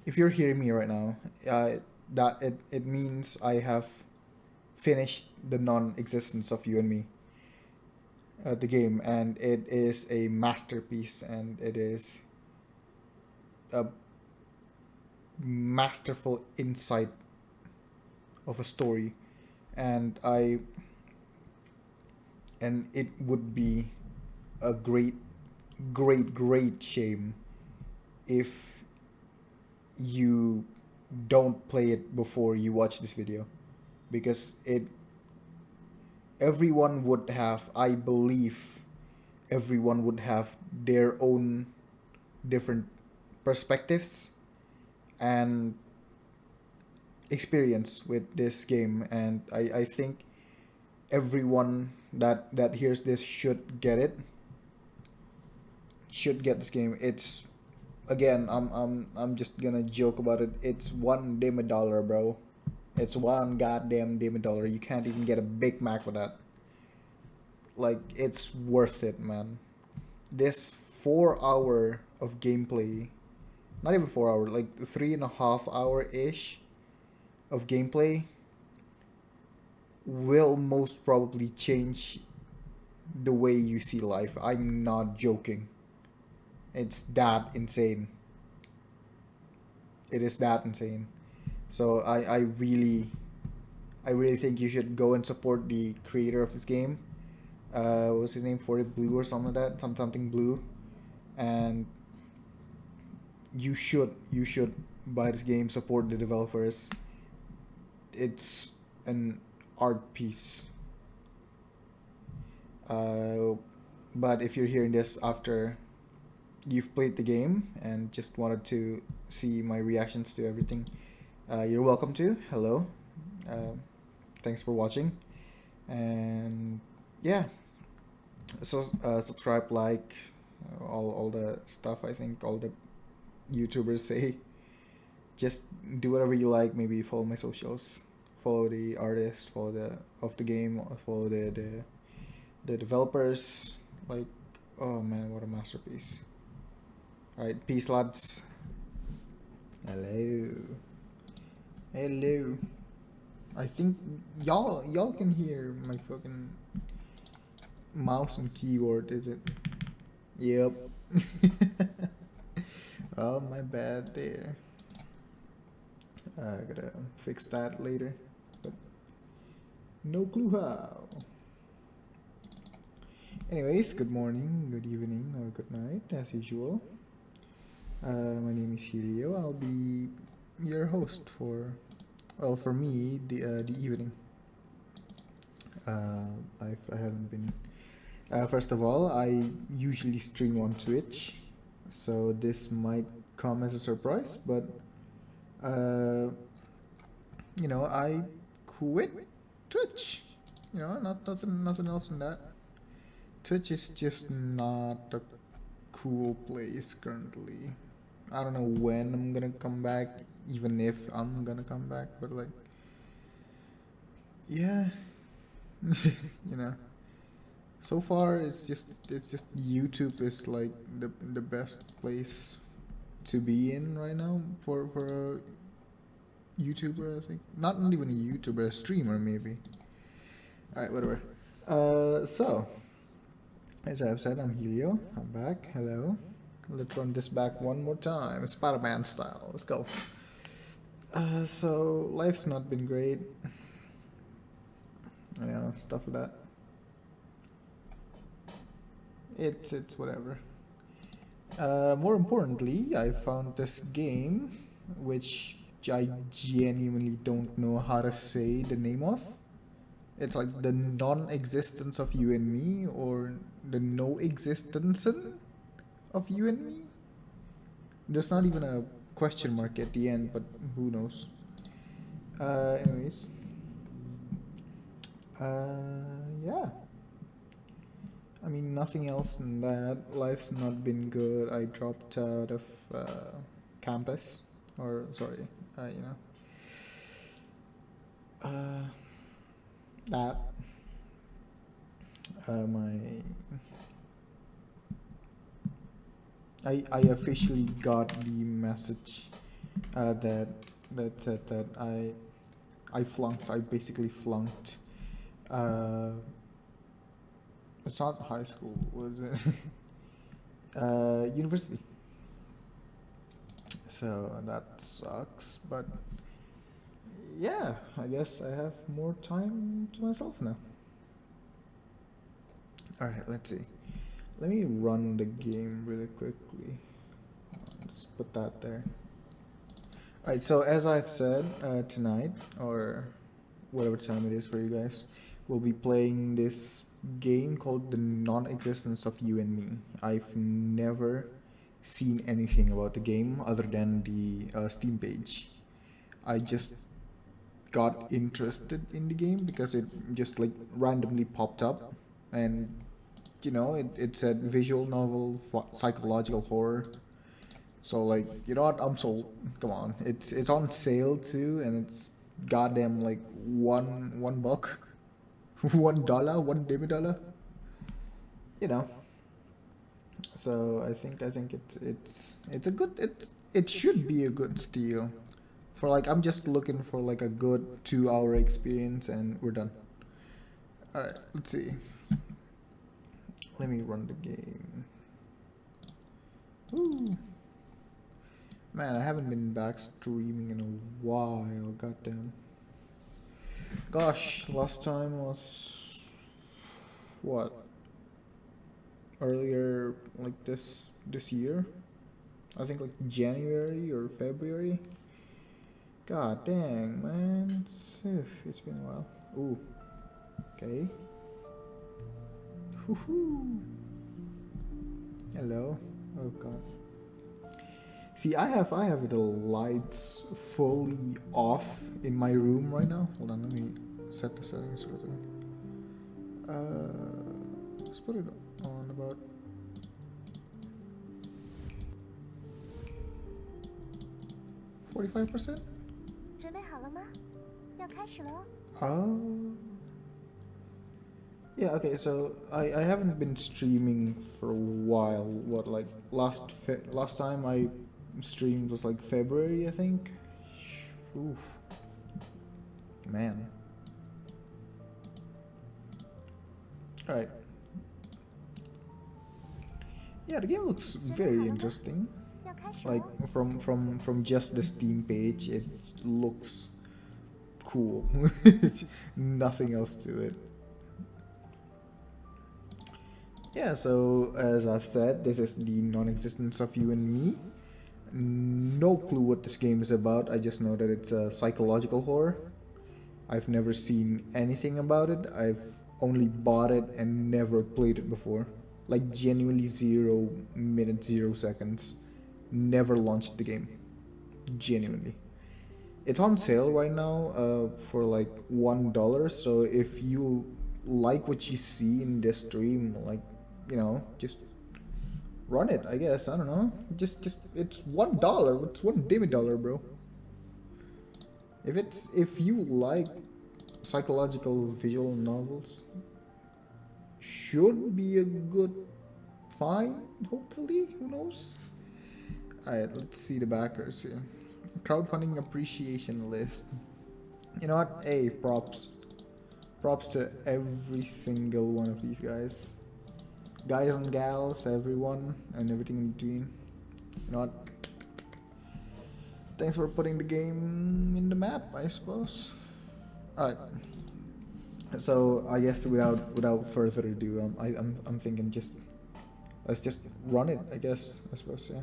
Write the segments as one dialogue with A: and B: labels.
A: if you're hearing me right now, that it means I have finished the non-existence of you and me, the game, and it is a masterpiece, and it is a masterful insight of a story, and it would be a great shame if you don't play it before you watch this video, because it everyone would have, I believe, everyone would have their own different perspectives and experience with this game, and I think everyone that hears this should get this game. It's, again, I'm just gonna joke about it. It's one damn dollar, bro. It's one goddamn damn dollar. You can't even get a Big Mac with that. Like, it's worth it, man. This 4 hour of gameplay, not even 4 hour, like 3.5 hour ish of gameplay, will most probably change the way you see life. I'm not joking. It's that insane. It is that insane. So I really think you should go and support the creator of this game. What's his name? 40 Blue or something like that. Something Blue. And you should buy this game, support the developers. It's an art piece. But if you're hearing this after you've played the game and just wanted to see my reactions to everything, you're welcome to. Hello. Uh, Thanks for watching. And yeah, so subscribe, like, all the stuff I think all the YouTubers say. Just do whatever you like. Maybe follow my socials, follow the artist, follow the of the game, follow the developers. Like, oh man, what a masterpiece. All right, peace, lads. Hello. Hello. I think y'all can hear my fucking mouse and keyboard, is it? Yep. Oh, my bad there. I gotta fix that later, but no clue how. Anyways, good morning, good evening, or good night, as usual. My name is Helio. I'll be your host for, well, for me, the evening. I haven't been. First of all, I usually stream on Twitch, so this might come as a surprise, but uh, I quit Twitch. Nothing else than that. Twitch is just not a cool place currently. I don't know when I'm gonna come back, even if I'm gonna come back, but like, yeah, you know. So far, it's just YouTube is like the best place to be in right now for a YouTuber. I think not even a YouTuber, a streamer maybe. All right, whatever. So as I've said, I'm Helio. I'm back. Hello. Let's run this back one more time, Spider-Man style. Let's go. So life's not been great. Stuff like that. It's whatever. More importantly, I found this game, which I genuinely don't know how to say the name of. It's like the non-existence of you and me, or the NOexistenceN of you and me. There's not even a question mark at the end, but who knows. Anyways. Yeah. I mean, nothing else than that. Life's not been good. I dropped out of campus, or sorry, that my I officially got the message that said that I flunked. I basically flunked. Uh, it's not high school, was it? University. So that sucks, but yeah, I guess I have more time to myself now. Alright, let's see. Let me run the game really quickly. Just put that there. Alright, so as I've said, tonight, or whatever time it is for you guys, we'll be playing this game called The Non-Existence of You and Me. I've never seen anything about the game other than the Steam page. I just got interested in the game because it just like randomly popped up, and you know it said visual novel, psychological horror. So like, you know what, I'm sold. Come on, it's on sale too, and it's goddamn like one buck, $1, $1 you know. So I think it's a good, it should be a good steal for like, I'm just looking for like a good 2 hour experience and we're done. All right, let's see. Let me run the game. Woo. Man, I haven't been back streaming in a while. Goddamn. Gosh, last time was what? Earlier, like this year. I think like January or February. God dang, man. It's been a while. Ooh. Okay. Woohoo. Hello. Oh god. See, I have the lights fully off in my room right now. Hold on, let me set the settings real quick. Let's put it on about 45%.
B: 准备好了吗？要开始喽。
A: Oh. Yeah, okay, so I haven't been streaming for a while. What, like last time I streamed was like February, I think. Oof. Man. Alright. Yeah, the game looks very interesting.
B: 要开始
A: Like
B: 喽。
A: from just the Steam page, it looks cool. Nothing else to it. Yeah, so as I've said, this is the non-existence of you and me. No clue what this game is about. I just know that it's a psychological horror. I've never seen anything about it. I've only bought it and never played it before. Like genuinely 0 minutes, 0 seconds. Never launched the game. Genuinely. It's on sale right now for like $1. So if you like what you see in this stream, like, you know, just run it, I guess. I don't know. Just it's $1. It's $1, bro. If you like psychological visual novels, should be a good find, hopefully. Who knows? Alright, let's see the backers here. Crowdfunding appreciation list. You know what? Hey, props. Props to every single one of these guys. Guys and gals, everyone, and everything in between. You know what? Thanks for putting the game in the map, I suppose. Alright. So I guess without further ado, I'm thinking let's just run it, I guess. I suppose, yeah.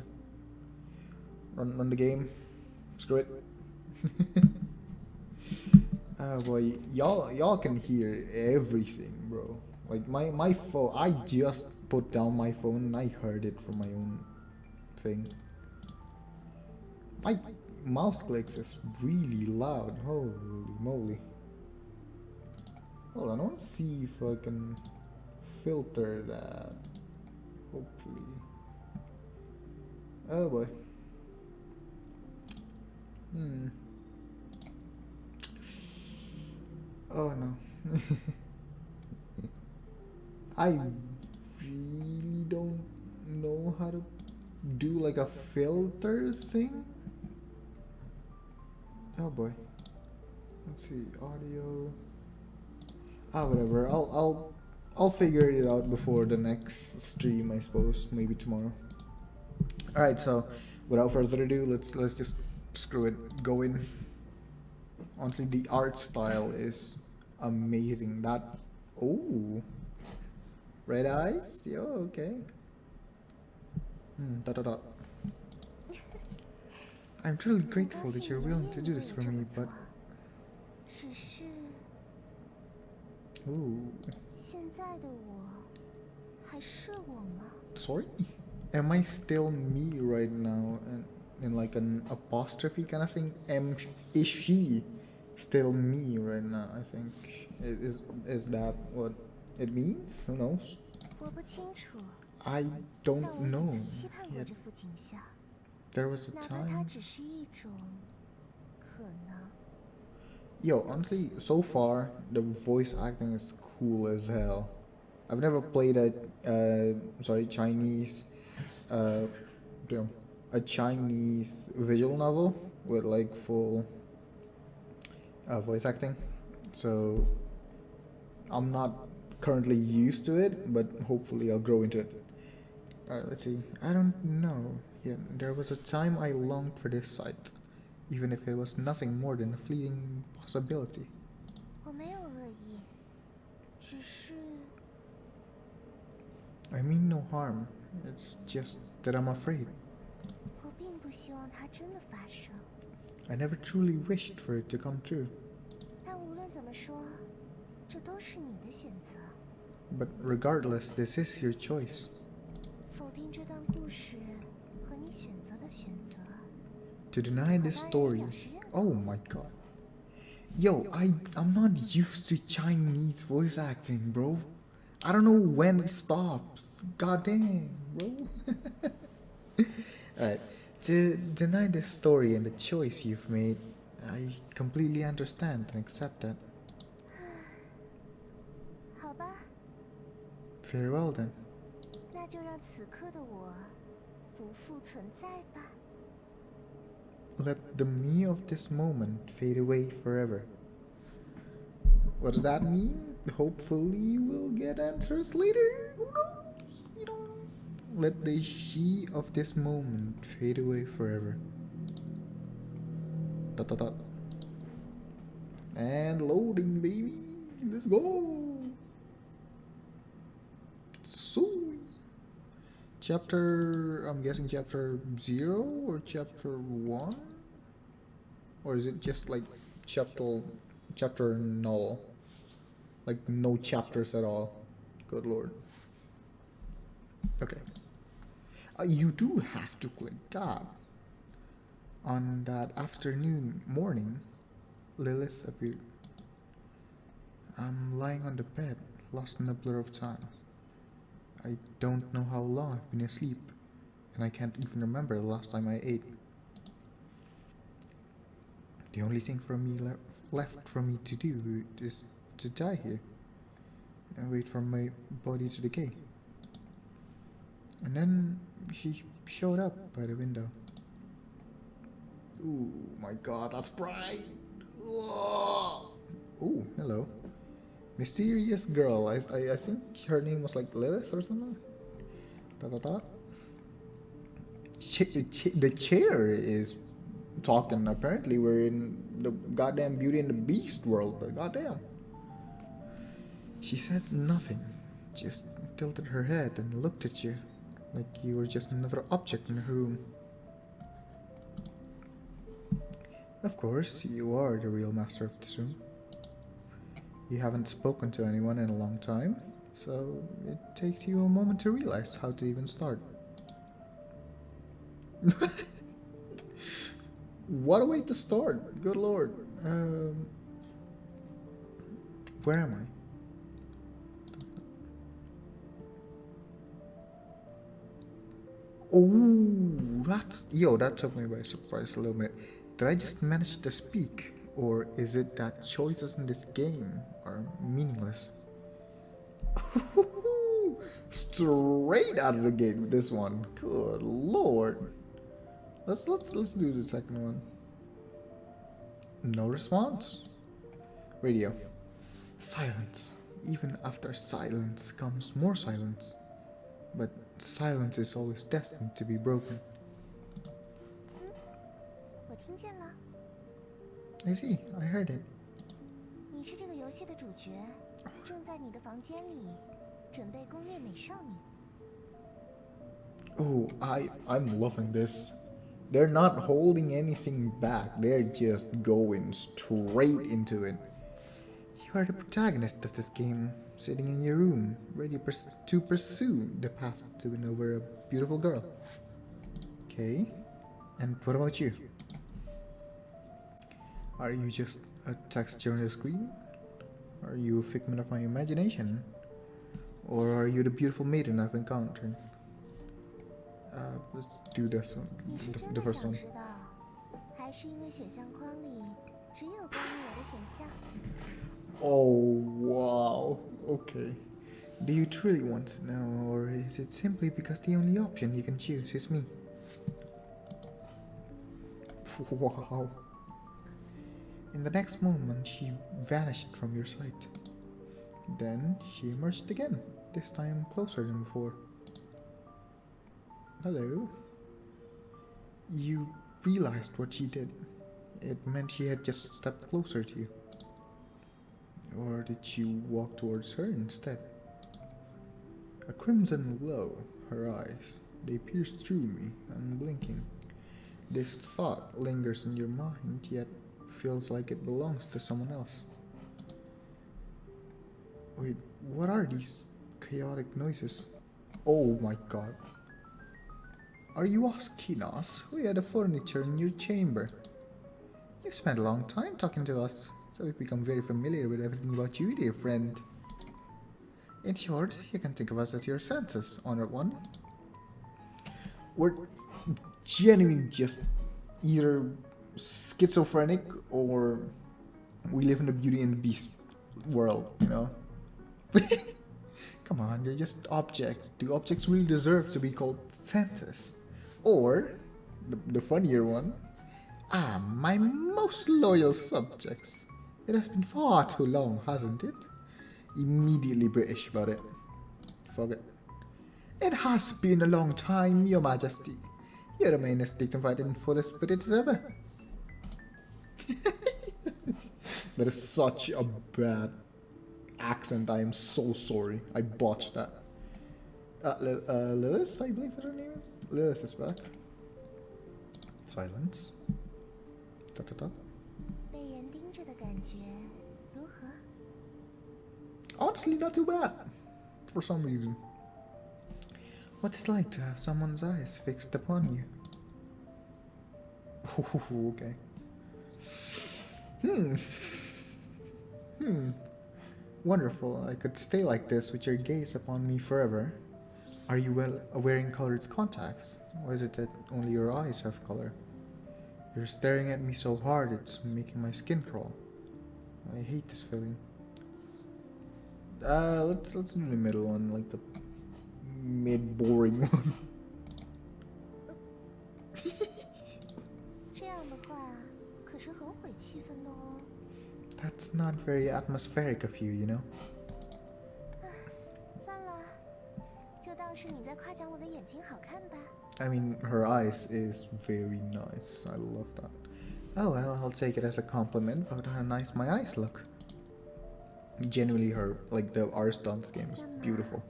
A: Run the game. Screw it. Oh boy, y'all can hear everything, bro. Like my phone, I just put down my phone and I heard it from my own thing. My mouse clicks is really loud. Holy moly. Hold on, I want to see if I can filter that. Hopefully. Oh boy. Oh no. I really don't know how to do like a filter thing. Oh boy. Let's see, audio. Whatever. I'll figure it out before the next stream, I suppose. Maybe tomorrow. All right. So, without further ado, let's just screw it. Go in. Honestly, the art style is amazing. That. Oh. Red eyes. Yo. Okay. Dot dot dot. I'm truly grateful that you're willing to do this for me, but.
B: 只是
A: Ooh.
B: 现在的我还是我吗？
A: Sorry? Am I still me right now? And in like an apostrophe kind of thing? Is she still me right now? I think is that what it means? Who knows?
B: 我不清楚，
A: I
B: 但
A: don't
B: 我也
A: know.
B: 曾期盼过
A: Yet
B: 这幅景象，
A: there was a
B: 哪怕它
A: time.
B: 只是一种可能。
A: Yo, honestly, so far the voice acting is cool as hell. I've never played Chinese, uh, damn, a Chinese visual novel with like full voice acting, so I'm not currently used to it, but hopefully I'll grow into it. Alright, let's see. I don't know. Yeah, there was a time I longed for this sight, even if it was nothing more than a fleeting possibility.
B: 我没有恶意，只是
A: I mean no harm. It's just that I'm afraid.
B: 我并不希望它真的发生。
A: I never truly wished for it to come true.
B: 但无论怎么说，这都是你的选择。
A: But regardless, this is your choice.
B: 否定这段故事和你选择的选择，
A: To deny this story. Oh my god. Yo, I'm not used to Chinese voice acting, bro. I don't know when it stops. God damn, bro. Alright. To deny this story and the choice you've made, I completely understand and accept that.
B: 好吧，
A: Farewell then.
B: 那就让此刻的我不复存在吧。
A: Let the me of this moment fade away forever. What does that mean? Hopefully we'll get answers later. Who knows? You know. Let the she of this moment fade away forever. Dot dot dot. And loading, baby. Let's go. So, chapter, I'm guessing chapter 0 or chapter 1? Or is it just like chapter null? Like no chapters at all? Good lord. Okay. You do have to click God. On that morning, Lilith appeared. I'm lying on the bed, lost in a blur of time. I don't know how long I've been asleep, and I can't even remember the last time I ate. The only thing for me left for me to do is to die here and wait for my body to decay. And then she showed up by the window. Ooh, my god, that's bright! Ooh, hello. Mysterious girl. I think her name was like Lilith or something. Da da da. The chair is talking. Apparently, we're in the goddamn Beauty and the Beast world. But goddamn. She said nothing. Just tilted her head and looked at you, like you were just another object in her room. Of course, you are the real master of this room. You haven't spoken to anyone in a long time, so it takes you a moment to realize how to even start. What a way to start! Good lord. Where am I? Oh, that took me by surprise a little bit. Did I just manage to speak? Or is it that choices in this game are meaningless? Straight out of the gate with this one. Good lord. Let's do the second one. No response. Radio. Silence. Even after silence comes more silence. But silence is always destined to be broken.
B: 我听见了，
A: I see, I heard it.
B: 你是这个游戏的主角，正在你的房间里准备攻略美少女。
A: Oh, I'm loving this. They're not holding anything back. They're just going straight into it. You are the protagonist of this game, sitting in your room, ready to pursue the path to win over a beautiful girl. Okay, and what about you? Are you just a texture on the screen? Are you a figment of my imagination? Or are you the beautiful maiden I've encountered? Let's do this one,
B: 你是真
A: the
B: 的
A: first
B: 想
A: one.
B: 知道，还是因为选项框里只有关于我的选项？
A: Oh, wow. Okay. Do you truly want to know, or is it simply because the only option you can choose is me? Wow. In the next moment, she vanished from your sight. Then she emerged again, this time closer than before. Hello. You realized what she did. It meant she had just stepped closer to you. Or did you walk towards her instead? A crimson glow, her eyes, they pierce through me, unblinking. This thought lingers in your mind, yet feels like it belongs to someone else. Wait, what are these chaotic noises? Oh my god. Are you asking us? We had the furniture in your chamber. You spent a long time talking to us, so we've become very familiar with everything about you, dear friend. In short, you can think of us as your senses, Honored One. We're genuinely just either schizophrenic or we live in the Beauty and the Beast world, you know? Come on, they're just objects. Do objects really deserve to be called senses? Or, the funnier one, my most loyal subjects. It has been far too long, hasn't it? Immediately British about it. Fuck it. It has been a long time, Your Majesty. You remain as dignified and full of spirit as ever. That is such a bad accent. I am so sorry. I botched that. Lilith, I believe her name is. Lilith is back. Silence. Dot, dot, dot.
B: 被人盯着的感觉如何？
A: Honestly, not too bad. For some reason. What's it like to have someone's eyes fixed upon you? Okay. Wonderful. I could stay like this with your gaze upon me forever. Are you wearing colored contacts? Or is it that only your eyes have color? You're staring at me so hard it's making my skin crawl. I hate this feeling. Let's do the middle one, like the mid-boring one.
B: 这样的话，可是很毁气氛的哦。
A: That's not very atmospheric of you, you know?
B: 算了，就当是你在夸奖我的眼睛好看吧。
A: I mean, her eyes is very nice. I love that. Oh well, I'll take it as a compliment about how nice my eyes look. Genuinely, her, like, the art style of this game is beautiful.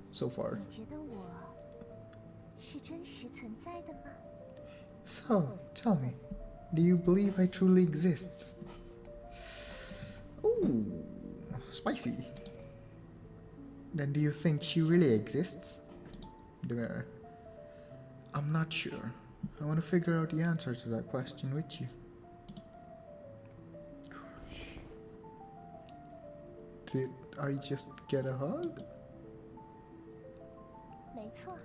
A: So far.
B: 你觉得我是真实存在的吗？
A: So, tell me, do you believe I truly exist? Ooh, spicy. Then do you think she really exists? The mirror. I'm not sure. I want to figure out the answer to that question with you. Did I just get a hug?
B: 没错，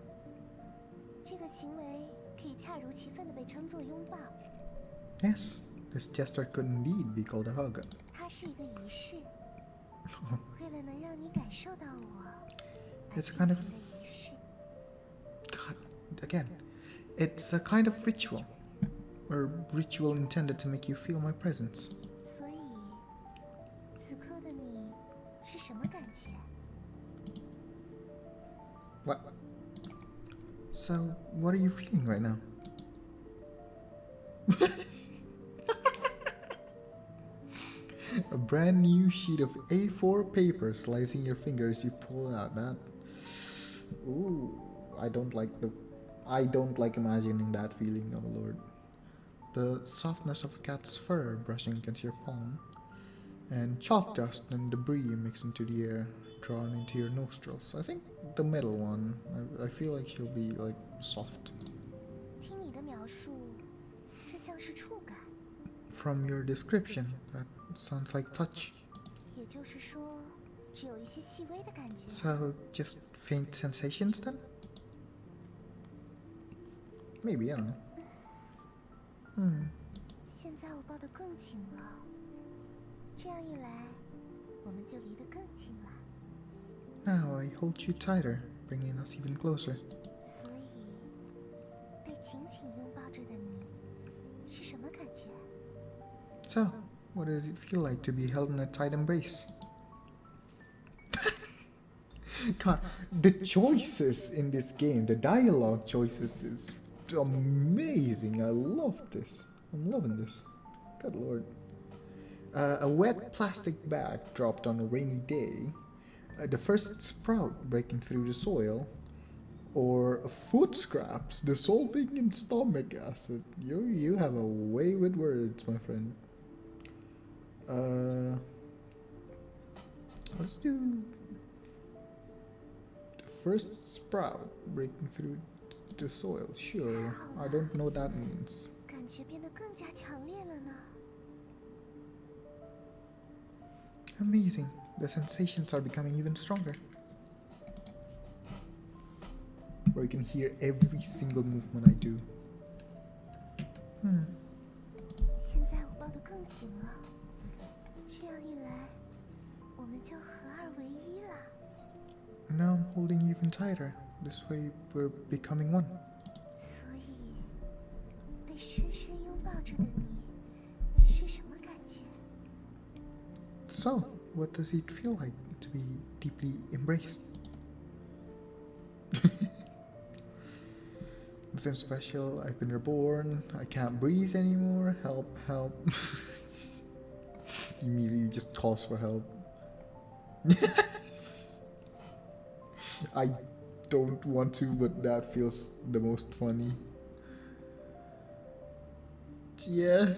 B: 这个行为可以恰如其分地被称作拥抱。
A: Yes, this gesture could indeed be called a hug.
B: 它是一个仪式，为了能让你感受到我，而
A: It's
B: 进
A: kind
B: 行
A: of
B: 的仪式。
A: God, again, it's a kind of ritual. A ritual intended to make you feel my presence.
B: 所以，此刻的你是什么感觉？
A: What? So, what are you feeling right now? A brand new sheet of A4 paper slicing your fingers, you pull it out. That. Ooh, I don't like imagining that feeling, oh lord. The softness of a cat's fur brushing against your palm, and chalk dust and debris mixed into the air, drawn into your nostrils. I think the middle one. I feel like she'll be like soft.
B: 听你的描述，这像是触感。
A: From your description, that sounds like touch.
B: 也就是说，只有一些细微的感觉。
A: So, just faint sensations then? Maybe, I don't know.
B: 现在我抱得更紧了，这样一来，我们就离得更近了。
A: Now I hold you tighter, bringing us even closer.
B: 所以，被紧紧拥抱着的你，是什么感觉？
A: So, what does it feel like to be held in a tight embrace? God, the choices in this game, the dialogue choices is amazing. I love this. I'm loving this. Good lord. A wet plastic bag dropped on a rainy day. The first sprout breaking through the soil. Or food scraps dissolving in stomach acid. You have a way with words, my friend. Let's do the first sprout breaking through the soil. Sure, I don't know what that means.
B: 感觉变得更加强烈了呢。
A: Amazing. The sensations are becoming even stronger. Where you can hear every single movement I do.
B: 现在我抱得更紧了，这样一来，我们就合二为一了。
A: Now I'm holding you even tighter. This way we're becoming one.
B: 所以，被深深拥抱着的你，是什么感觉？
A: So, what does it feel like to be deeply embraced? Nothing special. I've been reborn. I can't breathe anymore. Help, help. Immediately just calls for help. I don't want to, but that feels the most funny. Yeah.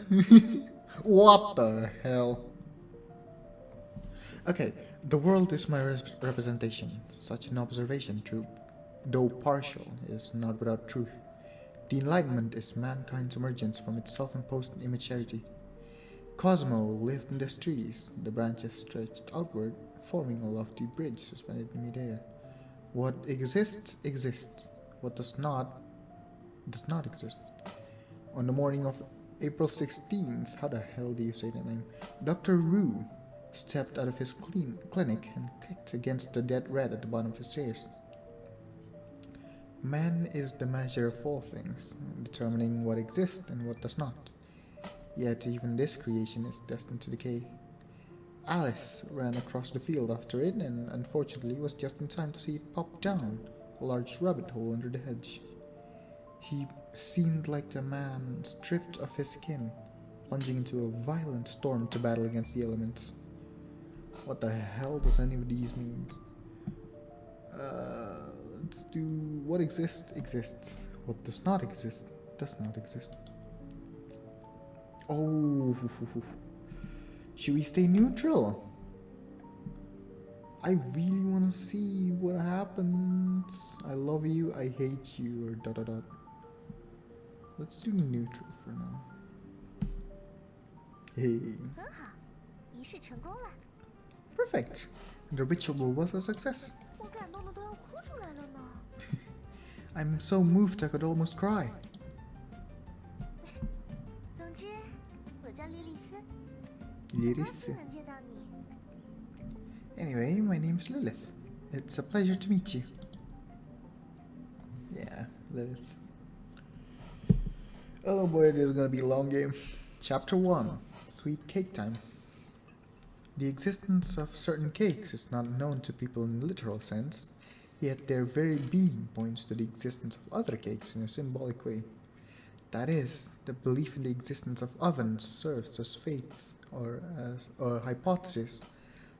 A: What the hell? Okay, the world is my representation. Such an observation, true, though partial, is not without truth. The Enlightenment is mankind's emergence from its self-imposed immaturity. Cosmo lived in the trees, the branches stretched outward, forming a lofty bridge suspended in midair. What exists, exists. What does not exist. On the morning of April 16th, how the hell do you say that name? Dr. Rue stepped out of his clinic and kicked against the dead rat at the bottom of his stairs. Man is the measure of all things, determining what exists and what does not. Yet even this creation is destined to decay. Alice ran across the field after it and unfortunately was just in time to see it pop down a large rabbit hole under the hedge. He seemed like a man stripped of his skin, plunging into a violent storm to battle against the elements. What the hell does any of these mean? Let's do what exists, exists. What does not exist, does not exist. Oh, should we stay neutral? I really want to see what happens. I love you, I hate you, or dot dot dot. Let's do neutral for now. Hey.
B: 很好，仪式成功了。
A: Perfect. The ritual was a success.
B: 我感动的都要哭出来了呢。
A: I'm so moved I could almost cry.
B: 总之，我叫莉莉丝，
A: Lilith.
B: 高兴能见到你。
A: Anyway, my name's Lilith. It's a pleasure to meet you. Yeah, Lilith. Oh boy, this is gonna be a long game. Chapter 1. Sweet cake time. The existence of certain cakes is not known to people in a literal sense, yet their very being points to the existence of other cakes in a symbolic way. That is, the belief in the existence of ovens serves as faith or hypothesis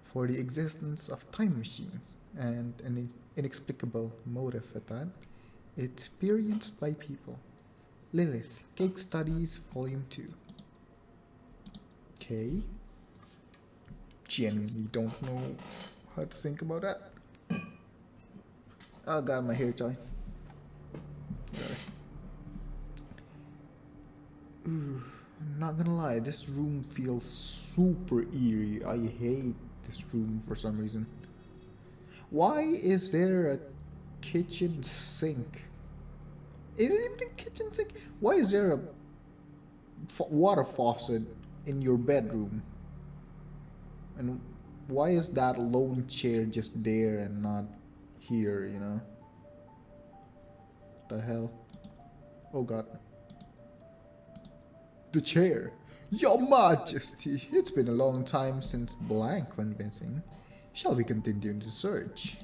A: for the existence of time machines, and an inexplicable motive at that, experienced by people. Lilith, Cake Studies, Volume 2. Okay. Genuinely don't know how to think about that. Oh god, my hair tie. Ooh, I'm not gonna lie, this room feels super eerie. I hate this room for some reason. Why is there a kitchen sink? Is it even a kitchen sink? Why is there a water faucet in your bedroom? And why is that lone chair just there and not here, you know? The hell? Oh god. The chair. Your Majesty, it's been a long time since blank went missing. Shall we continue the search?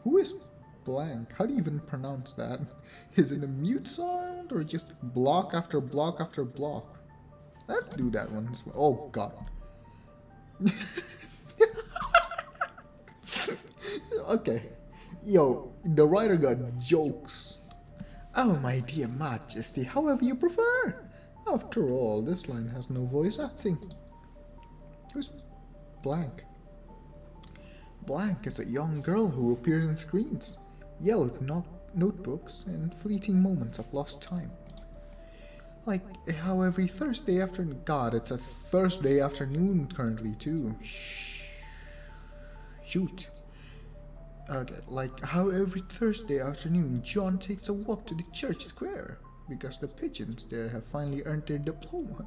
A: Who is blank? How do you even pronounce that? Is it a mute sound or just block after block after block? Let's do that one. Oh god. Okay. Yo, the writer got jokes. Oh, my dear Majesty, however you prefer. After all, this line has no voice acting. Who's blank? Blank is a young girl who appears on screens, yellowed notebooks, and fleeting moments of lost time. Like how every Thursday afternoon. God, it's a Thursday afternoon currently too. Shoot. Okay, like how every Thursday afternoon John takes a walk to the church square because the pigeons there have finally earned their diploma.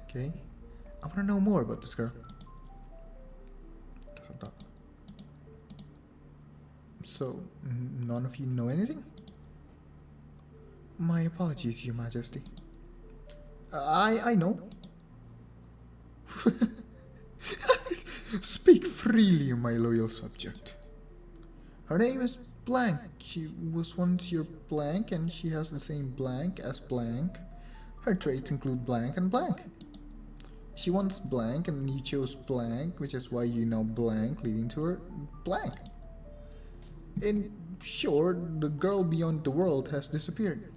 A: Okay, I want to know more about this girl. So, none of you know anything? My apologies, Your Majesty. I know. Speak freely, my loyal subject. Her name is Blank. She was once your blank, and she has the same blank as blank. Her traits include blank and blank. She wants blank, and you chose blank, which is why you know blank, leading to her blank. In short, the girl beyond the world has disappeared.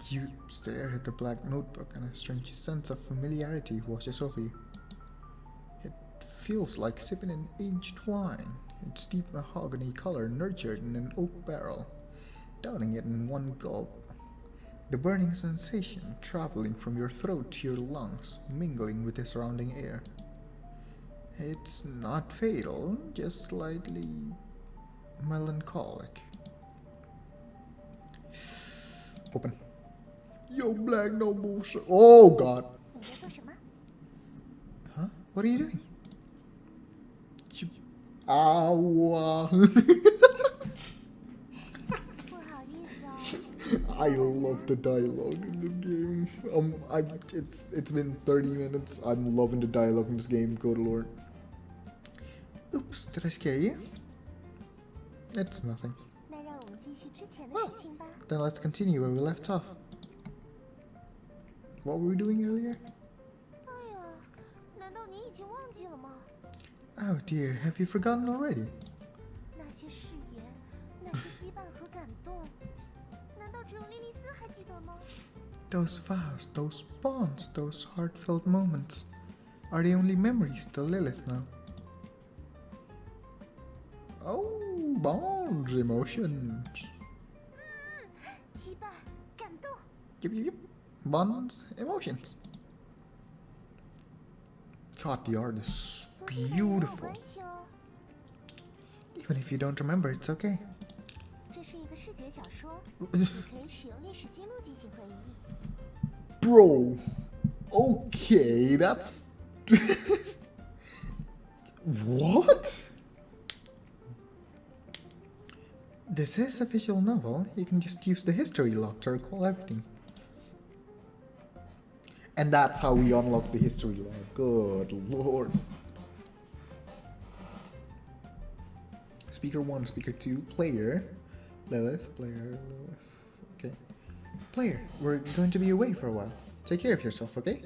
A: You stare at the black notebook and a strange sense of familiarity washes over you. It feels like sipping an aged wine, its deep mahogany color nurtured in an oak barrel, downing it in one gulp. The burning sensation traveling from your throat to your lungs, mingling with the surrounding air. It's not fatal, just slightly melancholic. Open. Yo, Black, no bullshit. Oh, God. Huh? What are you doing? Ow. I love the dialogue in this game. It's been 30 minutes. I'm loving the dialogue in this game. Good lord. Oops, did I scare you? It's nothing. Well, then let's continue where we left off. What were we doing earlier? Oh dear, have you forgotten already? Those vows, those bonds, those heartfelt moments are the only memories to Lilith now. Oh, bonds, emotions. Yep. Bonds, emotions. God, the art is beautiful. Even if you don't remember, it's okay. Bro, okay, that's... What? This is a visual novel. You can just use the history log to recall everything. And that's how we unlock the history log. Good lord. Speaker 1, Speaker 2, player. Lilith, player, Lilith. Okay. Player, we're going to be away for a while. Take care of yourself, okay?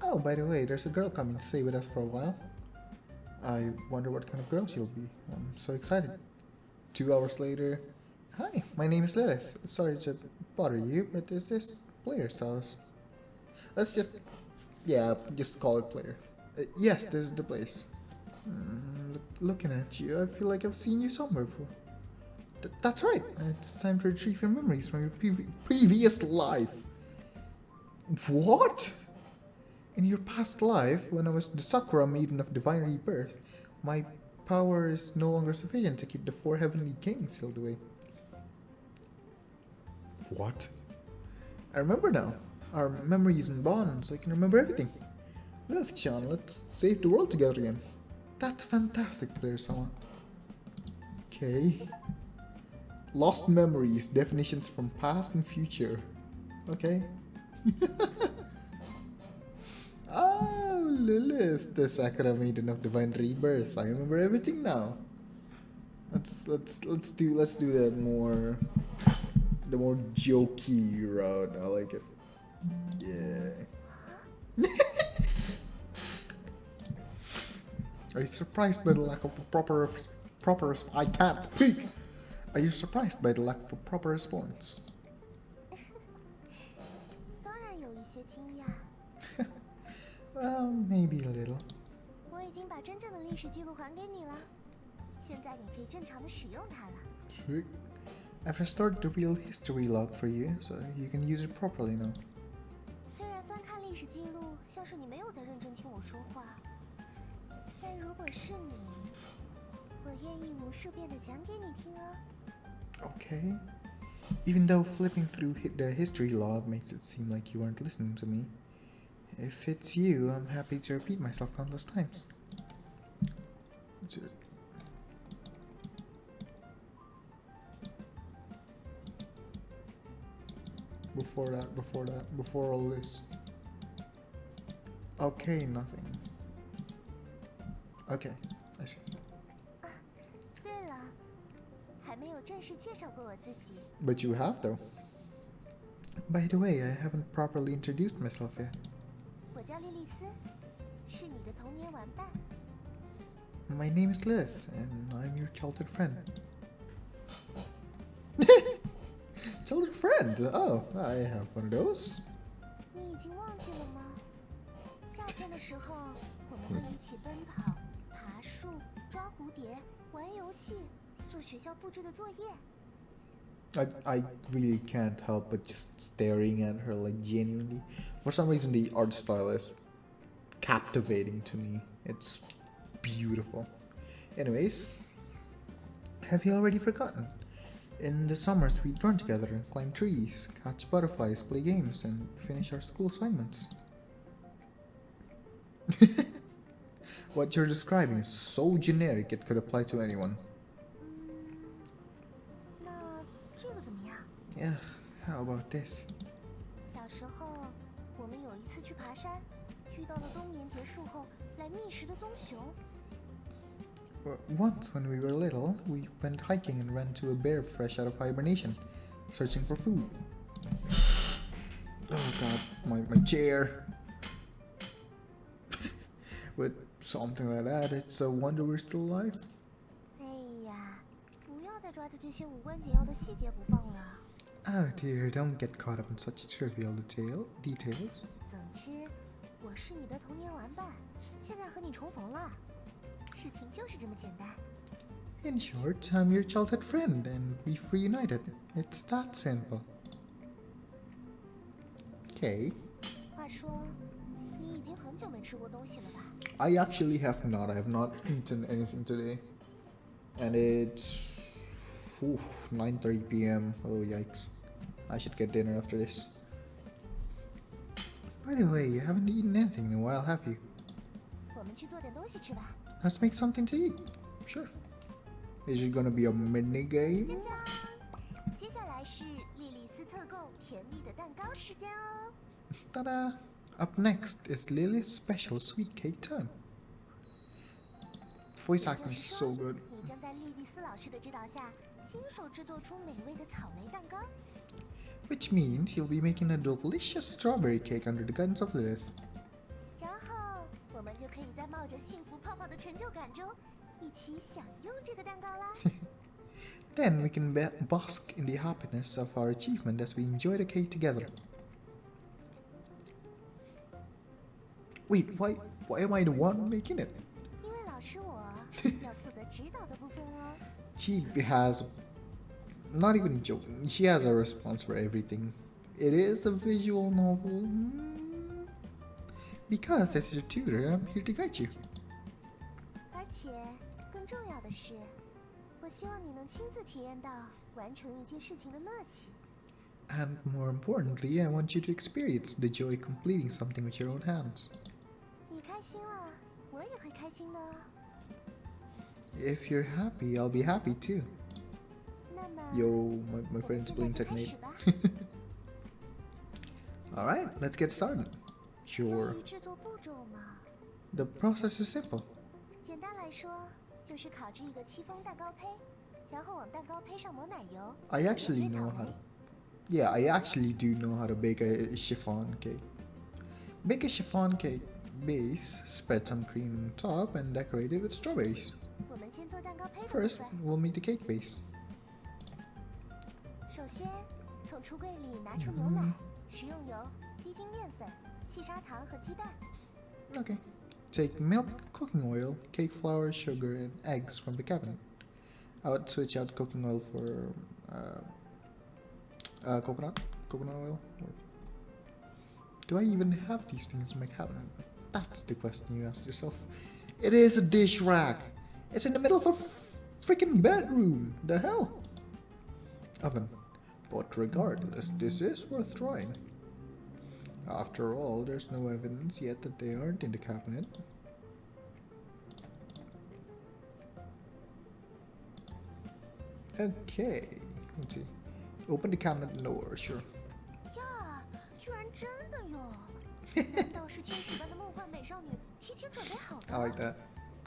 A: Oh, by the way, there's a girl coming to stay with us for a while. I wonder what kind of girl she'll be. I'm so excited. 2 hours later. Hi, my name is Lilith. Sorry to bother you, but is this player's house? Let's just call it player. Yes, this is the place. Looking at you, I feel like I've seen you somewhere before. That's right. It's time to retrieve your memories from your previous life. What? In your past life, when I was the Sakura Maiden of Divine Rebirth, my power is no longer sufficient to keep the 4 heavenly kings sealed away. What? I remember now. Our memories and bonds. I can remember everything. Lilith-chan, let's save the world together again. That's fantastic, player-sama. Okay. Lost memories, definitions from past and future. Okay. Oh, Lilith, the Sakura Maiden of Divine Rebirth. I remember everything now. Let's do that more, the more jokey route. I like it. Yeah. Are you surprised by the lack of proper I can't speak. Are you surprised by the lack of a proper response?
B: 当然有一些惊讶。
A: Well, maybe a little.
B: 我已经把真正的历史记录还给你了，现在你可以正常的使用它了。
A: Sweet. I've restored the real history log for you, so you can use it properly now.
B: 虽然翻看历史记录像是你没有在认真听我说话，但如果是你，我愿意无数遍的讲给你听哦。
A: Okay. Even though flipping through the history log makes it seem like you weren't listening to me, if it's you, I'm happy to repeat myself countless times. Before all this. Okay, nothing. Okay, I see.
B: 对了，还没有正式介绍过我自己。
A: But you have though. By the way, I haven't properly introduced myself yet.
B: 我叫莉莉丝，是你的童年玩伴。
A: My name is Lilith, and I'm your childhood friend. Childhood friend? Oh, I have one of those.
B: 你已经忘记了吗？夏天的时候，我们会一起奔跑、爬树、抓蝴蝶、玩游戏、做学校布置的作业。
A: I really can't help but just staring at her, like, genuinely. For some reason, the art style is captivating to me. It's beautiful. Anyways, have you already forgotten? In the summers, we'd run together and climb trees, catch butterflies, play games, and finish our school assignments. What you're describing is so generic it could apply to anyone.
B: 那这个怎么样？
A: Yeah, how about this?
B: 小时候，我们有一次去爬山，遇到了冬眠结束后来觅食的棕熊。
A: Once, when we were little, we went hiking and ran to a bear fresh out of hibernation, searching for food. Oh god, my chair. With something like that, it's a wonder we're still alive.
B: 哎呀，不要再抓着这些无关紧要的细节不放了。
A: Oh dear, don't get caught up in such trivial details.
B: 总之，我是你的童年玩伴，现在和你重逢了。 事情就是这么简单。
A: In short, I'm your childhood friend, and we've reunited. It's that simple. Okay.
B: 话说，你已经很久没吃过东西了吧？
A: I actually have not. I have not eaten anything today. And it's 9:30 p.m. Oh yikes. I should get dinner after this. By the way, you haven't eaten anything in a while, have you?
B: 我们去做点东西吃吧。
A: Let's make something to eat. Sure. Is it gonna be a mini
B: 尖
A: game?
B: 叫！接下来是莉莉丝特供甜蜜的蛋糕时间哦。
A: Ta-da! Up next is Lily's special sweet cake turn. Voice
B: 也
A: acting
B: 就
A: is
B: 是
A: so
B: 说，
A: good.
B: 你将在莉莉丝老师的指导下，亲手制作出美味的草莓蛋糕。
A: Which means you'll be making a delicious strawberry cake under the guidance of Lilith.
B: 然后我们就可以在冒着幸福泡泡的成就感中，一起享用这个蛋糕啦。
A: Then we can bask in the happiness of our achievement as we enjoy the cake together. Wait, why am I the one making it?
B: 因为老师我要负责指导的部分哦。
A: She has, not even joking, she has a response for everything. It is a visual novel. Because as your tutor, I'm here to guide you.
B: 而且更重要的是，我希望你能亲自体验到完成一件事情的乐趣。
A: And more importantly, I want you to experience the joy of completing something with your own hands.
B: 你开心了，我也会开心的哦。
A: If you're happy, I'll be happy too.
B: 那么，
A: Yo, my
B: 我们
A: friend's
B: 现
A: playing
B: 在就开
A: Technate.
B: 始吧。
A: Alright, let's get started.
B: 关
A: Sure.
B: 于制作步骤嘛，
A: The process is simple.
B: 简单来说，就是烤制一个戚风蛋糕胚，然后往蛋糕胚上抹奶油。
A: I actually know how to. Yeah, I actually do know how to bake a chiffon cake. Bake a chiffon cake base, spread some cream on top, and decorate it with strawberries.
B: 我们先做蛋糕胚的部
A: First,
B: 分。
A: we'll make the cake base.
B: 首先，从橱柜里拿出牛奶、食用油、低筋面粉、细砂糖和鸡蛋。
A: Okay. Take milk, cooking oil, cake flour, sugar, and eggs from the cabinet. I would switch out cooking oil for coconut oil. Do I even have these things in my cabinet? That's the question you ask yourself. It is a dish rack. It's in the middle of a freaking bedroom. The hell? Oven. But regardless, this is worth trying. After all, there's no evidence yet that they aren't in the cabinet. Okay, let's see. Open the cabinet door, sure.
B: 呀，居然真的有！难道是天使般的梦幻美少女提前准备好
A: I
B: 的？
A: like that.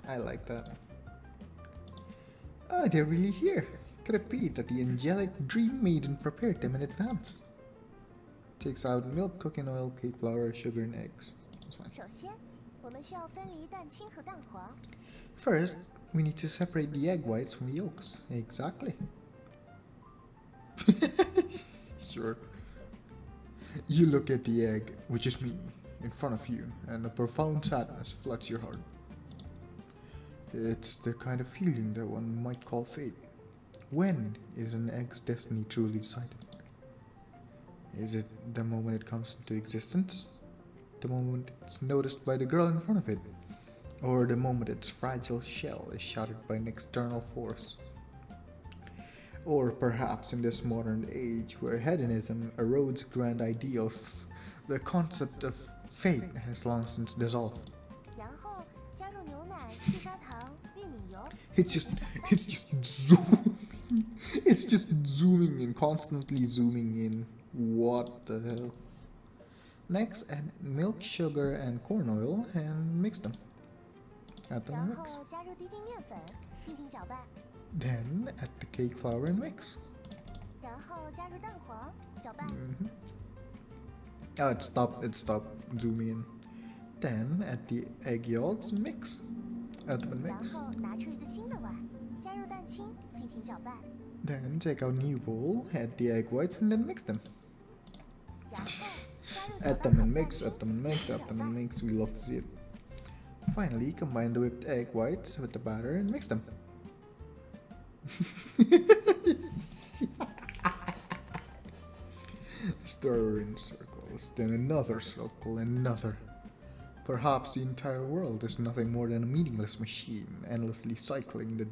A: I like that. Oh, they're really here. Could it be that the angelic dream maiden prepared them in advance? Takes out milk, cooking oil, cake flour, sugar, and eggs. That's fine.
B: 首先，我们需要分离蛋清和蛋黄。
A: First, we need to separate the egg whites from the yolks. Exactly. Sure. You look at the egg, which is me, in front of you, and a profound sadness floods your heart. It's the kind of feeling that one might call fate. When is an egg's destiny truly decided? Is it the moment it comes into existence? The moment it's noticed by the girl in front of it? Or the moment its fragile shell is shattered by an external force? Or perhaps in this modern age where hedonism erodes grand ideals, the concept of fate has long since dissolved.
B: 然后加入牛奶、细砂糖、玉米油。
A: It's just zooming. It's just zooming in, constantly zooming in. What the hell? Next, add milk, sugar, and corn oil and mix them. Add them
B: 然
A: and mix.
B: 后加入低筋面粉，进行搅拌。
A: Then add the cake flour and mix.
B: 然后加入蛋黄，搅拌。
A: Oh, it stopped zooming in. Then add the egg yolks and mix. Add them and
B: 然
A: mix.
B: 后拿出一个新的碗，加入蛋清，进行搅拌。
A: Then take out new bowl, add the egg whites and then mix them.
B: 然后加入
A: Add
B: 搅
A: them
B: 拌
A: and
B: 好蛋
A: mix,
B: 清，
A: add them and
B: 进
A: mix,
B: 行
A: add
B: 搅
A: them and
B: 拌。
A: mix. We love to see it. Finally, combine the whipped egg whites with the batter and mix them. Stir in circles, then another circle, another. Perhaps the entire world is nothing more than a meaningless machine, endlessly cycling the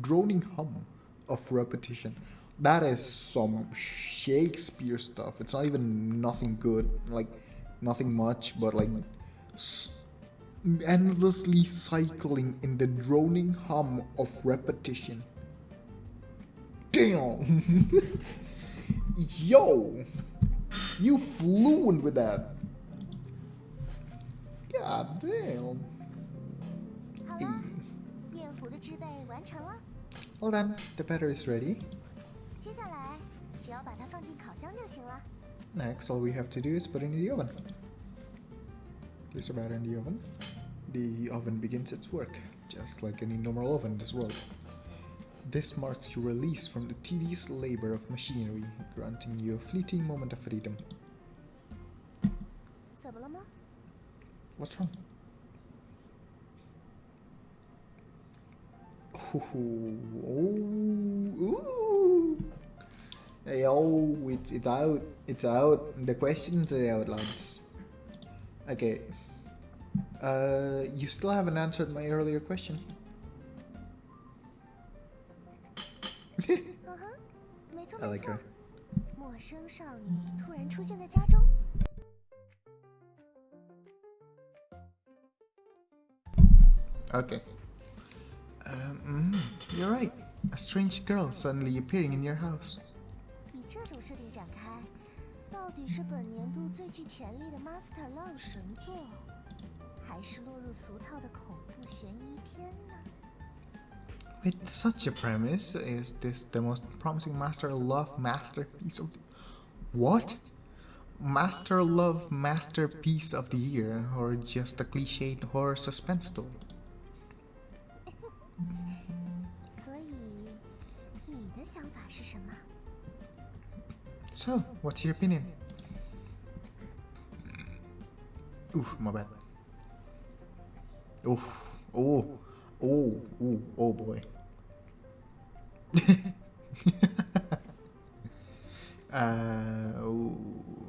A: droning hum of repetition. That is some Shakespeare stuff. It's not even nothing good, like nothing much, but like endlessly cycling in the droning hum of repetition. damn. Yo, you fluent with that. God damn.
B: 好了，面糊的制备完成了。
A: Well then, the batter is ready.
B: 接下来只要把它放进烤箱就行了。
A: Next, all we have to do is put it in the oven. Place the batter in the oven. The oven begins its work, just like any normal oven in this world. This marks your release from the tedious labor of machinery, granting you a fleeting moment of freedom.
B: 怎么了吗？
A: What's wrong? Ooh. Hey, oh, it's out. It's out. The questions are out, lads. Okay. You still haven't answered my earlier question.
B: 嗯哼，没错
A: I
B: 没
A: like
B: 错
A: her.。
B: 陌生少女突然出现在家中。
A: Okay. You're right. A strange girl suddenly appearing in your house.
B: 以这种设定展开，到底是本年度最具潜力的 Master Love 神作，还是落入俗套的恐怖悬疑片呢？
A: With such a premise, is this the most promising Master Love masterpiece of... What? Master Love masterpiece of the year, or just a cliched horror suspense story?
B: 所以，你的想法是什么？
A: So, what's your opinion? Ooh, my bad. Oh boy.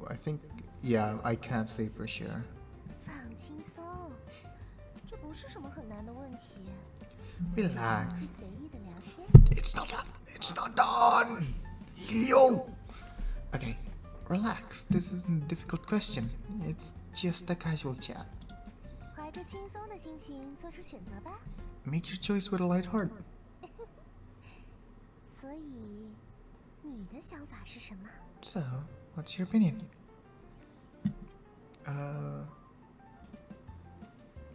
A: I think, yeah, I can't say for sure.
B: 放轻松，这不是什么很难的问题。
A: Relax.
B: 是随意的聊天。
A: It's not done. It's not done. Yo. Okay, relax. This isn't a difficult question. It's just a casual chat.
B: 怀着轻松的心情做出选择吧。
A: Make your choice with a light heart.
B: 所以，你的想法是什么？
A: So, what's your opinion?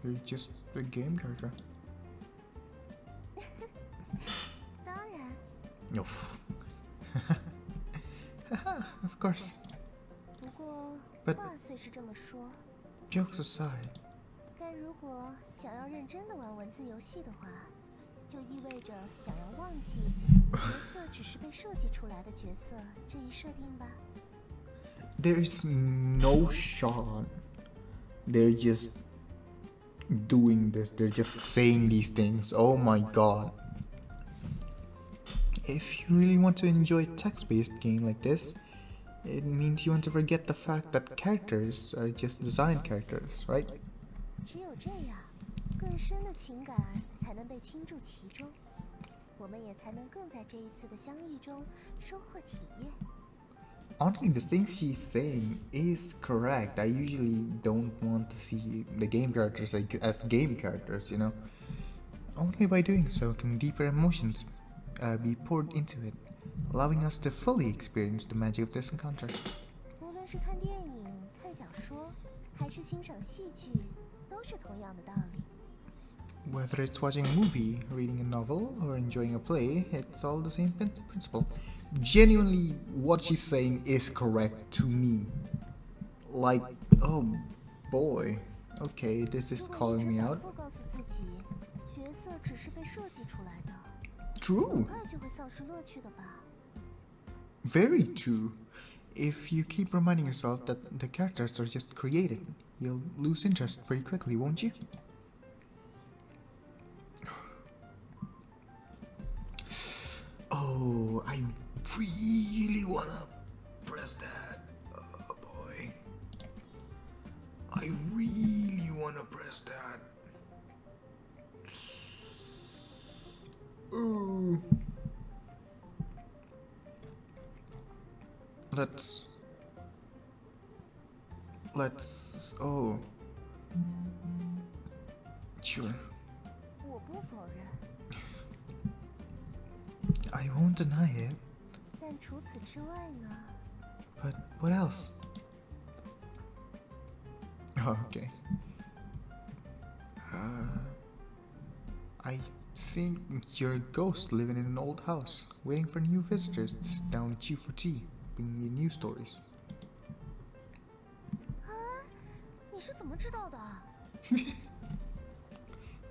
A: You're just a game character.
B: 当然，
A: No. Of course.
B: 不过
A: But-
B: 话虽是这么说，
A: Jokes aside,
B: 但如果想要认真的玩文字游戏的话，就意味着想要忘记角色只是被设计出来的角色这一设定吧。
A: there's no shot. They're just doing this. They're just saying these things. Oh my god. If you really want to enjoy a text-based game like this, it means you want to forget the fact that characters are just design characters, right?
B: 只有这样，更深的情感才能被倾注其中，我们也才能更在这一次的相遇中收获体验。
A: Honestly, the things she's saying is correct. I usually don't want to see the game characters as game characters, you know? Only by doing so can deeper emotions be poured into it, allowing us to fully experience the magic of this encounter.
B: 无论是看电影、看小说，还是欣赏戏剧，都是同样的道理。
A: Whether it's watching a movie, reading a novel, or enjoying a play, it's all the same principle. Genuinely, what she's saying is correct to me. Like, oh boy, okay, this is
B: 如果
A: calling
B: 一
A: me
B: 直反
A: out.
B: 复告诉自己，角色只是被设计出来的，很
A: True,
B: 快就会丧失乐趣的吧。
A: very true. If you keep reminding yourself that the characters are just created, you'll lose interest pretty quickly, won't you? Oh, I really wanna press that. Oh boy. I really wanna press that. Ooh. Oh. Sure.
B: 我不否认，
A: I won't deny it.
B: 但除此之外呢？
A: But what else? Oh, okay. I think you're a ghost living in an old house, waiting for new visitors to sit down with you for tea, bringing you new stories.
B: 啊，你是怎么知道的？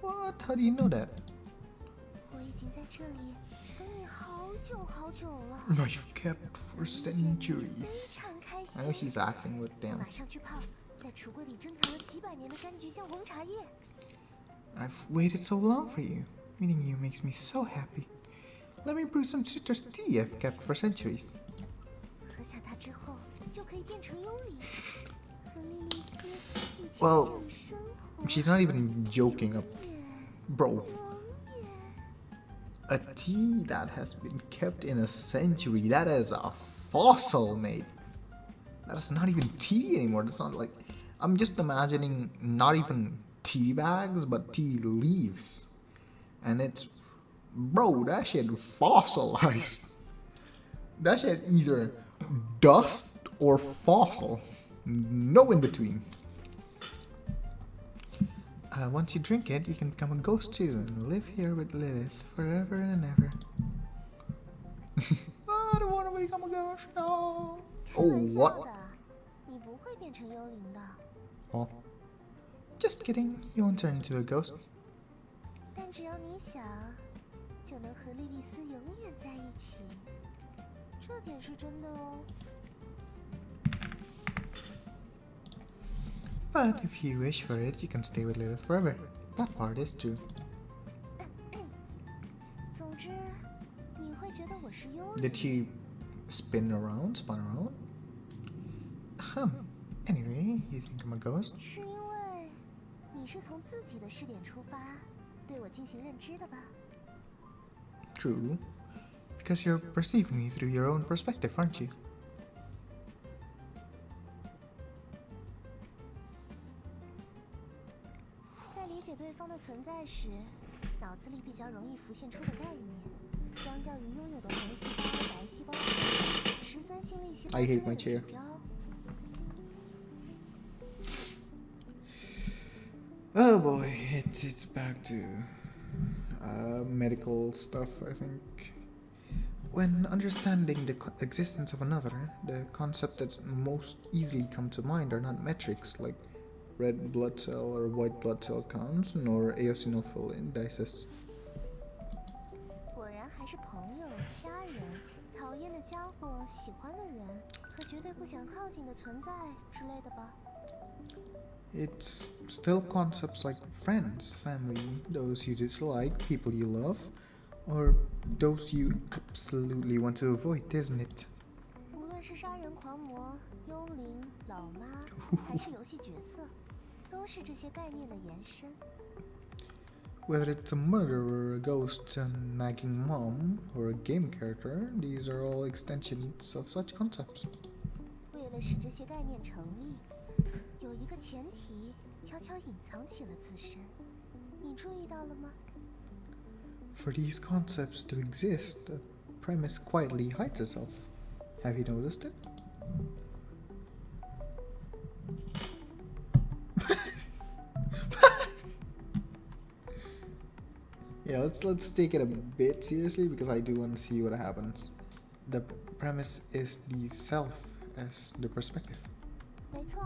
A: What? How do you know that?
B: 我已经在这里等你好久好久了。
A: No, you've kept for
B: 非
A: centuries.
B: 常开
A: I know
B: 心。
A: she's acting with
B: 我
A: them.
B: 马上去泡在橱柜里珍藏了几百年的柑橘香红茶叶。
A: I've waited so long for you. Meeting you makes me so happy. Let me brew some citrus tea I've kept for centuries.
B: 喝下它之后，就可以变成幽灵，和莉莉丝一起
A: Well,
B: 这样生活。
A: She's not even joking,
B: 永
A: bro.
B: 远。
A: A tea that has been kept in a century. That is a fossil, mate. That is not even tea anymore. That's not like... I'm just imagining not even tea bags, but tea leaves. And it's... Bro, that shit fossilized. That shit either dust or fossil. No in between. Once you drink it, you can become a ghost too and live here with Lilith forever and ever. I don't want to become a ghost, no.
B: 开
A: Oh,
B: 玩笑
A: what?
B: 的，你不会变成幽灵的。
A: Oh. Just kidding, you won't turn into a ghost.
B: 但只要你想，就能和莉莉丝永远在一起。这点是真的哦。
A: But if you wish for it, you can stay with Lilith forever. That part is true.
B: 总之，你会觉得我是幽灵。
A: Did she spin around? Anyway, you think I'm a ghost?
B: 是因为你是从自己的视点出发，对我进行认知的吧？
A: True. Because you're perceiving me through your own perspective, aren't you?
B: 在理解对方的存在时，脑子里比较容易浮现出的概念，相较于拥有的红细胞、白细胞、石酸性粒细胞
A: I
B: 之
A: hate
B: 类
A: my
B: 的
A: chair.
B: 指标。
A: Oh boy, it's back to medical stuff, I think. When understanding the existence of another, the concepts that most easily come to mind are not metrics like red blood cell or white blood cell counts, nor eosinophil indices.
B: 果然还是朋友、家人、讨厌的家伙、喜欢的人和绝对不想靠近的存在之类的吧。
A: It's still concepts like friends, family, those you dislike, people you love, or those you absolutely want to avoid, isn't it?
B: 无论是杀人狂魔、幽灵、老妈，还是游戏角色，都是这些概念的延伸。
A: Whether it's a murderer, a ghost, a nagging mom, or a game character, these are all extensions of such concepts.
B: 为了使这些概念成立，有一个前提悄悄隐藏起了自身，你注意到了吗？
A: For these concepts to exist, the premise quietly hides itself. Have you noticed it? Yeah, let's take it a bit seriously because I do want to see what happens. The premise is the self as the perspective.
B: 没错，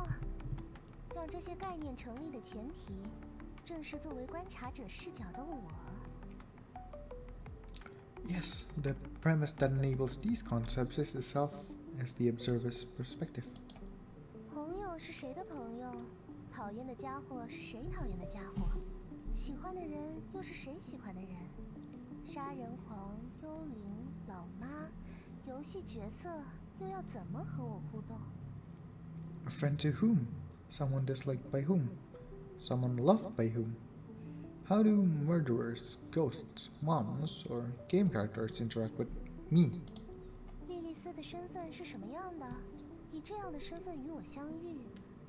B: 让这些概念成立的前提，正是作为观察者视角的我。
A: Yes, the premise that enables these concepts is the self as the observer's perspective.
B: 朋友是谁的朋友？讨厌的家伙是谁讨厌的家伙？喜欢的人又是谁喜欢的人？杀人狂、幽灵、老妈、游戏角色又要怎么和我互动？
A: A friend to whom? Someone disliked by whom? Someone loved by whom? How do murderers, ghosts, moms, or game characters interact with me?
B: 莉莉丝的身份是什么样的？以这样的身份与我相遇，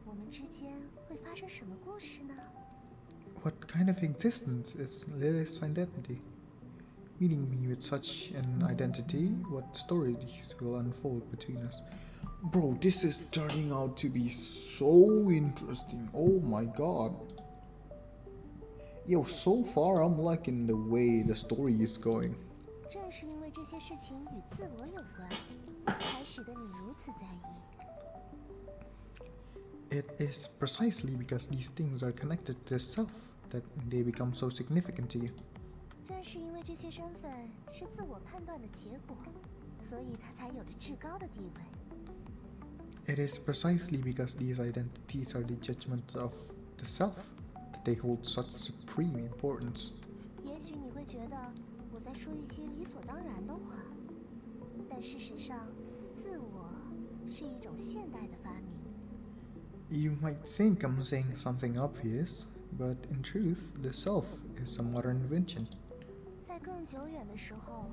B: 我们之间会发生什么故事呢？
A: What kind of existence is Lilith's identity? meeting me with such an identity, what stories will unfold between us. Bro, this is turning out to be so interesting. Oh my god. Yo, so far I'm liking the way the story is going.
B: 正是因为这些事情与自我有关，才使得你如此在意。
A: It is precisely because these things are connected to the self that they become so significant to you.
B: 正是因为这些身份是自我判断的结果，所以它才有着至高的地位。
A: It is precisely because these identities are the judgments of the self that they hold such supreme importance.
B: 也许你会觉得我在说一些理所当然的话，但事实上，自我是一种现代的发明。
A: You might think I'm saying something obvious, but in truth, the self is a modern invention.
B: 在更久远的时候，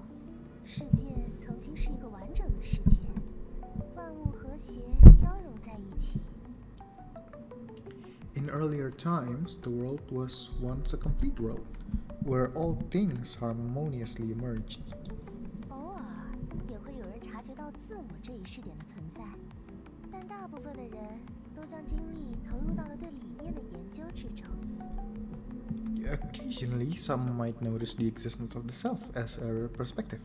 B: 世界曾经是一个完整的世界，万物和谐交融在一起。
A: In earlier times, the world was once a complete world, where all things harmoniously merged.
B: 偶尔也会有人察觉到自我这一试点的存在，但大部分的人都将精力投入到了对理念的研究之中。
A: Occasionally, some might notice the existence of the self as a perspective,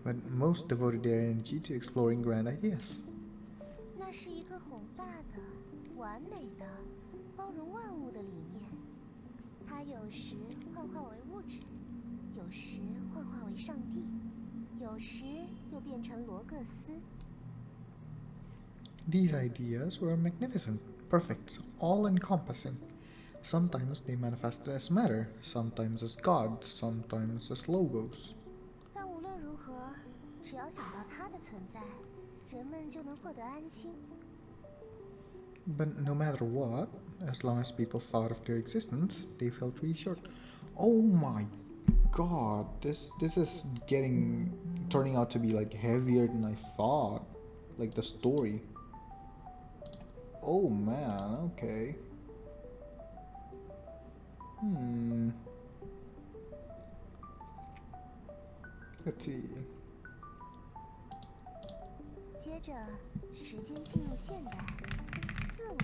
A: but most devoted their energy to exploring grand ideas.
B: 那是一个宏大的、完美的、包容万物的理念。它有时幻化为物质，有时幻化为上帝，有时又变成罗各斯。
A: These ideas were magnificent, perfect, all-encompassing. Sometimes they manifested as matter, sometimes as gods, sometimes as logos.
B: 但无论如何，只要想到它的存在，人们就能获得安心。
A: But no matter what, as long as people thought of their existence, they felt reassured. Oh my god, this is turning out to be like heavier than I thought. Like the story. Oh man, okay. Let's see.
B: 接着，时间进入现代，自我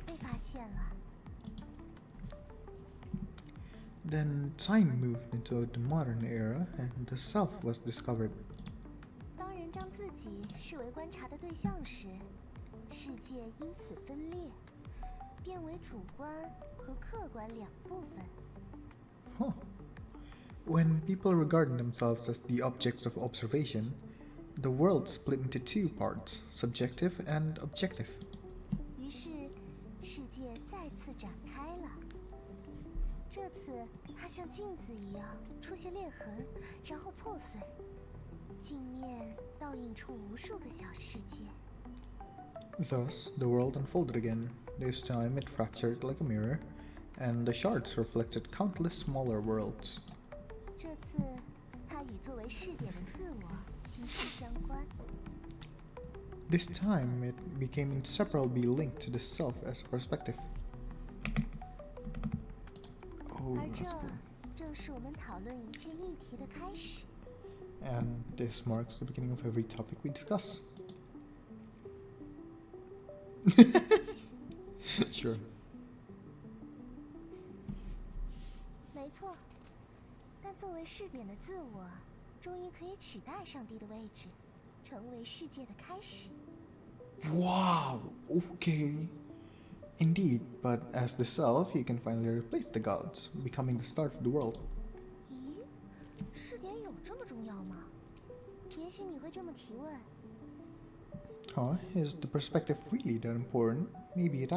B: 被发现了。
A: Then time moved into the modern era and the self was discovered.
B: 当人将自己视为观察的对象时，世界因此分裂，变为主观和客观两部分。
A: Huh. When people regard themselves as the objects of observation, the world split into two parts, subjective and objective.
B: 于是，世界再次展开了。这次，它像镜子一样出现裂痕，然后破碎。镜面倒映出无数个小世界。
A: Thus, the world unfolded again. This time it fractured like a mirror, and the shards reflected countless smaller worlds.
B: 这次，它与作为试点的自我息息相关。
A: This time it became inseparably linked to the self as a perspective. Oh,
B: 而这
A: that's cool.
B: 正是我们讨论一切议题的开始。
A: And this marks the beginning of every topic we discuss. Sure.
B: 没错，但作为试点的自我，终于可以取代上帝的位置，成为世界的开始。
A: Wow, okay. Indeed, but as the self, you can finally replace the gods, becoming the start of the world.
B: 咦，试点有这么重要吗？也许你会这么提问。
A: Huh? Is the perspective really that important? Maybe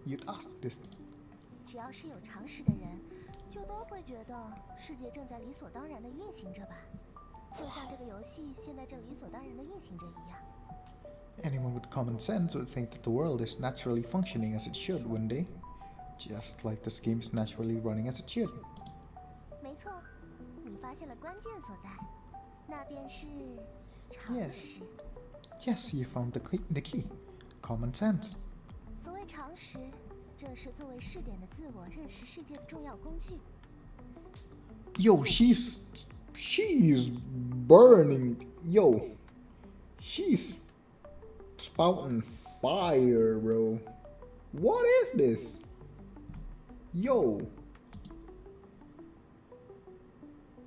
A: you'd ask this.
B: 只要是有常识的人，就都会觉得世界正在理所当然地运行着吧，就像这个游戏现在正理所当然地运行着一样。
A: Anyone with common sense would think that the world is naturally functioning as it should, wouldn't they? Just like this game's naturally running as it should.
B: 没错，你发现了关键所在，那便是常
A: Yes.
B: 识。
A: Yes, you found the key. Common sense.
B: 所谓常识，正是作为试点的自我认识世界的重要工具。
A: Yo, she's She's burning. Yo, she's spouting fire, bro. What is this? Yo.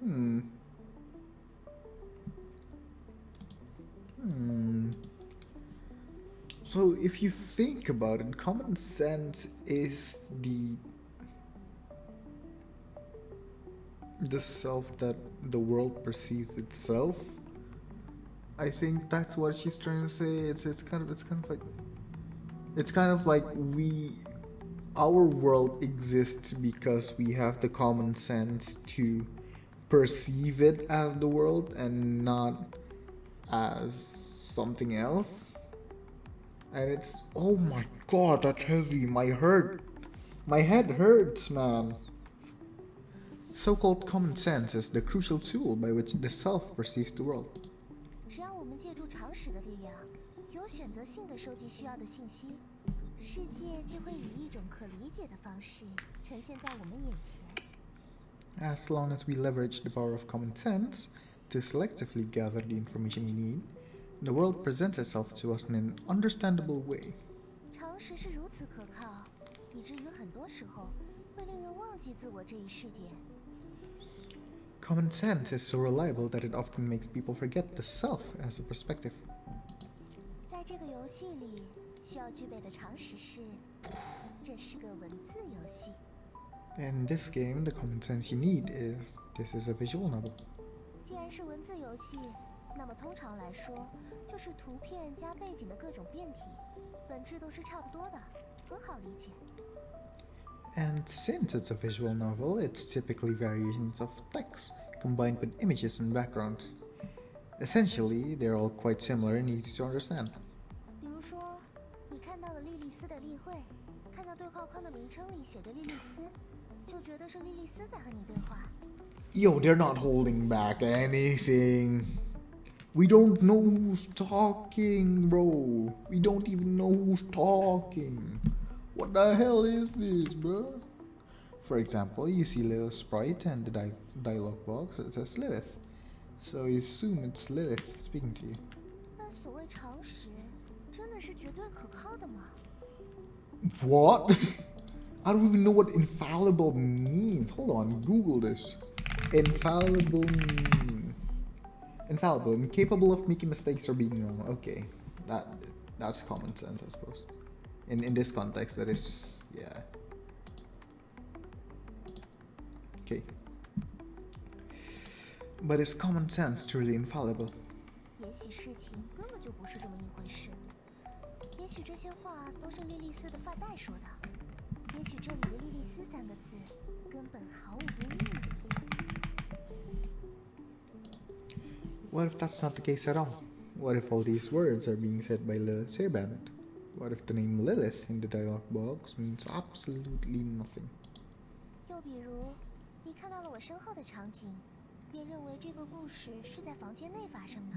A: Hmm. So if you think about it, common sense is the self that the world perceives itself. I think that's what she's trying to say. It's kind of like our world exists because we have the common sense to perceive it as the world and not as something else. And it's, oh my god, that's heavy. My head hurts, man. So-called common sense is the crucial tool by which the self perceives the world.
B: 只要我们借助常识的力量，有选择性的收集需要的信息，世界就会以一种可理解的方式呈现在我们眼前。
A: As long as we leverage the power of common sense to selectively gather the information we need, the world presents itself to us in an understandable way.
B: 常识是如此可靠，以至于很多时候会令人忘记自我这一试点。
A: Common sense is so reliable that it often makes people forget the self as a perspective.
B: 在这个游戏里，需要具备的常识是，这是个文字游戏。
A: In this game, the common sense you need is this is a visual novel.
B: 既然是文字游戏，那么通常来说，就是图片加背景的各种变体，本质都是差不多的，很好理解。
A: And since it's a visual novel, it's typically variations of text combined with images and backgrounds. Essentially, they're all quite similar and easy to understand.
B: 比如说，你看到了莉莉丝的例会，看到对话框的名称里写着莉莉丝，就觉得是莉莉丝在和你对话。
A: Yo, they're not holding back anything. We don't know who's talking, bro. We don't even know who's talking. What the hell is this, bro? For example, you see Lilith's sprite and the dialogue box, it says Lilith. So you assume it's Lilith speaking to you.
B: 那所谓常识，真的是绝对可靠的吗？
A: What? I don't even know what infallible means. Hold on, Google this. Infallible, incapable of making mistakes or being wrong. Okay, that's common sense, I suppose. In this context, that is, yeah. Okay. But is common sense truly infallible?
B: 也许事情根本就不是这么一回事。也许这些话都是莉莉丝的发带说的。也许这里的莉莉丝三个字根本毫无意义。
A: What if that's not the case at all? What if all these words are being said by Lilith's hairband? What if the name Lilith in the dialogue box means absolutely nothing?
B: 又比如，你看到了我身后的场景，便认为这个故事是在房间内发生的。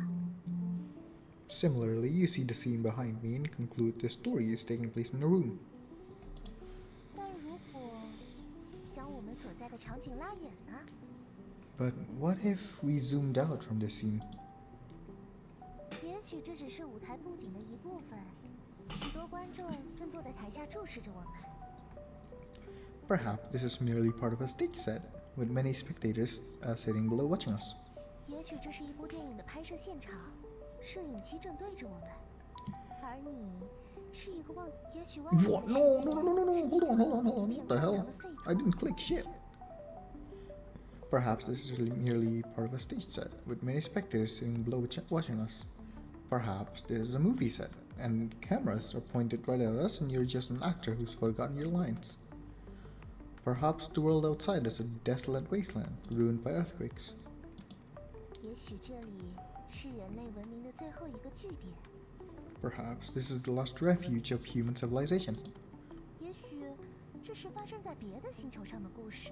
A: Similarly, you see the scene behind me and conclude the story is taking place in a room.
B: 但如果将我们所在的场景拉远呢？
A: But what if we zoomed out from this scene?
B: 也许这只是舞台布景的一部分，许多观众正坐在台下注视着我们。
A: Perhaps this is merely part of a stage set, with many spectators sitting below watching us.
B: 也许这是一部电影的拍摄现场，摄影机正对着我们，而你是一个也许外。
A: What? No! Hold on. What the hell? I didn't click shit. Perhaps this is merely part of a stage set, with many spectators sitting below watching us. Perhaps this is a movie set, and cameras are pointed right at us and you're just an actor who's forgotten your lines. Perhaps the world outside is a desolate wasteland, ruined by earthquakes.
B: 也许这里是人类文明的最后一个据点。
A: Perhaps this is the last refuge of human civilization.
B: 也许这是发生在别的星球上的故事。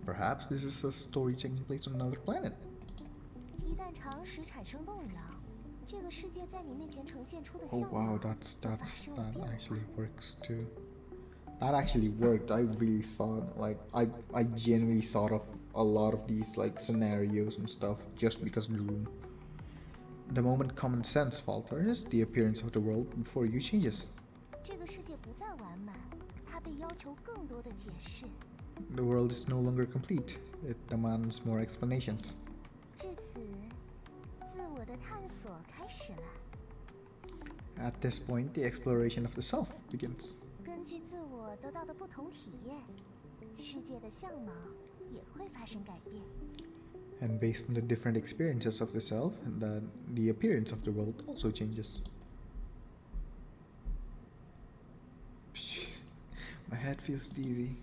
A: Perhaps this is a story taking place on another planet.
B: 一旦常识产生动摇，这个世界在你面前呈现出的
A: Oh
B: 效果
A: wow, that actually works too. That actually worked. I really thought, like, I genuinely thought a lot of these like scenarios and stuff just because of the room. The moment common sense falters, the appearance of the world before you changes.
B: 这个世界不再完满，它被要求更多的解释。
A: The world is no longer complete. It demands more explanations.
B: 至此，自我的探索开始了。
A: At this point, the exploration of the self begins.
B: 根据自我得到的不同体验，世界的相貌也会发生改变。
A: And based on the different experiences of the self, the appearance of the world also changes. My head feels dizzy.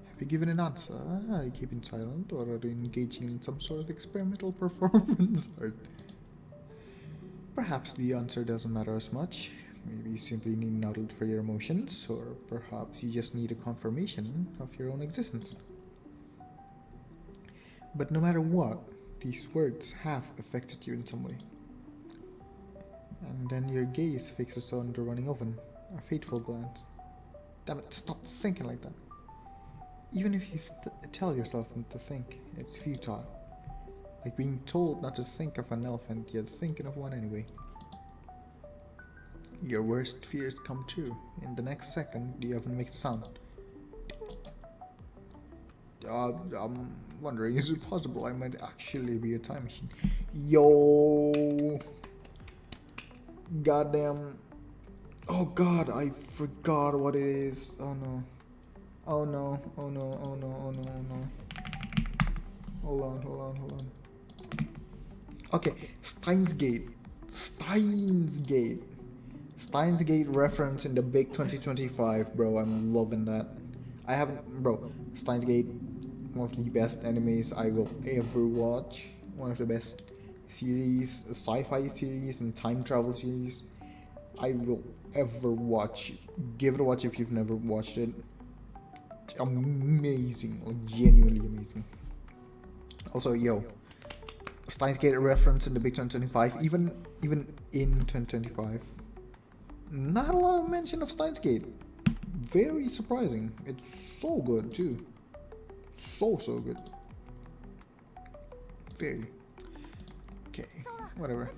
A: Have you given an answer? Are you keeping silent, or are you engaging in some sort of experimental performance art? Perhaps the answer doesn't matter as much. Maybe you simply need an outlet for your emotions, or perhaps you just need a confirmation of your own existence. But no matter what, these words have affected you in some way. And then your gaze fixes on the running oven, a fateful glance. Damn it, stop thinking like that. Even if you tell yourself not to think, it's futile. Like being told not to think of an elephant, yet thinking of one anyway. Your worst fears come true. In the next second, the oven makes a sound. I'm wondering, is it possible I might actually be a time machine? Yo! Goddamn. Oh god, I forgot what it is. Oh no. Oh no, oh no, oh no, oh no, oh no. Hold on. Okay, Steins Gate reference in the big 2025, bro. I'm loving that. I haven't, bro. Steins Gate, one of the best animes I will ever watch. One of the best series, sci-fi series and time travel series I will ever watch. Give it a watch if you've never watched it. It's amazing, like genuinely amazing. Also, yo, Steins Gate reference in the big 2025, even in 2025. Not a lot of mention of Steins Gate. Very surprising. It's so good too. So good. Very. Okay, whatever.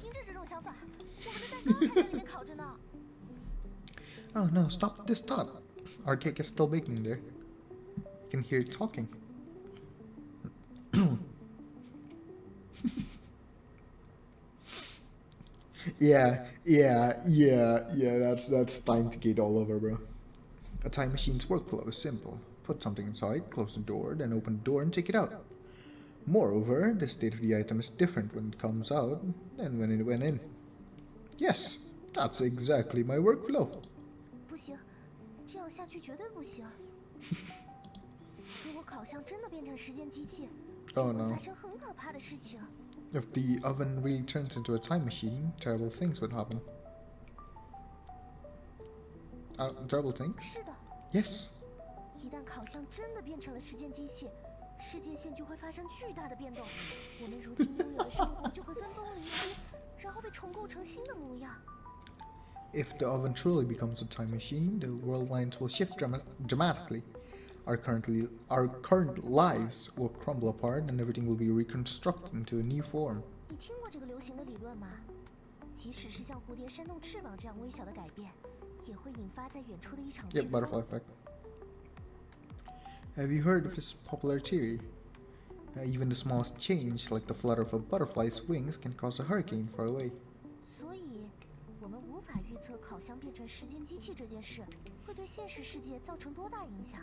A: Oh no, stop this thought. Our cake is still baking there. You can hear it talking. Yeah, that's Steins Gate all over, bro. A time machine's workflow is simple. Put something inside, close the door, then open the door and take it out. Moreover, the state of the item is different when it comes out than when it went in. Yes, that's exactly my workflow.
B: 不行，这样下去绝对不行。如果烤箱真的变成时间机器，就会发生很可怕的事情。
A: If the oven really turns into a time machine, terrible things would happen. Terrible things?
B: 是的。
A: Yes.
B: 一旦烤箱真的变成了时间机器，世界线就会发生巨大的变动，我们如今拥有的生活就会分崩离析，然后被重构成新的模样。
A: If the oven truly becomes a time machine, the world lines will shift dramatically. Our current lives will crumble apart and everything will be reconstructed into a new form.
B: 你听过这个流行的理论吗？即使是像蝴蝶扇动翅膀这样微小的改变，也会引发在远处的一场飓风。
A: Yep, butterfly effect. Have you heard of this popular theory? Even the smallest change, like the flutter of a butterfly's wings, can cause a hurricane far away.
B: 所以，我们无法预测烤箱变成时间机器这件事会对现实世界造成多大影响。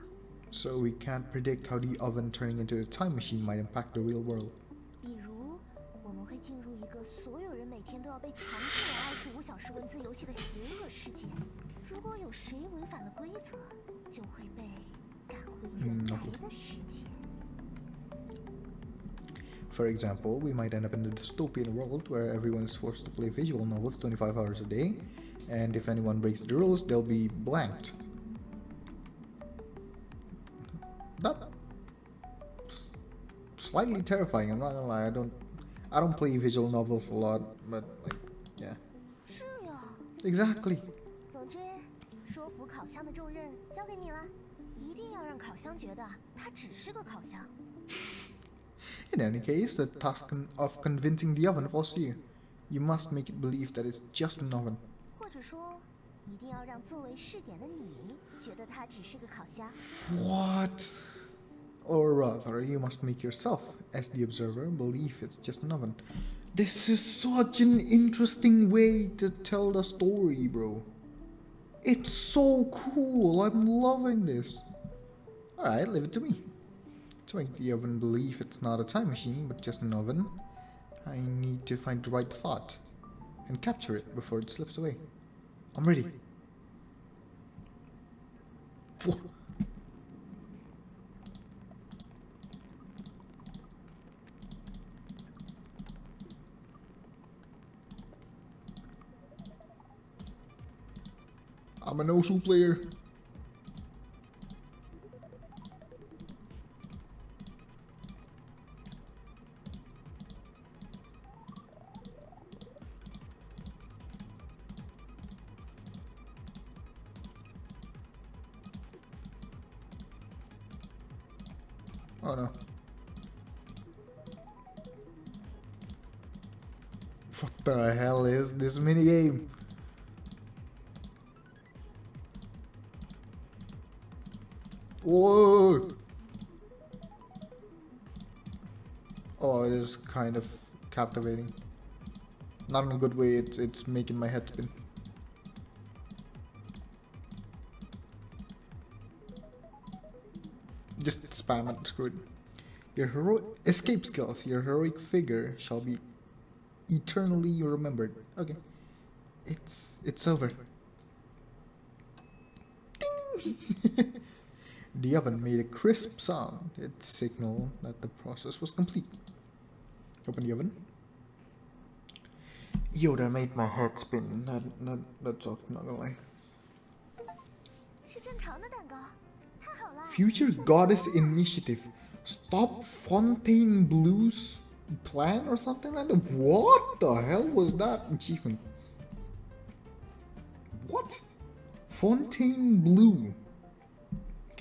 A: So we can't predict how the oven turning into a time machine might impact the real world.
B: 比如，我们会进入一个所有人每天都要被强制玩25小时文字游戏的邪恶世界。如果有谁违反了规则，就会被赶回原来的世界。
A: For example, we might end up in a dystopian world where everyone is forced to play visual novels 25 hours a day, and if anyone breaks the rules, they'll be blanked. That's slightly terrifying, I'm not gonna lie. I don't play visual novels a lot, but like, yeah.
B: 是呀。
A: Exactly.
B: 总之，说服烤箱的重任交给你了。一定要让烤箱觉得它只是个烤箱。
A: In any case, the task of convincing the oven falls to you. You must make it believe that it's just an oven.
B: 或者说，一定要让作为试点的你觉得它只是个烤箱。
A: What? Or rather, you must make yourself, as the observer, believe it's just an oven. This is such an interesting way to tell the story, bro. It's so cool. I'm loving this. Alright, leave it to me. To make the oven believe it's not a time machine, but just an oven, I need to find the right thought and capture it before it slips away. I'm ready. Whoa. I'm a no-shoe player. Oh no. What the hell is this minigame? Whoa! Oh, it is kind of captivating. Not in a good way, it's making my head spin. Just spam it, screw it. Your heroic escape skills, your heroic figure shall be eternally remembered. Okay. It's over. Ding! The oven made a crisp sound. It signaled that the process was complete. Open the oven. Yo, that made my head spin. That's all, not gonna lie.
B: 是正常的蛋糕，太好了。
A: Future Goddess Initiative. Stop Fontainebleau's plan or something like that? What the hell was that achievement? What? Fontainebleau.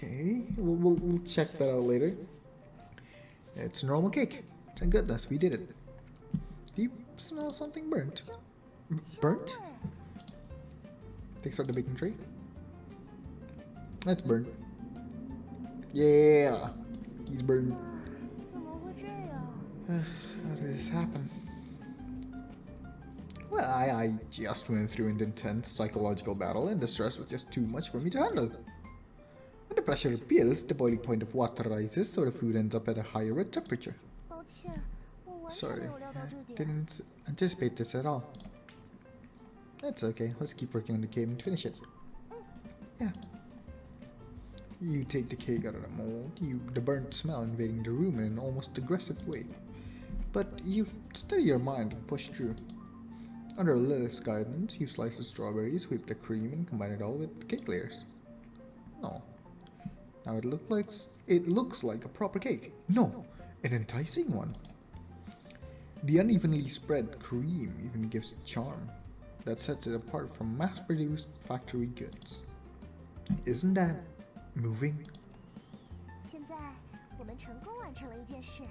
A: Okay, we'll check that out later. It's normal cake. Thank goodness we did it. Do you smell something burnt? Burnt? Takes out the baking tray. That's burnt. Yeah, he's burned.
B: 怎么会这样？
A: How did this happen? Well, I just went through an intense psychological battle, and the stress was just too much for me to handle. When the pressure builds, the boiling point of water rises, so the food ends up at a higher temperature.
B: 抱歉，我完全
A: Sorry,
B: 没有料到这
A: I
B: 点。
A: didn't anticipate this at all. That's okay, let's keep working on the cake and finish it. Yeah. You take the cake out of the mold, the burnt smell invading the room in an almost aggressive way. But you steady your mind and push through. Under Lilith's guidance, you slice the strawberries, whip the cream, and combine it all with cake layers. No. Now it looks like a proper cake. No, an enticing one. The unevenly spread cream even gives charm that sets it apart from mass-produced factory goods. Isn't that moving?
B: 现在我们成功完成了一件事，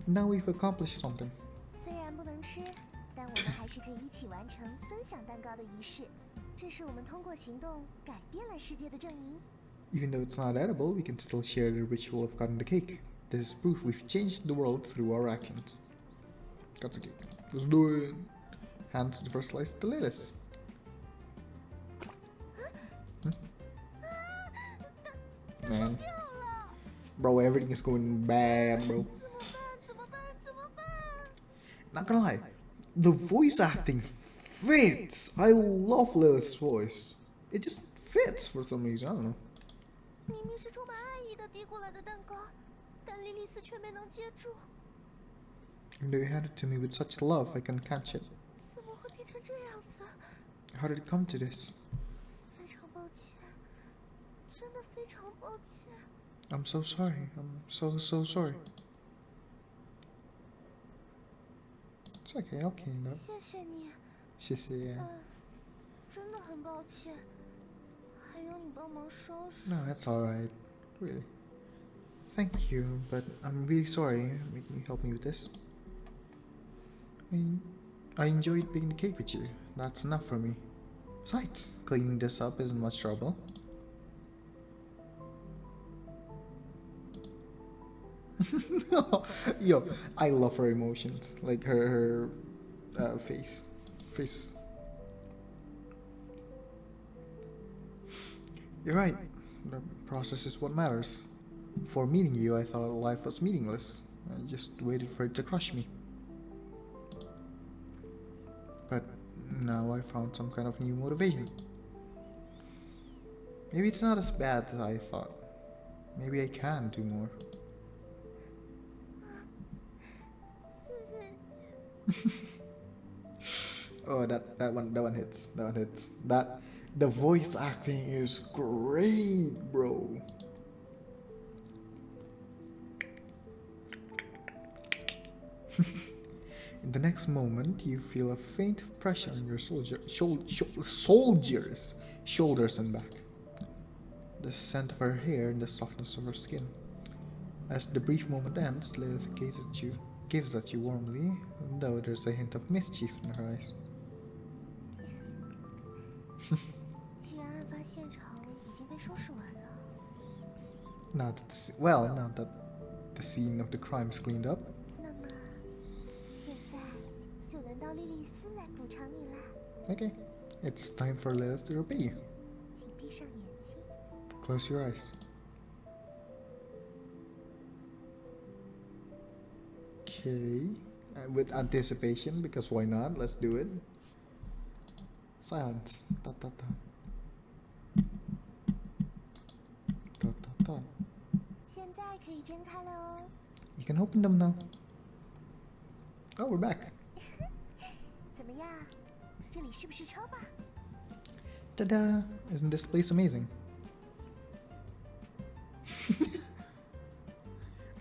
A: Now we've accomplished something.
B: 虽然不能吃，但我们还是可以一起完成分享蛋糕的仪式。这是我们通过行动改变了世界的证明。
A: Even though it's not edible, we can still share the ritual of cutting the cake. This is proof we've changed the world through our actions. Cut the cake. Let's do it. Hands the first slice to Lilith. Man. Bro, everything is going bad, bro.
B: 怎么办？怎么办？
A: Not gonna lie, the voice acting fits. I love Lilith's voice. It just fits for some reason. I don't know.
B: 明明是充满爱意的递过来的蛋糕，但莉莉丝却没能接住。
A: Even though you handed it to me with such love, I couldn't catch it.
B: 怎么会变成这样子？
A: How did it come to this?
B: 非常抱歉，真的非常抱歉。
A: I'm so sorry. I'm so sorry. It's okay, I'll clean it up.
B: 谢谢你，
A: 谢谢。
B: 真的很抱歉，还有你帮忙收拾。
A: No, that's alright. Really? Thank you, but I'm really sorry. Can you help me with this? I enjoyed baking the cake with you. That's enough for me. Besides, cleaning this up isn't much trouble. Yo, I love her emotions, like her face. You're right. The process is what matters. Before meeting you, I thought life was meaningless. I just waited for it to crush me. But now I found some kind of new motivation. Maybe it's not as bad as I thought. Maybe I can do more. Oh, that one hits. That one hits. The voice acting is great, bro. In the next moment, you feel a faint pressure on your soldier's shoulders and back. The scent of her hair and the softness of her skin. As the brief moment ends, Lilith gazes at you warmly, though there's a hint of mischief in her eyes. Now that the scene of the crime is cleaned up. Okay, it's time for Lilith to repay you. Close your eyes. Okay, with anticipation, because why not? Let's do it. Silence. Dot, dot, dot. Dot, dot, dot. You can open them now. Oh, we're back. Ta-da! Isn't this place amazing?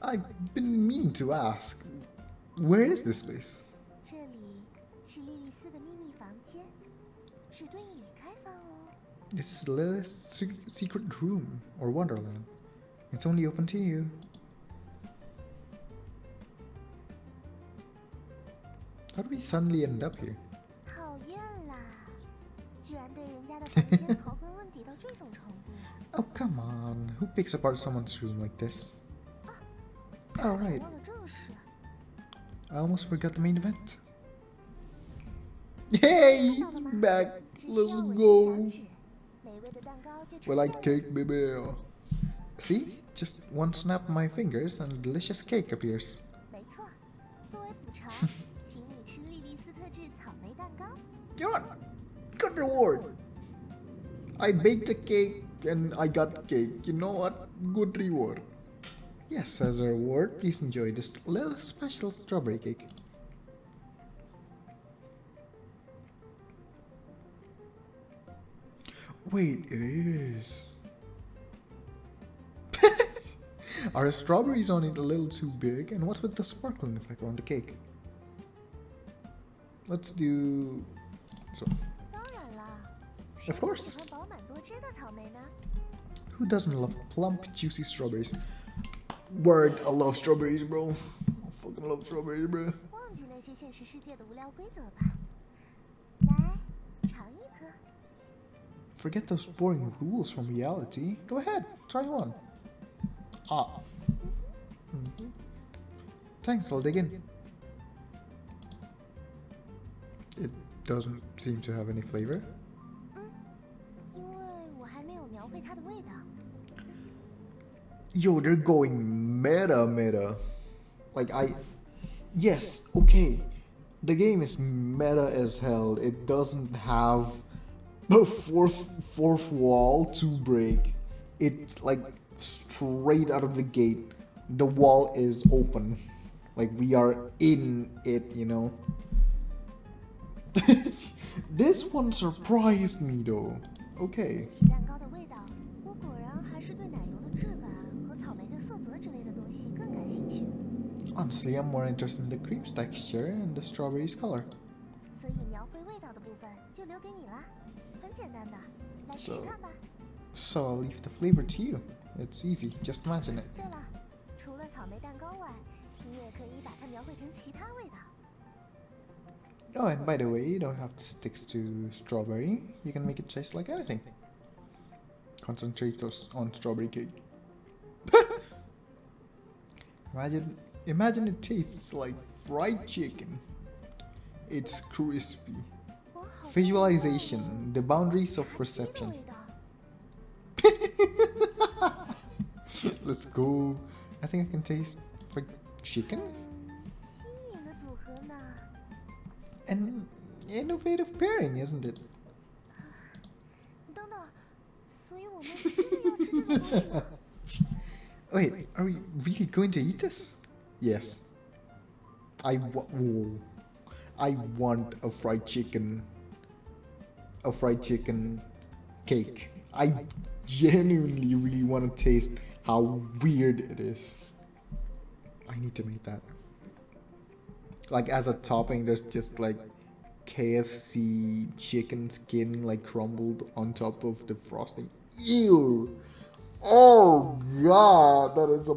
A: I've been meaning to ask, where is this place? This is Lilith's secret room, or wonderland. It's only open to you. How do we suddenly end up here? Oh, come on. Who picks apart someone's room like this? Oh, right. I almost forgot the main event. Hey, he's back. Let's go. We like cake, baby. See? Just one snap of my fingers and a delicious cake appears. You know what? Good reward. I baked a cake and I got cake. You know what? Good reward. Yes, as a reward, please enjoy this little special strawberry cake. Wait, it is. Are the strawberries on it a little too big? And what's with the sparkling effect on the cake? Let's do... So. Of course. Who doesn't love plump, juicy strawberries? Word, I love strawberries, bro. I fucking love strawberries, bro. Forget those boring rules from reality. Go ahead, try one. Ah. Thanks, I'll dig in. It doesn't seem to have any flavor. Yo, they're going meta. Like, yes, okay. The game is meta as hell. It doesn't have the fourth wall to break. It's like straight out of the gate. The wall is open. Like, we are in it, you know. This one surprised me though. Okay. Honestly, I'm more interested in the cream's texture and the strawberry's color. So I'll leave the flavor to you. It's easy. Just imagine it.
B: 对了，除了草莓蛋糕外，你也可以把它描绘成其他味道。
A: Oh, and by the way, you don't have to stick to strawberry. You can make it taste like anything. Concentrate on strawberry cake. Imagine it tastes like fried chicken. It's crispy.
B: 我好像
A: Visualization, the boundaries of
B: 炸鸡的
A: perception.
B: 味道。
A: Let's go. I think I can taste fried chicken.
B: 新颖的组合呢？
A: An innovative pairing, isn't it?
B: 等等，所以我们真的要吃这个东西吗？
A: Wait, are we really going to eat this? Yes. I want a fried chicken cake. I genuinely really want to taste how weird it is. I need to make that. Like as a topping, there's just like KFC chicken skin like crumbled on top of the frosting. Ew! Oh god, that is a...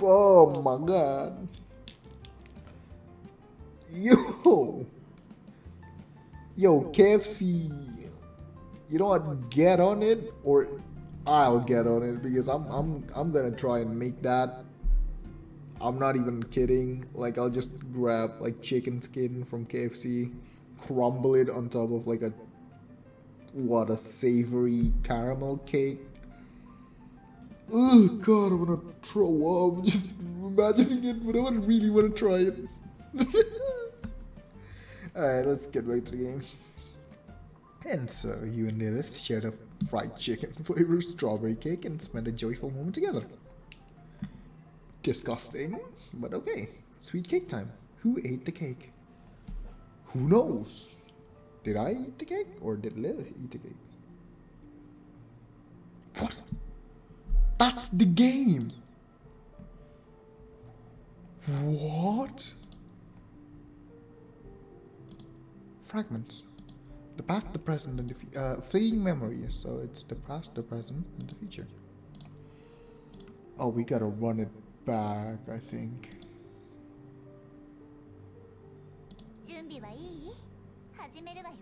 A: Oh my god. Yo, KFC, you know what? Get on it, or I'll get on it, because I'm gonna try and make that. I'm not even kidding. Like I'll just grab like chicken skin from KFC, crumble it on top of like a savory caramel cake. Oh god, I wanna throw up just imagining it, but I really wanna try it. Alright, let's get back to the game. And so you and Lilith shared a fried chicken flavored strawberry cake and spent a joyful moment together. Disgusting, but okay. Sweet cake time. Who ate the cake? Who knows? Did I eat the cake or did Lilith eat the cake? What? That's the game! What? Fragments. The past, the present, and the future. Fleeting memories, so it's the past, the present, and the future. Oh, we gotta run it back, I think.
B: 準備はいい？始めるわよ。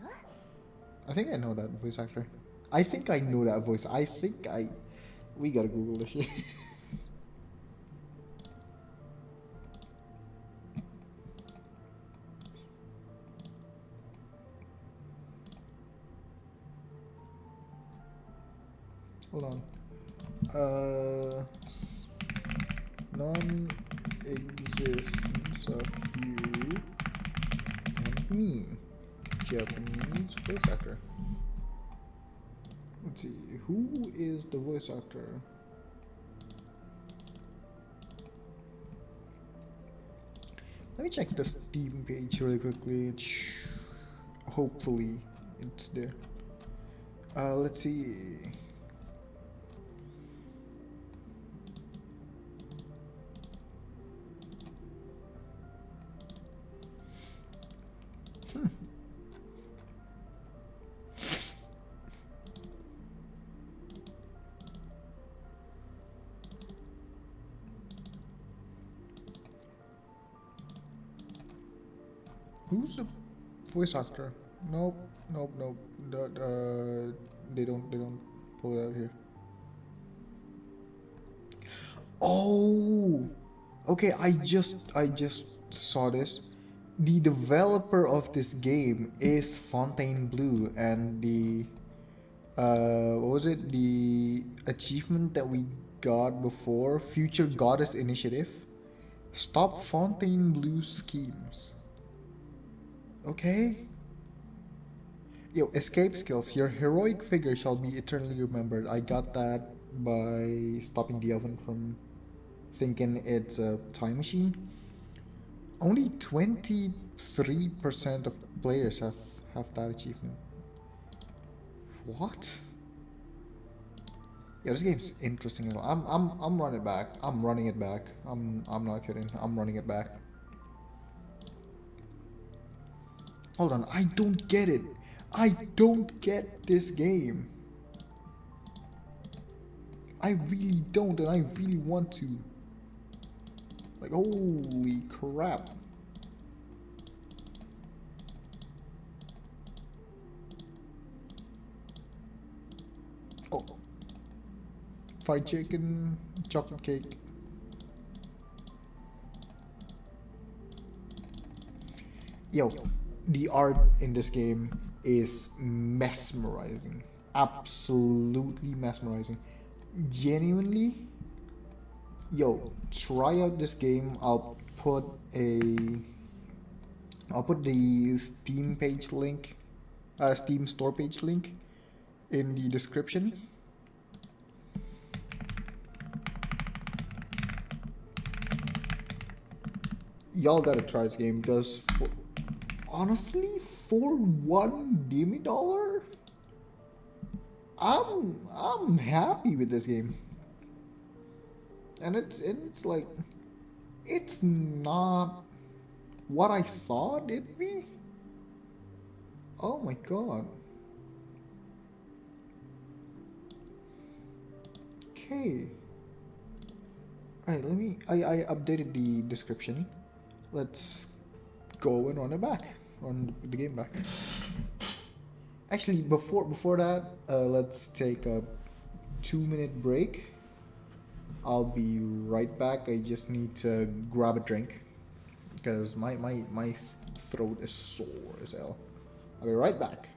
A: I think I know that voice actor. I think I know that voice. We gotta Google this shit. Hold on. Non-existence of you and me. Japanese voice actor. Let's see. Who is the voice actor? Let me check the Steam page really quickly. Hopefully it's there. Let's see. Who's the voice actor? Nope. They don't pull it out here. Oh, okay. I just saw this. The developer of this game is Fontainebleau, and the what was it? The achievement that we got before, Future Goddess Initiative. Stop Fontainebleau schemes. Okay. Yo, escape skills. Your heroic figure shall be eternally remembered. I got that by stopping the oven from thinking it's a time machine. Only 23% of players have that achievement. What? Yeah, this game's interesting. I'm running it back. I'm running it back. I'm not kidding. I'm running it back. Hold on, I don't get it. I don't get this game. I really don't, and I really want to. Like, holy crap. Oh. Fried chicken, chocolate cake. Yo, the art in this game is mesmerizing. Absolutely mesmerizing. Genuinely, yo, try out this game. I'll put the Steam page link, Steam store page link in the description. Y'all gotta try this game because honestly, for $1 I'm happy with this game. And it's like it's not what I thought it'd be. Oh my god. Okay. Alright, I updated the description. Let's go and run it back. Run the game back. Actually, before that, let's take a 2-minute break. I'll be right back. I just need to grab a drink because my throat is sore as hell. I'll be right back.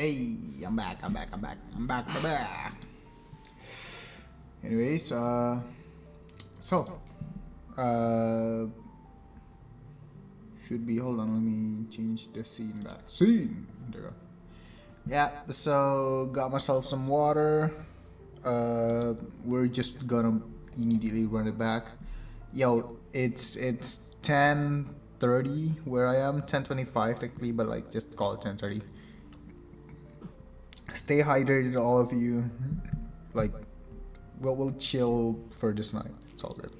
A: Hey, I'm back. Anyways, uh, should be, hold on, let me change the scene back. Scene! There we go. Yeah, so got myself some water. We're just gonna immediately run it back. Yo, it's 10:30 where I am, 10:25 technically, but like just call it 10:30. Stay hydrated, all of you. Like, we'll chill for this night. It's all good.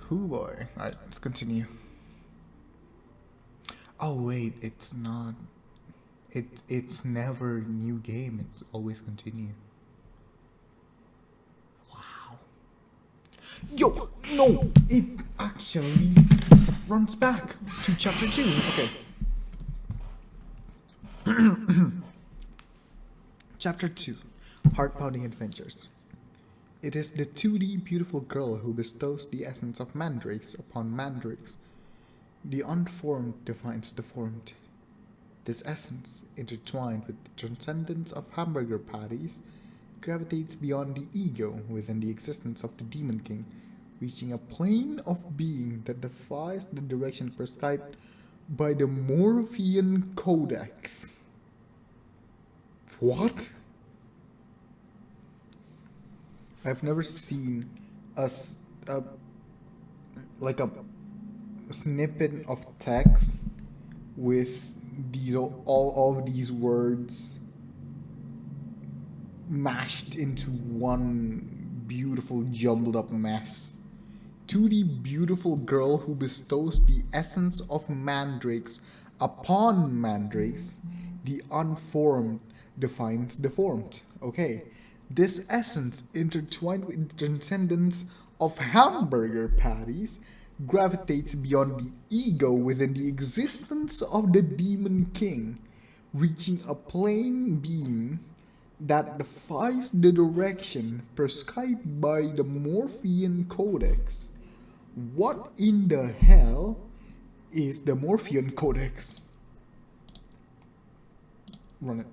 A: Hoo boy. Alright, let's continue. Oh wait, it's not. It's never new game. It's always continue. Wow. Yo, no, it actually runs back to chapter 2. Okay. Chapter 2, Heart-Pounding Adventures. It is the 2D beautiful girl who bestows the essence of mandrakes upon mandrakes. The unformed defines the formed. This essence, intertwined with the transcendence of hamburger patties, gravitates beyond the ego within the existence of the Demon King, reaching a plane of being that defies the direction prescribed by the Morphean Codex. What? I've never seen a snippet of text with these all of these words mashed into one beautiful jumbled up mess. To the beautiful girl who bestows the essence of mandrakes upon mandrakes, the unformed defines the formed. Okay. This essence, intertwined with the transcendence of hamburger patties, gravitates beyond the ego within the existence of the Demon King, reaching a plane being that defies the direction prescribed by the Morphean Codex. What in the hell is the Morphean Codex? Run it.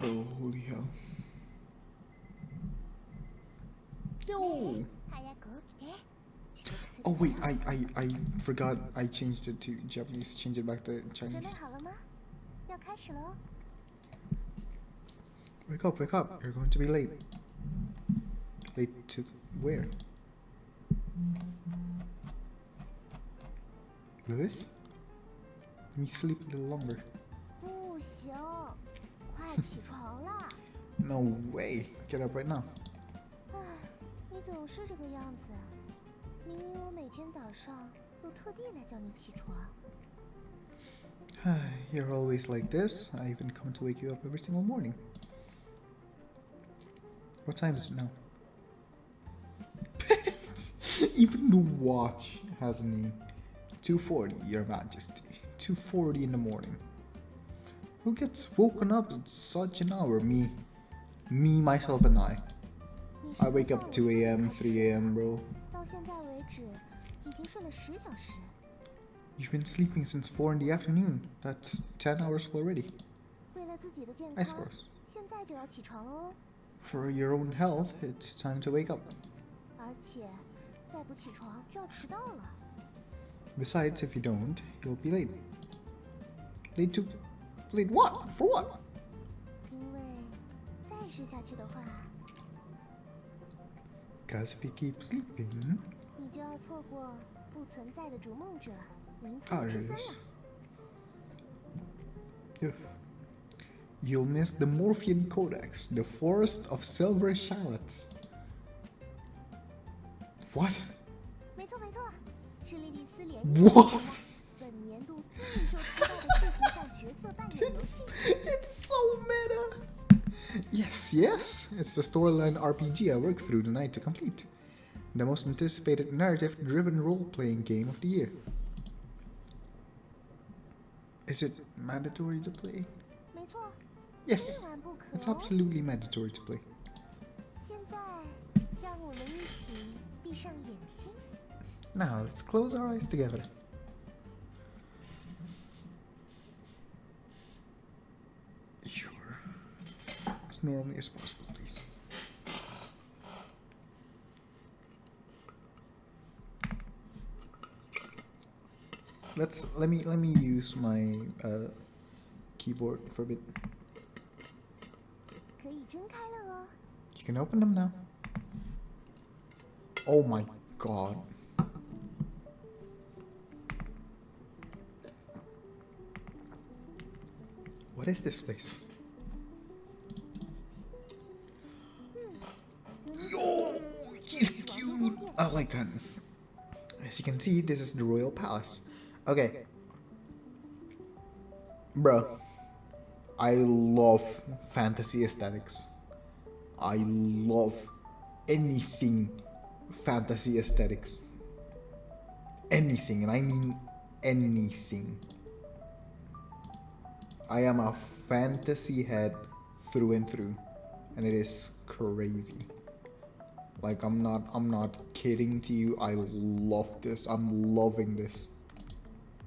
A: Oh, holy hell. Yo! Oh wait, I forgot I changed it to Japanese. Change it back to Chinese. Wake up, wake up. You're going to be late. Late to where? Lilith? Let me sleep a little longer. No way. Get up right now. You're always like this. I even come to wake you up every single morning. What time is it now? Even the watch has a name. 2:40, Your Majesty. 2:40 in the morning. Who gets woken up at such an hour? Me, myself, and I. I wake up 2 a.m., 3 a.m., bro. You've been sleeping since 4 in the afternoon. That's 10 hours already. I suppose. For your own health, it's time to wake up. Besides, if you don't, you'll be late. Late what? For what? Because if you keep sleeping... Ah, there it is. You'll miss the Morphean Codex, the Forest of Silver Shallots. What? What? It's so meta. Yes. It's the storyline RPG I worked through the night to complete. The most anticipated narrative-driven role-playing game of the year. Is it mandatory to play? Yes, it's absolutely mandatory to play. Now let's close our eyes together. Sure. As normally as possible, please. Let me use my keyboard for a bit.
B: 可以睁开了哦。
A: You can open them now. Oh my god. What is this place? Yo, she's cute. I like that. As you can see, this is the royal palace. Okay. Bro, I love fantasy aesthetics. I love anything fantasy aesthetics. Anything, and I mean anything. I am a fantasy head through and through, and it is crazy. Like I'm not kidding to you. I love this. I'm loving this.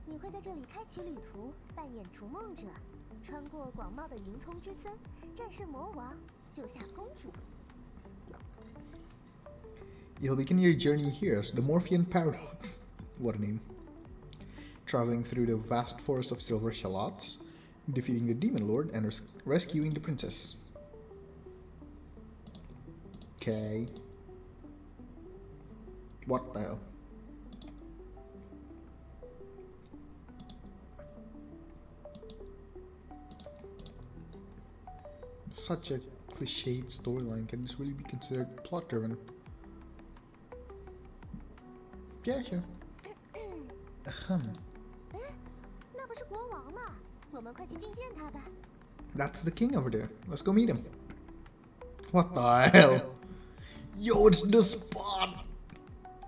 B: 你会在这里开启旅途，扮演逐梦者，穿过广袤的云丛之森，战胜魔王，救下公主。
A: You'll begin your journey here as the Morphean Paradox. What a name. Traveling through the vast forest of silver shallots, defeating the Demon Lord and rescuing the princess. Okay. What the hell? Such a cliched storyline. Can this really be considered plot-driven? Yeah, sure. That's the king over there. Let's go meet him. What the hell? Yo, it's the spot.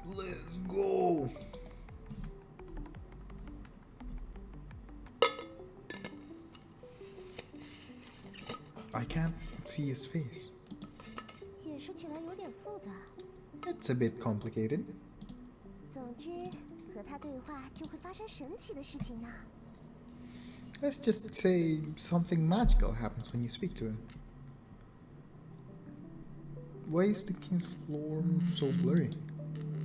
A: Let's go. I can't see his face. It's a bit complicated.
B: 总之，和他对话就会发生神奇的事情呢。
A: Let's just say something magical happens when you speak to him. Why is the king's form so blurry?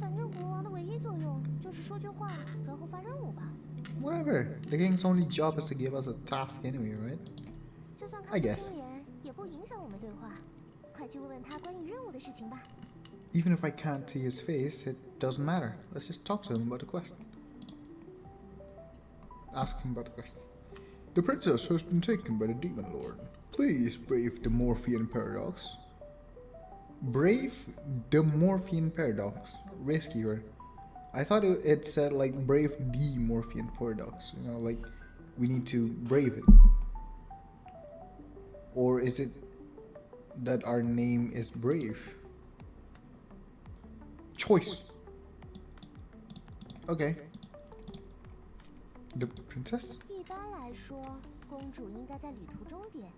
B: 反正国王的唯一作用就是说句话，然后发任务吧。
A: Whatever. The king's only job is to give us a task anyway, right?
B: 就算
A: I
B: 看不
A: guess.
B: 清脸，也不影响我们对话。快去问问他关于任务的事情吧。
A: Even if I can't see his face, it doesn't matter. Let's just talk to him about the quest. Ask him about the quest. The princess has been taken by the Demon Lord. Please brave the Morphean Paradox. Brave the Morphean Paradox. Rescue her. I thought it said like brave the Morphean Paradox. You know, like we need to brave it. Or is it that our name is Brave? Choice. Okay. The princess?
B: 一般来说，公主应该在旅途终点，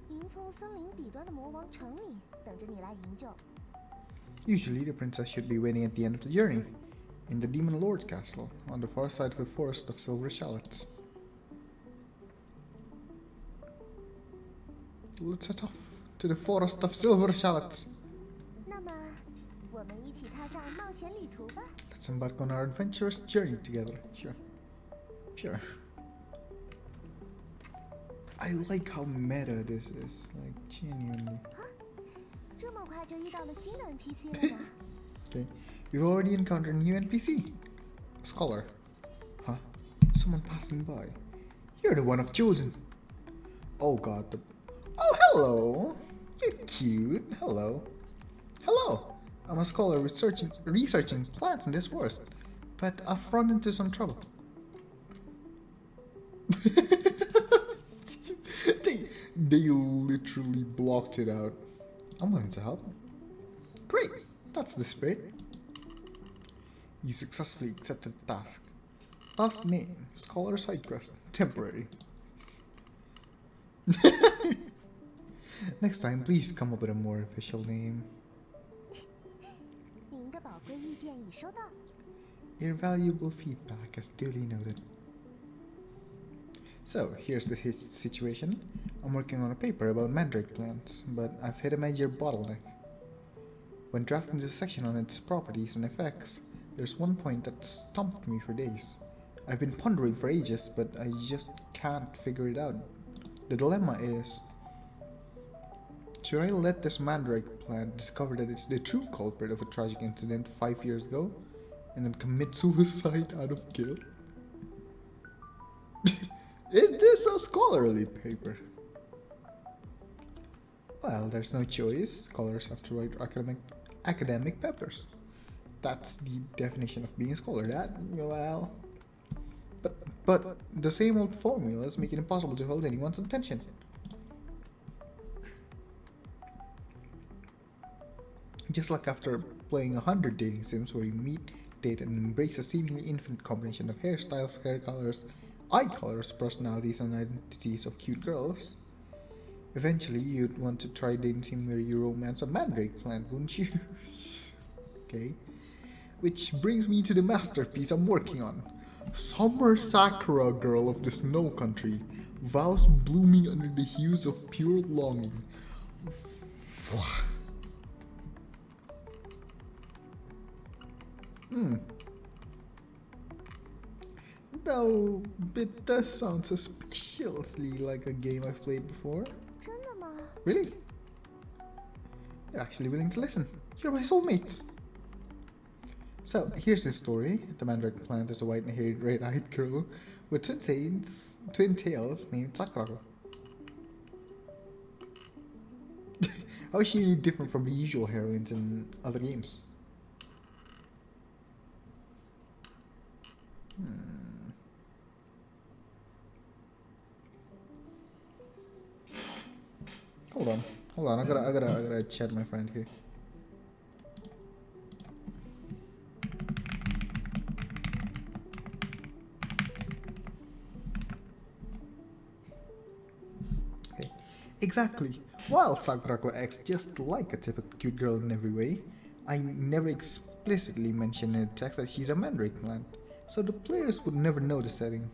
B: 迎从森林彼端的魔王城里，等着你来营救。
A: Usually, the princess should be waiting at the end of the journey, in the Demon Lord's castle, on the far side of the forest of silver shallots. Let's set off to the forest of silver shallots.
B: 那么，我们一起踏上冒险旅途吧。
A: Let's embark on our adventurous journey together. Sure. Sure. I like how meta this is, like genuinely.
B: 这么快就遇到了新的 NPC 了吗？
A: Okay, we've already encountered a new NPC. A scholar. Huh? Someone passing by. You're the one I've chosen. Oh god, the... Oh, hello! You're cute. Hello. Hello! I'm a scholar researching plants in this forest, but I've run into some trouble. They literally blocked it out. I'm willing to help. Great! That's the spirit. You successfully accepted the task. Task name, Scholar Side Quest, temporary. Next time, please come up with a more official name.
B: 您的宝贵意见已收到。
A: Your valuable feedback is duly noted. So, here's the situation. I'm working on a paper about mandrake plants, but I've hit a major bottleneck. When drafting this section on its properties and effects, there's one point that stumped me for days. I've been pondering for ages, but I just can't figure it out. The dilemma is, should I let this mandrake plant discover that it's the true culprit of a tragic incident 5 years ago, and then commit suicide out of guilt? Is this a scholarly paper? Well, there's no choice. Scholars have to write academic papers. That's the definition of being a scholar. But the same old formulas make it impossible to hold anyone's attention. Just like after playing 100 dating sims where you meet, date, and embrace a seemingly infinite combination of hairstyles, hair colors, eye colors, personalities, and identities of cute girls, eventually you'd want to try dating where you romance a mandrake plant, wouldn't you? Okay. Which brings me to the masterpiece I'm working on. Summer Sakura girl of the snow country, vows blooming under the hues of pure longing. Though it does sound suspiciously like a game I've played before.
B: 真的吗？
A: Really? You're actually willing to listen. You're my soulmates. So, here's the story. The mandrake plant is a white-haired, red-eyed girl with twin tails named Sakura. How is she any different from the usual heroines in other games? Hold on. I gotta chat my friend here. Okay, exactly. While Sakurako acts just like a typical cute girl in every way, I never explicitly mention in the text that she's a mandrake plant, so the players would never know the setting.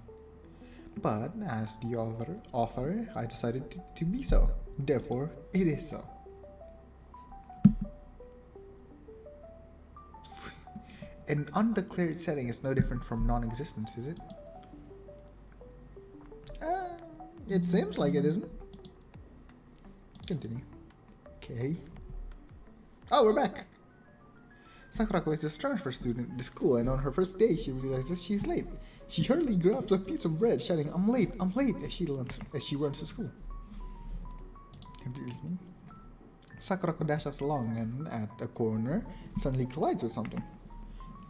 A: But as the author, I decided to be so. Therefore, it is so. An undeclared setting is no different from non-existence, is it? It seems like it, isn't it? Continue. Okay. Oh, we're back! Sakurako is a transfer student at the school, and on her first day, she realizes she's late. She hurriedly grabs a piece of bread, shouting, I'm late, as she runs to school. Sakurako dashes along and, at a corner, suddenly collides with something.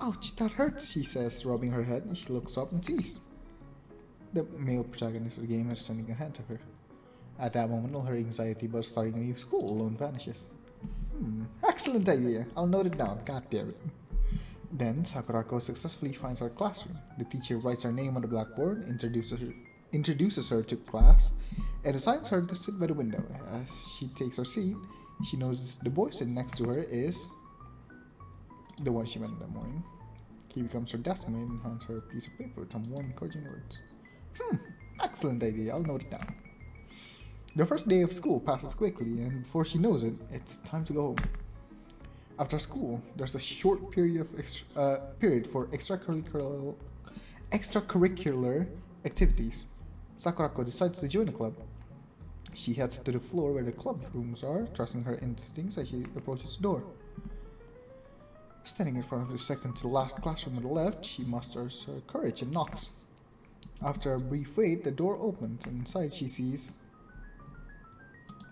A: Ouch, that hurts, she says, rubbing her head, and she looks up and sees the male protagonist of the game is sending a hand to her. At that moment, all her anxiety about starting a new school alone vanishes. Excellent idea. I'll note it down. God damn it. Then Sakurako successfully finds her classroom. The teacher writes her name on the blackboard, introduces her to class, and assigns her to sit by the window. As she takes her seat, she notices the boy sitting next to her is the one she met in the morning. He becomes her deskmate and hands her a piece of paper with some warm, encouraging words. Excellent idea. I'll note it down. The first day of school passes quickly, and before she knows it, it's time to go home. After school, there's a short period for extracurricular activities. Sakurako decides to join a club. She heads to the floor where the club rooms are, trusting her instincts as she approaches the door. Standing in front of the second to last classroom on the left, she musters her courage and knocks. After a brief wait, the door opens, and inside she sees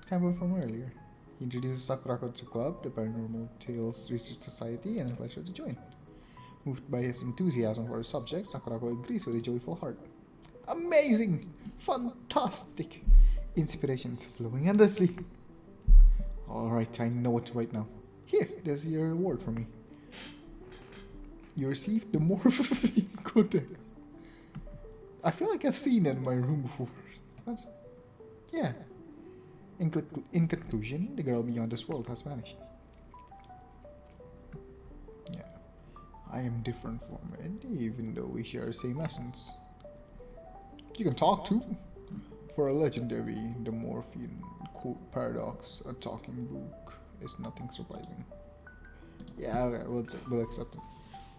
A: Cameron from earlier. He introduces Sakurako to the club, the Paranormal Tales Research Society, and invites her to join. Moved by his enthusiasm for the subject, Sakurako agrees with a joyful heart. Amazing! Fantastic! Inspiration is flowing endlessly. Alright, I know what to write now. Here, there's your reward for me. You received the Morphine Codex. I feel like I've seen it in my room before. Yeah. In conclusion, the girl beyond this world has vanished. Yeah. I am different from it, even though we share the same essence. You can talk too. For a legendary, the Morphean quote paradox, a talking book, is nothing surprising. Yeah, okay, we'll accept it.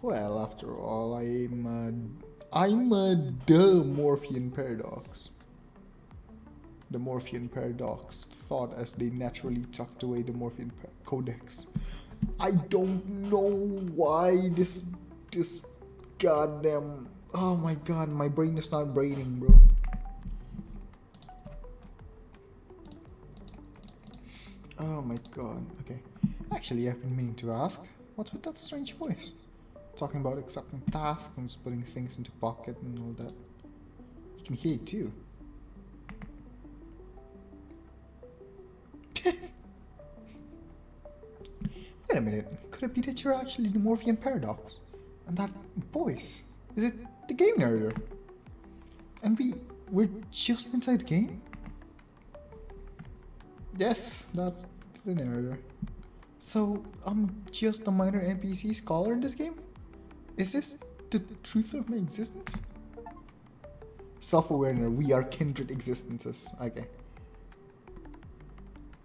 A: Well, after all, I'm a the Morphean paradox. The Morphean paradox thought as they naturally tucked away the Morphean codex. I don't know why this goddamn, oh my god, my brain is not braining, bro. Oh my god. Okay. Actually, I've been meaning to ask, what's with that strange voice? Talking about accepting tasks and putting things into pocket and all that. You can hear it too. Wait a minute. Could it be that you're actually the Morphean paradox? And that voice, is it the game narrator? And we're just inside the game? Yes, that's the narrator. So, I'm just a minor NPC scholar in this game? Is this the truth of my existence? Self-awareness, we are kindred existences. Okay.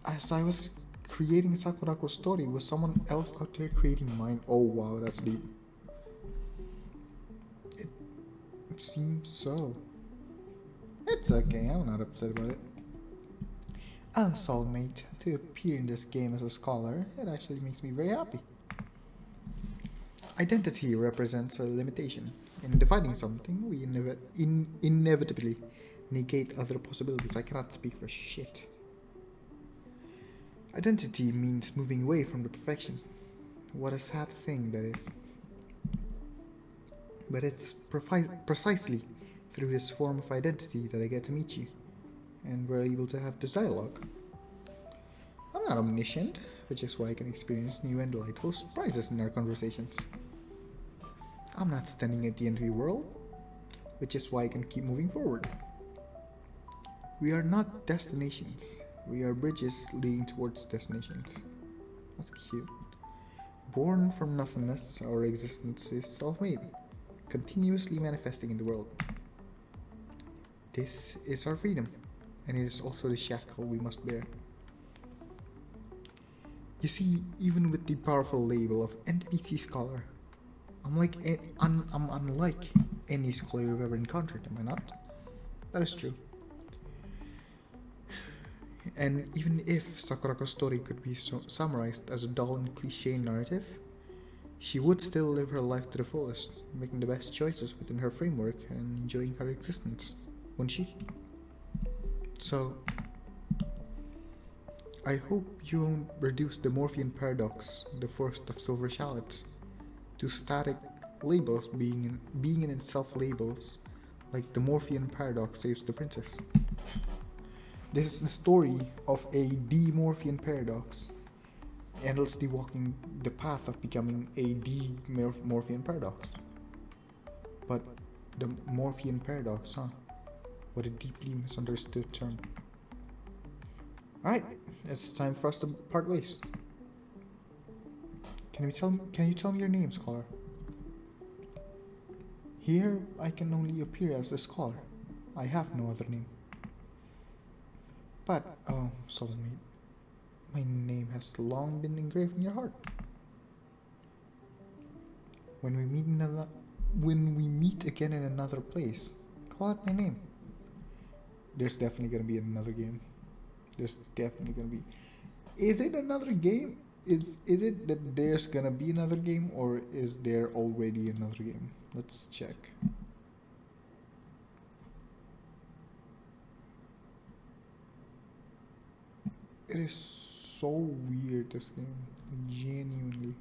A: As I was creating Sakurako's story, was someone else out there creating mine? Oh wow, that's deep. It seems so. It's okay, I'm not upset about it. A soulmate, to appear in this game as a scholar, it actually makes me very happy. Identity represents a limitation. In defining something, we inevitably negate other possibilities. I cannot speak for shit. Identity means moving away from the perfection. What a sad thing that is. But it's precisely through this form of identity that I get to meet you, and we're able to have this dialogue. I'm not omniscient, which is why I can experience new and delightful surprises in our conversations. I'm not standing at the end of the world, which is why I can keep moving forward. We are not destinations, we are bridges leading towards destinations. That's cute. Born from nothingness, our existence is self-made, continuously manifesting in the world. This is our freedom, and it is also the shackle we must bear. You see, even with the powerful label of NPC scholar, I'm unlike any scholar you've ever encountered, am I not? That is true. And even if Sakurako's story could be summarized as a dull and cliché narrative, she would still live her life to the fullest, making the best choices within her framework and enjoying her existence, wouldn't she? So, I hope you won't reduce the Morphean paradox, the first of silver shallots, to static labels being in itself labels, like the Morphean paradox saves the princess. This is the story of a de-Morphean paradox, endlessly walking the path of becoming a de-Morphean paradox. But the Morphean paradox, huh? What a deeply misunderstood term. Alright, it's time for us to part ways. Can you tell me your name, scholar? Here, I can only appear as the scholar. I have no other name. But, oh, soulmate, my name has long been engraved in your heart. When we meet again in another place, call out my name. There's definitely gonna be another game. There's definitely gonna be. Is it another game? Is it that there's gonna be another game, or is there already another game? Let's check. It is so weird, this game. Genuinely.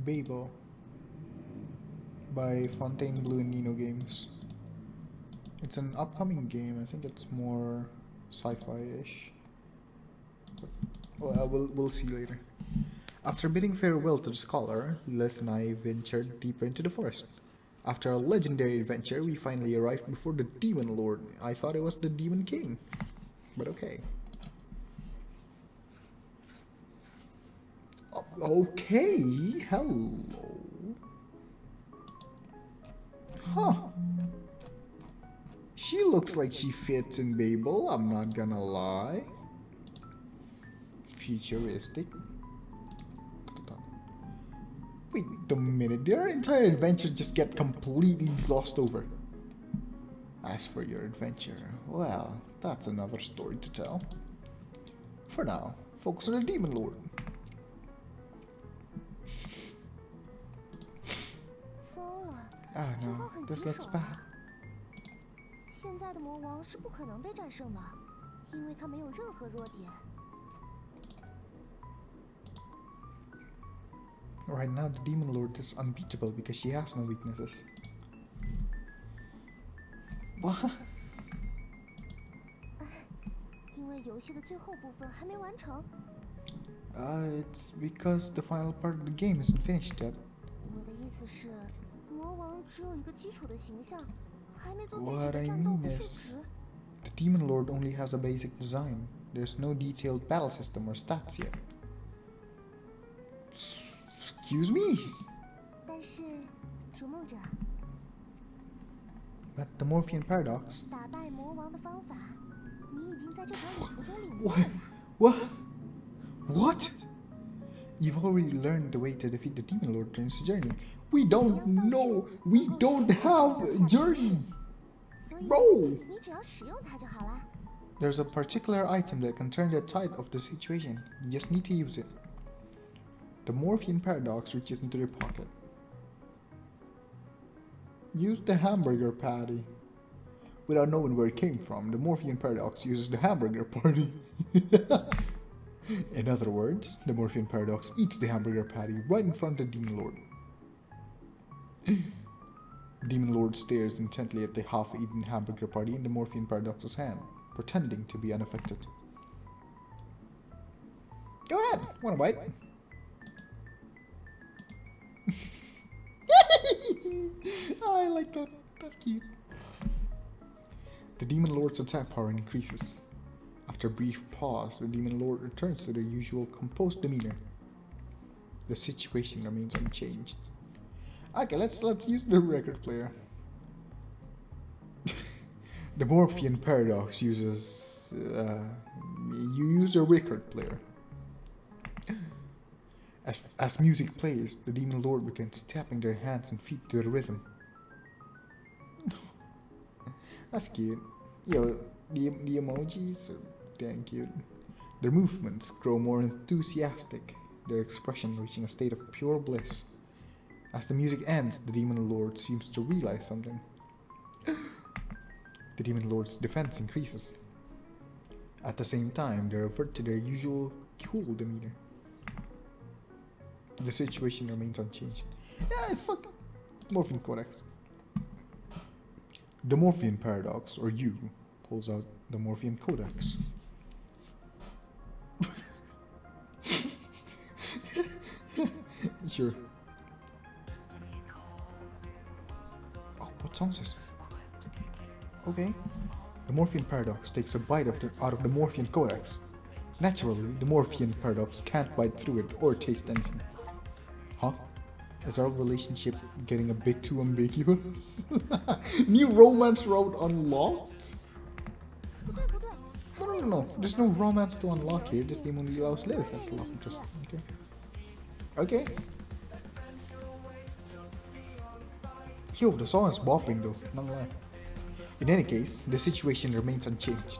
A: Babel by Fontainebleau and Nino Games. It's an upcoming game. I think it's more sci-fi-ish. Well, we'll see later. After bidding farewell to the scholar, Lilith and I ventured deeper into the forest. After a legendary adventure, we finally arrived before the Demon Lord. I thought it was the Demon King, but okay. Okay, hello. Huh. She looks like she fits in Babel, I'm not gonna lie. Futuristic. Wait a minute, did our entire adventure just get completely glossed over? As for your adventure, well, that's another story to tell. For now, focus on the Demon Lord. Ah no, this looks bad.
B: 现在的魔王是不可能被战胜的，因为他没有任何弱点。
A: Right now, the Demon Lord is unbeatable because she has no weaknesses. What?
B: 因为游戏的最后部分还没完成。
A: It's because the final part of the game isn't finished yet.
B: 我的意思是，魔王只有一个基础的形象，还没做具体
A: What
B: 的
A: I
B: 战斗
A: mean
B: 和数
A: is,
B: 值。
A: the Demon Lord only has a basic design. There's no detailed battle system or stats yet. Excuse me?
B: 但是，逐梦者，
A: But the Morphean Paradox.
B: 打败魔王的方法，你已经在这场旅途中领悟
A: What?
B: 了。
A: What? What? You've already learned the way to defeat the Demon Lord during this journey. We don't know. We don't have a journey.
B: 所以
A: Bro!
B: 你只要使用它就好了。
A: There's a particular item that can turn the tide of the situation. You just need to use it. The Morphean Paradox reaches into your pocket. Use the hamburger patty. Without knowing where it came from, the Morphean Paradox uses the hamburger patty. In other words, the Morphean Paradox eats the hamburger patty right in front of the Demon Lord. The Demon Lord stares intently at the half-eaten hamburger patty in the Morphean Paradox's hand, pretending to be unaffected. Go ahead, wanna bite? Oh, I like that. That's cute. The Demon Lord's attack power increases. After a brief pause, the Demon Lord returns to their usual composed demeanor. The situation remains unchanged. Okay, let's use the record player. The Morphean Paradox uses you use a record player. As music plays, the Demon Lord begins tapping their hands and feet to the rhythm. That's cute. Yo, the emojis are damn cute. Their movements grow more enthusiastic, their expression reaching a state of pure bliss. As the music ends, the Demon Lord seems to realize something. The Demon Lord's defense increases. At the same time, they revert to their usual cool demeanor. The situation remains unchanged. Yeah, fuck Morphean Codex. The Morphean Paradox, or you, pulls out the Morphean Codex. Sure. Oh, what song is this? Okay. The Morphean Paradox takes a bite out of the Morphean Codex. Naturally, the Morphean Paradox can't bite through it or taste anything. Huh? Is our relationship getting a bit too ambiguous? New romance route unlocked? No. There's no romance to unlock here. This game only allows Lilith as the love interest. Okay. Yo, the song is bopping though, not gonna lie. In any case, the situation remains unchanged.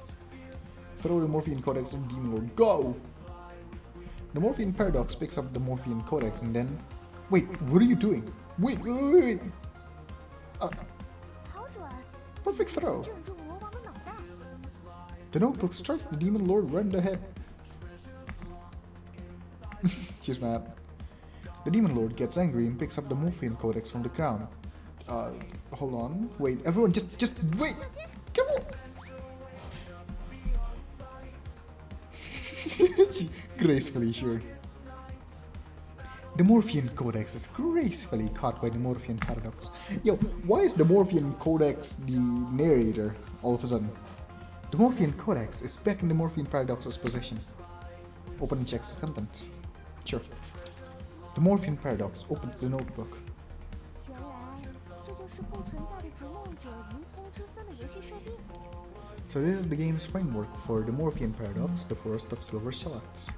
A: Throw the Morphean Codex and Demon Lord, go! The Morphean Paradox picks up the Morphean Codex and then... Wait, what are you doing? Wait! Perfect throw! The notebook strikes the Demon Lord right in the head. She's mad. The Demon Lord gets angry and picks up the Morphean Codex from the ground. Hold on. Wait, everyone just wait! Come on! Gracefully, sure. The Morphean Codex is gracefully caught by the Morphean Paradox. Yo, why is the Morphean Codex the narrator all of a sudden? The Morphean Codex is back in the Morphean Paradox's possession. Open and checks its contents. Sure. The Morphean Paradox opens the notebook.
B: 原来这就是不存在的逐梦者银葱之森的游戏设定。
A: So this is the game's framework for the Morphean Paradox, the Forest of Silver Shallots.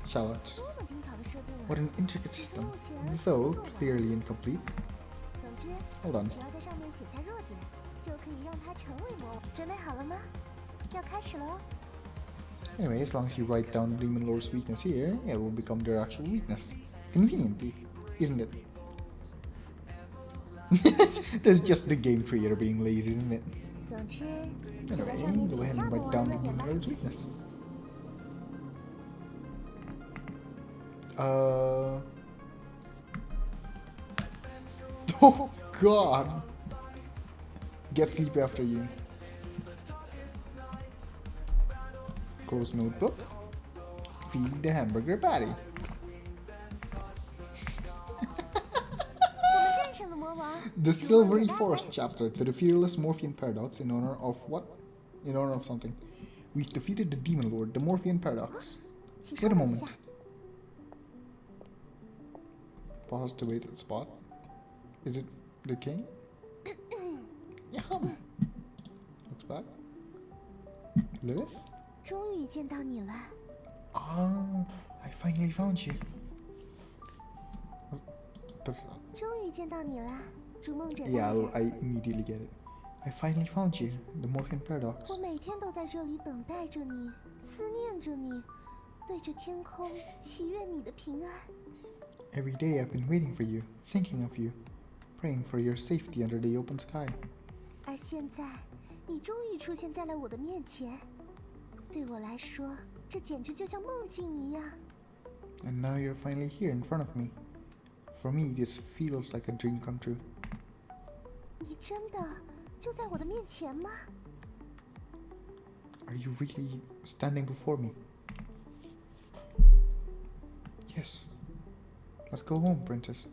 B: 多么精巧的设定啊！
A: What an intricate system, though clearly incomplete.
B: 总之，
A: Hold on.
B: 只要在上面写下弱点，就可以让它成为魔王。准备好了吗？要开始了哦。
A: Anyway, as long as you write down Demon Lord's weakness here, it will become their actual weakness. Conveniently, isn't it? That's just the game creator being lazy, isn't it?
B: 总之，就在
A: Anyway,
B: 上面
A: go
B: 写
A: ahead
B: 下
A: and
B: 魔
A: write
B: 王
A: down
B: 的弱点
A: Demon
B: 吧。
A: Lord's weakness. Oh god! Get sleep after you. Close notebook. Feed the hamburger patty.
B: 我们战胜了魔王。
A: The Silvery Forest chapter to the Fearless Morphean Paradox in honor of what? In honor of something. We've defeated the Demon Lord, the Morphean Paradox.
B: 请稍
A: Wait a
B: 等一
A: moment.
B: 下，
A: Pause to wait at the spot. Is it the king? Yeah. Looks back. Lilith?
B: 终于见到你了。
A: Ah, I finally found you.
B: 终于见到你了，逐梦者大
A: Yeah,
B: 人。
A: I immediately get it. I finally found you, the Morphean Paradox.
B: 我每天都在这里等待着你，思念着你，对着天空祈愿你的平安。
A: Every day I've been waiting for you, thinking of you, praying for your safety under the open sky.
B: 而现在，你终于出现在了我的面前，对我来说，这简直就像梦境一样。
A: And now you're finally here in front of me. For me, this feels like a dream come true.
B: 你真的就在我的面前吗？
A: Are you really standing before me? Yes. Let's go home, princess.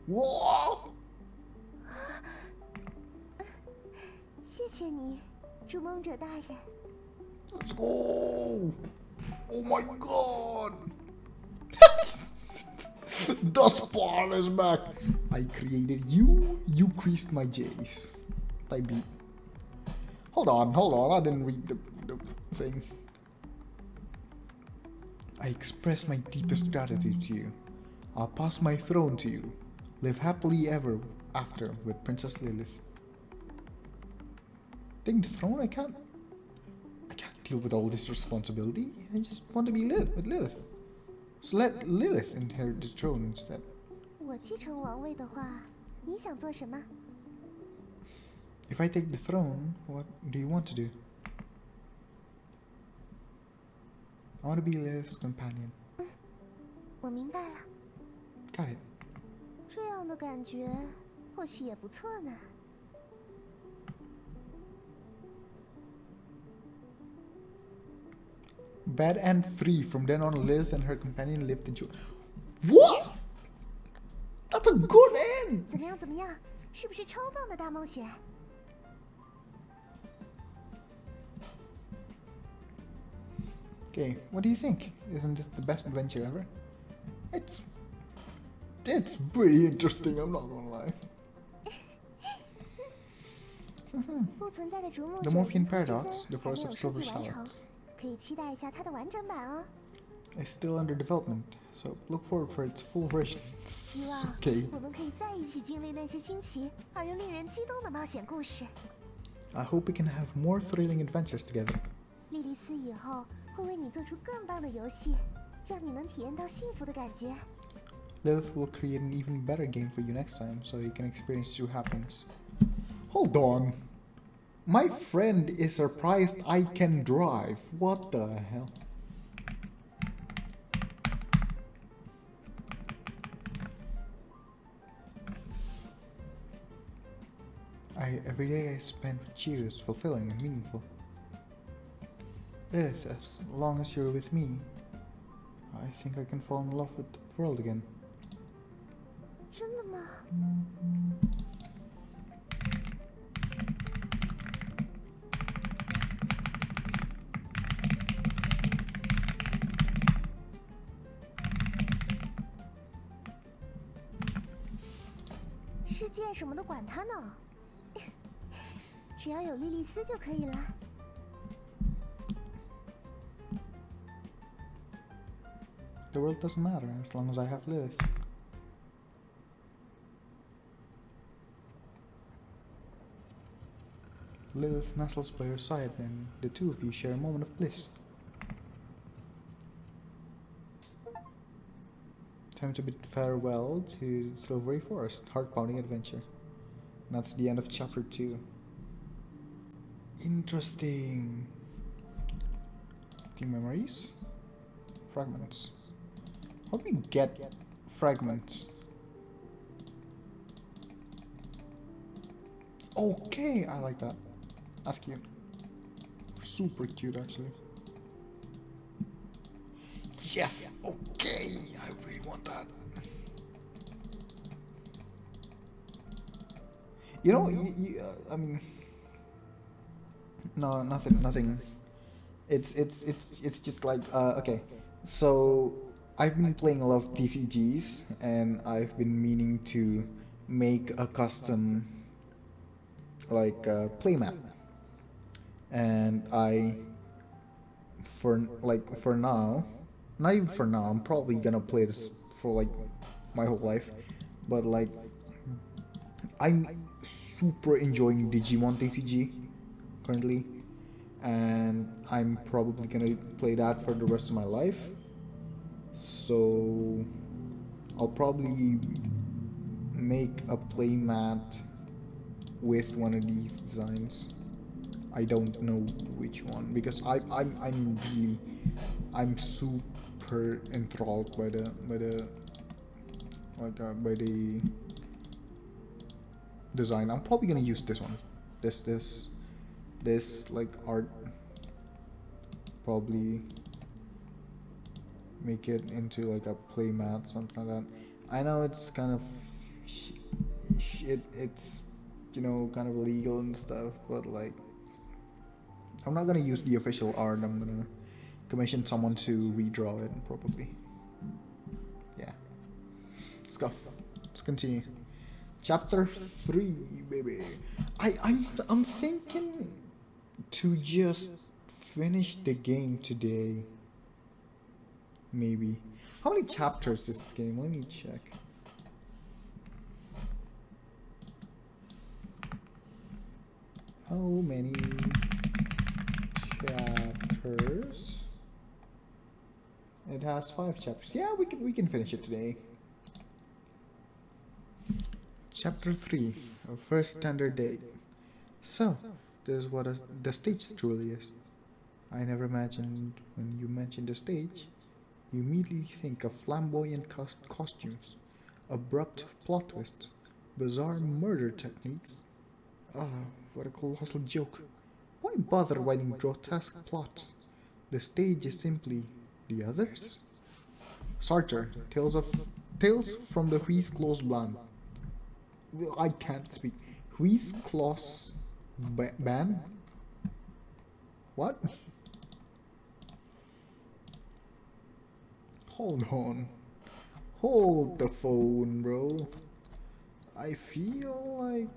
A: Whoa!
B: 谢谢你，逐梦者大人。
A: Let's go! Oh my god! The spawn is back! I created you, you creased my J's. I beat. Hold on, I didn't read the thing. I express my deepest gratitude to you. I'll pass my throne to you. Live happily ever after with Princess Lilith. Taking the throne? I can't deal with all this responsibility. I just want to be with Lilith. So let Lilith inherit the throne instead.
B: 我继承王位的话，你想做什么？
A: If I take the throne, what do you want to do? I want to be Lilith's companion.
B: 我明白了，
A: Got it.
B: 这样的感觉或许也不错呢。
A: Bad End 3. From then on, Lilith and her companion lived in What? That's a good end!
B: 怎么样？怎么样？是不是超棒的大冒险？
A: Okay, what do you think? Isn't this the best adventure ever? It's pretty interesting, I'm not gonna lie.
B: 不存在的逐梦
A: The
B: 者
A: Morphean
B: 银葱之
A: Paradox,
B: 森
A: the
B: 还没
A: Forest
B: 有
A: of
B: 设
A: Silver
B: 计完成，
A: Shallots,
B: 可以期待一下它的完整版哦。
A: is still under development, so look forward for its full version.
B: 希望
A: Okay.
B: 我们可以在一起经历那些新奇而又令人激动的冒险故事。
A: I hope we can have more thrilling adventures together.
B: 莉莉丝以后会为你做出更棒的游戏，让你能体验到幸福的感觉。
A: Lilith will create an even better game for you next time, so you can experience true happiness. Hold on. My friend is surprised I can drive. What the hell? Every day I spend with you is fulfilling and meaningful. Lilith, as long as you're with me, I think I can fall in love with the world again.
B: 真的吗？世界什么的管他呢，只要有莉莉丝就可以了。
A: The world doesn't matter as long as I have Lilith. Lilith nestles by your side, and the two of you share a moment of bliss. Time to bid farewell to Silvery Forest, heart-pounding adventure. And that's the end of chapter 2. Interesting. The memories? Fragments. How do we get fragments? Okay, I like that. That's cute. Super cute, actually. Yes! Okay! I really want that. You know, I mean... No, nothing. It's just like, okay. So, I've been playing a lot of TCGs, and I've been meaning to make a custom, like, playmat. And for now, not even for now, I'm probably gonna play this for like my whole life, but like I'm super enjoying Digimon TCG currently, and I'm probably gonna play that for the rest of my life. So I'll probably make a playmat with one of these designs. I don't know which one because I'm super enthralled by the design. I'm probably gonna use this one. This like art. Probably make it into like a playmat, something like that. I know it's kind of it's you know kind of illegal and stuff, but like I'm not gonna use the official art. I'm gonna commission someone to redraw it, probably. Yeah. Let's go. Let's continue. Chapter 3, baby. I'm thinking to just finish the game today. Maybe. How many chapters is this game? Let me check. How many chapters? It has 5 chapters. Yeah, we can finish it today. Chapter 3, our first tender date. So, this is what the stage truly is. I never imagined when you mentioned the stage, you immediately think of flamboyant costumes, abrupt plot twists, bizarre murder techniques. Ah, what a colossal joke. Why bother writing grotesque plots? The stage is simply the others? Sartre, Tales from the Huis Clos Blanc. I can't speak. Huis Clos Ban? What? Hold on. Hold the phone, bro. I feel like...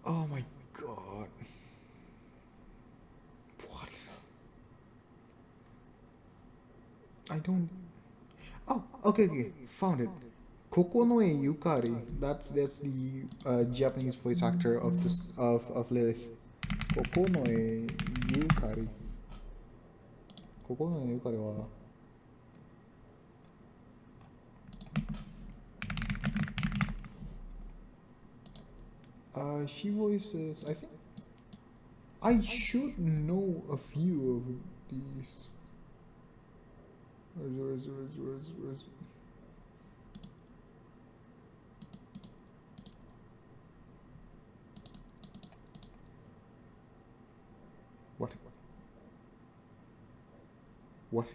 A: Oh my god. What? I don't... Oh, okay. Found it. Kokonoe Yukari. That's the Japanese voice actor of this of Lilith. Kokonoe Yukari. Kokonoe Yukari wa she voices, I think I should know a few of these. Where's What? What?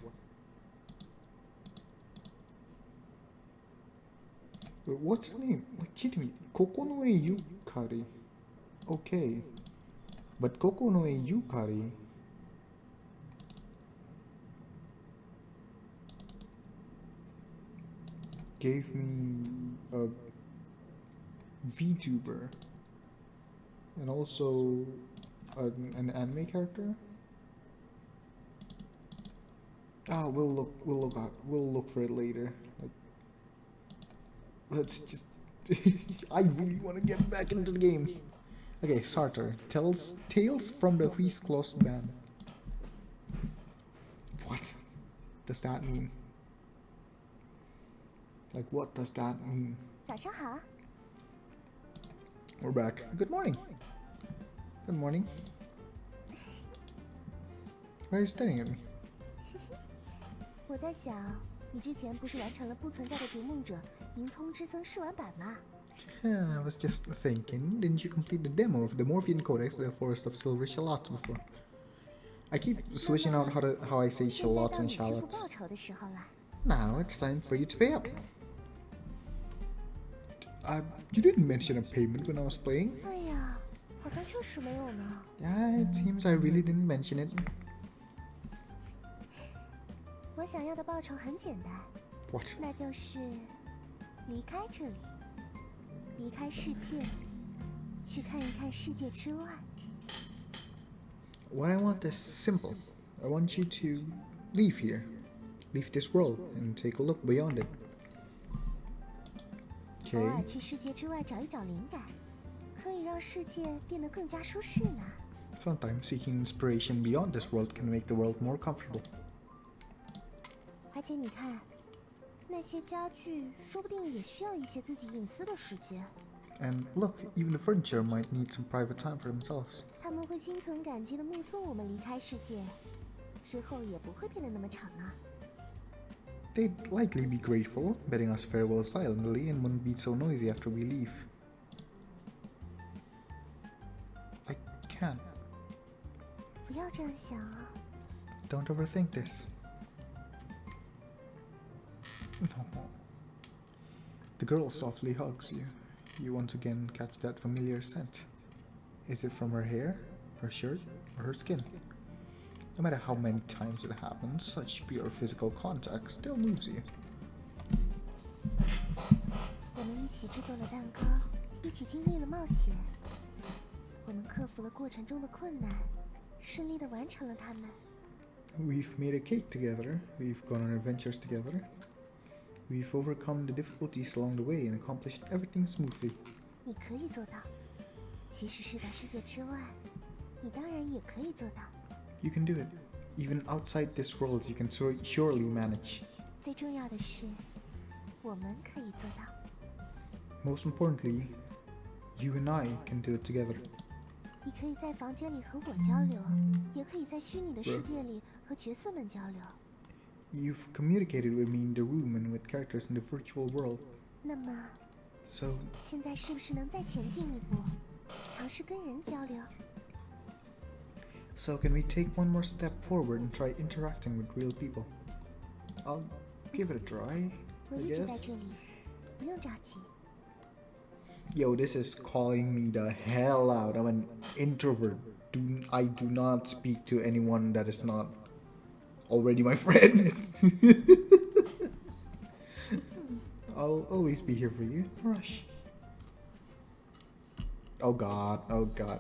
A: Wait, what's her name? Legitimately, Kokonoe Yukari. Okay, but Kokonoe Yukari gave me a VTuber and also an anime character. Ah, we'll look for it later. Like, let's just. I really want to get back into the game. Okay, Sartor. Tales from the Wheeze Closed Band. What does that mean? Like, what does that mean?
B: 早上好。
A: We're back. Good morning. Good morning. Why are you staring at me?
B: 我在想，你之前不是完成了不存在的逐梦者银葱之僧试玩版吗？
A: I was just thinking, didn't you complete the demo of the Morphean Codex, the Forest of Silver Shallots before? I keep switching out how I say
B: 现在
A: shallots
B: 到
A: and
B: 你支付
A: shallots.
B: 报酬的时候了。
A: Now it's time for you to pay up. You didn't mention a payment when I was playing.
B: 哎呀，好像确实没有呢。
A: Yeah, it seems I really didn't mention it.
B: 我想要的报酬很简单，
A: What?
B: 那就是离开这里，离开世界，去看一看世界之外。
A: What I want is simple. I want you to leave here, leave this world, and take a look beyond it.
B: 偶
A: Okay.
B: 尔去世界之外找一找灵感，可以让世界变得更加舒适呢。
A: Sometimes seeking inspiration beyond this world can make the world more comfortable.
B: 而且你看，那些家具说不定也需要一些自己隐私的时间。
A: And look, even the furniture might need some private time for themselves.
B: 他们会心存感激地目送我们离开世界，之后也不会变得那么长啊。
A: They'd likely be grateful, bidding us farewell silently, and wouldn't be so noisy after we leave. I can't.
B: 不要这样想啊。
A: Don't overthink this. No. The girl softly hugs you. You once again catch that familiar scent. Is it from her hair, her shirt, or her skin? No matter how many times it happens, such pure physical contact still moves you.
B: 我们一起制作了蛋糕，一起经历了冒险，我们克服了过程中的困难，顺利地完成了它们。
A: We've made a cake together, we've gone on adventures together, we've overcome the difficulties along the way and accomplished everything smoothly.
B: 你可以做到，即使是在世界之外，你当然也可以做到。
A: You can do it. Even outside this world, you can surely manage.
B: 最重要的是，我们可以做到。
A: Most importantly, you and I can do it together.
B: 你可以在房间里和我交流，也可以在虚拟的世界里和角色们交流。
A: You've communicated with me in the room and with characters in the virtual world.
B: 那么，
A: So,
B: 现在是不是能再前进一步，尝试跟人交流？
A: can we take one more step forward and try interacting with real people? I'll give it a try,
B: 我
A: I
B: 一直在
A: guess.
B: 这里，不用着急。
A: Yo, this is calling me the hell out. I'm an introvert. I do not speak to anyone that is not already my friend. I'll always be here for you. No rush. Oh god, oh god.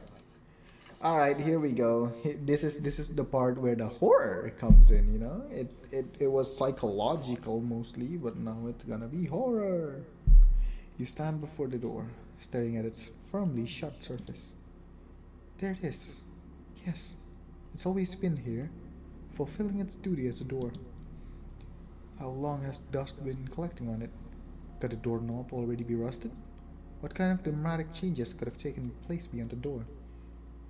A: Alright, here we go. This is the part where the horror comes in, you know? It was psychological mostly, but now it's gonna be horror. You stand before the door, staring at its firmly shut surface. There it is. Yes, it's always been here, fulfilling its duty as a door. How long has dust been collecting on it? Could the doorknob already be rusted? What kind of dramatic changes could have taken place beyond the door?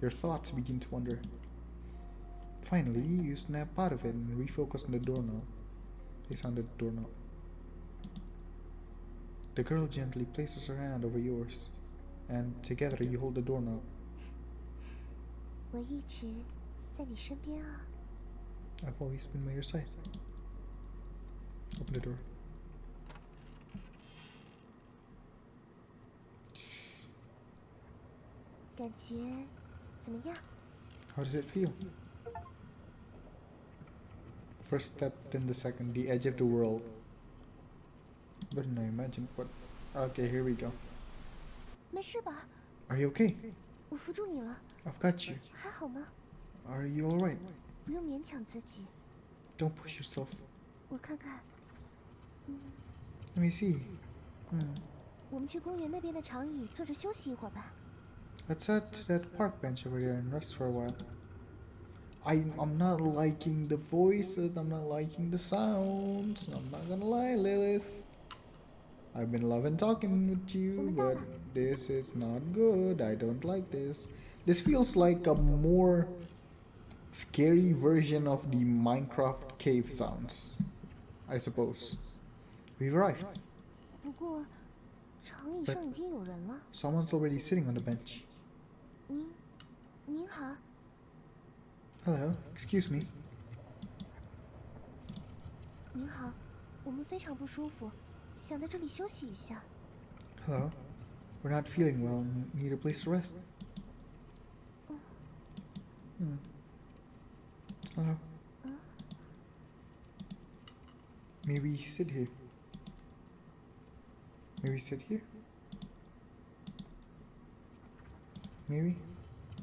A: Your thoughts begin to wander. Finally, you snap out of it and refocus on the doorknob. Place on the doorknob. The girl gently places her hand over yours, and together you hold the doorknob.
B: 我一直在你身边啊。
A: I've always been by your side. Open the door.
B: 感觉怎么样？
A: How does it feel? First step, then the second, the edge of the world. But no, imagine what. Okay, here we go.
B: 没事吧？
A: Are you okay?
B: 我扶住你了，
A: I've got you.
B: 还好吗？
A: Are you alright?
B: 不用勉强自己。
A: Don't push yourself.
B: 我看看，
A: Let me see.
B: 我们去公园那边的长椅坐着休息一会儿吧。
A: Let's head to that park bench over there and rest for a while. I'm not liking the voices, I'm not liking the sounds. I'm not gonna lie, Lilith. I've been loving talking with you, but this is not good. I don't like this. This feels like a more scary version of the Minecraft cave sounds, I suppose. We've arrived.
B: 不过，长椅上已经有人了。
A: Someone's already sitting on the bench.
B: 您好。
A: Hello, excuse me.
B: 您好，我们非常不舒服，想在这里休息一下。
A: Hello. We're not feeling well and need a place to rest. Hello. Maybe sit here. Maybe sit here. Maybe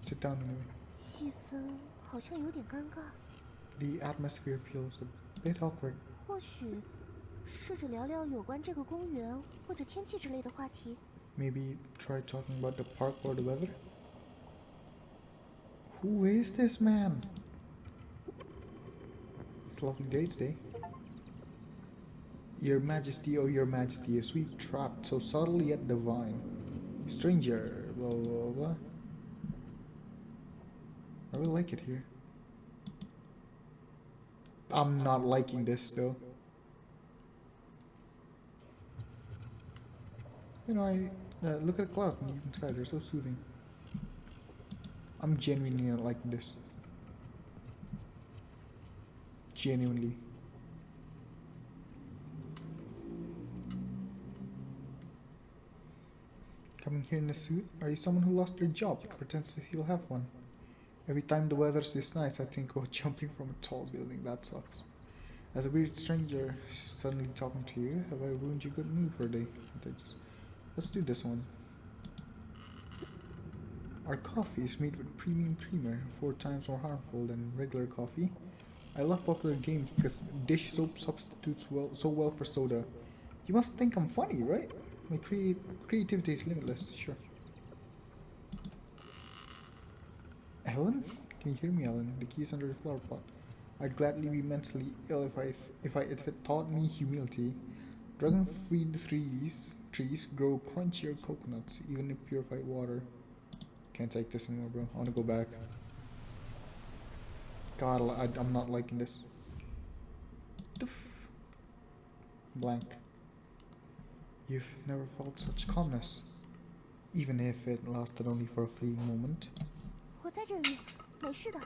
A: sit down anyway.
B: 气氛好像有点尴尬。
A: The atmosphere feels a bit awkward.
B: 或许试着聊聊有关这个公园或者天气之类的话题。
A: Maybe try talking about the park or the weather. Who is this man? It's a lovely day today. Your Majesty, oh your Majesty, a sweet trap, so subtle yet divine. Stranger, blah blah blah. I really like it here. I'm not liking this though. You know, look at the cloud and even sky, they're so soothing. I'm genuinely not liking this. Genuinely. Coming here in a suit? Are you someone who lost their job but pretends that he'll have one? Every time the weather's this nice, I think about jumping from a tall building. That sucks. As a weird stranger suddenly talking to you, have I ruined your good mood for a day? Let's do this one. Our coffee is made with premium creamer, 4 times more harmful than regular coffee. I love popular games because dish soap substitutes so well for soda. You must think I'm funny, right? My creativity is limitless, sure. Ellen? Can you hear me, Ellen? The key's under the flower pot. I'd gladly be mentally ill if it taught me humility. Dragon-free trees grow crunchier coconuts, even in purified water. Can't take this anymore, bro. I wanna go back. God, I'm not liking this. Blank. You've never felt such calmness, even if it lasted only for a fleeting moment.
B: 我在这里，没事的。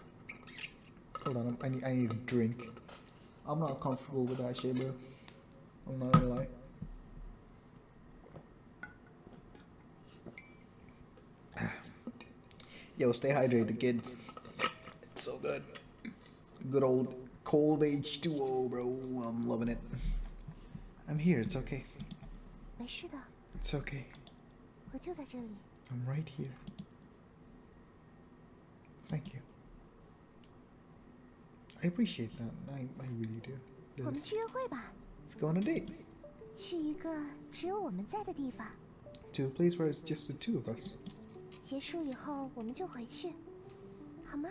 A: Hold on, I need a drink. I'm not comfortable with that shit, bro. I'm not gonna lie. Yo, stay hydrated, kids. It's so good. Good old cold H2O, bro. I'm loving it. I'm here, it's okay.
B: 没事的，
A: It's okay.
B: 我就在这里。
A: I'm right here. Thank you. I appreciate that. I really do.
B: 我们去约会吧，
A: Let's go on a date.
B: 去一个只有我们在的地方。
A: To a place where it's just the two of us.
B: 结束以后我们就回去，好吗？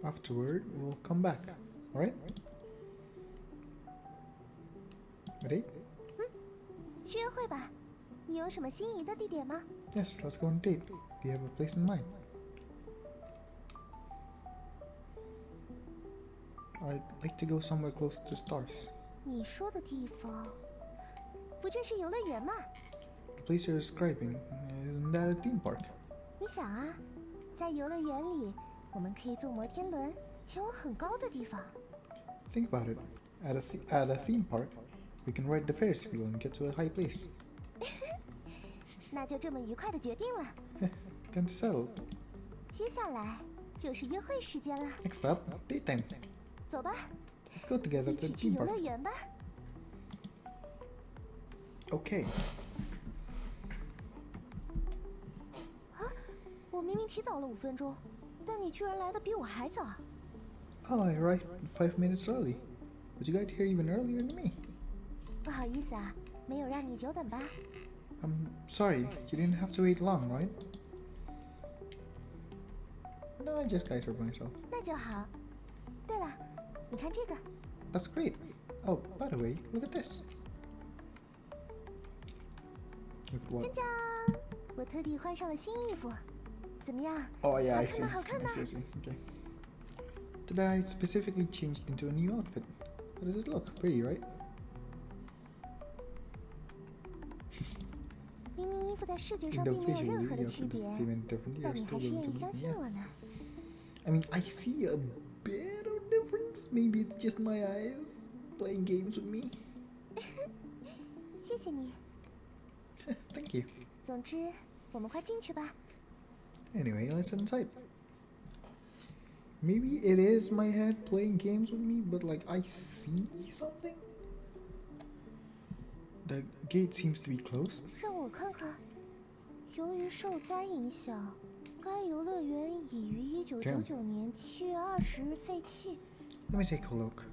A: Afterward, we'll come back. Alright? A date?
B: 去约会吧。你有什么心仪的地点吗？
A: Yes, let's go on a date. Do you have a place in mind? I'd like to go somewhere close to the stars.
B: 你说的地方，不正是游乐园吗？
A: The place you're describing, isn't that a theme park?
B: 你想啊，在游乐园里，我们可以坐摩天轮前往很高的地方。
A: Think about it. At a theme park, we can ride the Ferris wheel and get to a high place.
B: 那就这么愉快的决定了。
A: Then settled.
B: 接下来就是约会时间了。
A: Next up, daytime.
B: 走吧，
A: Let's go together
B: 一
A: to
B: 起
A: the
B: 去
A: theme
B: 游乐
A: park.
B: 园吧。
A: Okay.
B: 我明明提早了5分钟，但你居然来的比我还早。
A: Oh, I arrived 5 minutes early. But you got here even earlier than me.
B: 不好意思啊，没有让你久等吧？
A: I'm sorry, you didn't have to wait long, right? No, I just got here myself.
B: 那就好。对了，你看这个，
A: That's great. Oh, by the way, look at this. Look at what?
B: 锵锵！我特地换上了新衣服，怎么样？
A: Oh yeah,
B: 好
A: I
B: 看
A: see.
B: 吗？好看
A: I
B: 吗？
A: see, I see. Okay. Today I specifically changed into a new outfit. How does it look? Pretty, right?
B: 明明衣服在视觉
A: Even
B: 上
A: though
B: 并没有任
A: visually
B: 何
A: the
B: 的区
A: outfit
B: 别，
A: is even different,
B: 但
A: you're
B: 你
A: still
B: 还是
A: going
B: 愿
A: to
B: 意
A: meet
B: 相
A: me.
B: 信
A: Yeah.
B: 我呢。
A: I mean, I see a bit of difference. Maybe it's just my eyes playing games with me.
B: 谢谢你。
A: Thank you.
B: 总之，我们快进去吧。
A: Anyway, let's head inside. Maybe it is my head playing games with me, but like I see something. The gate seems to be closed.
B: 让我看看。由于受灾影响，该游乐园已于1999年7月20日废弃。
A: Let me take a look.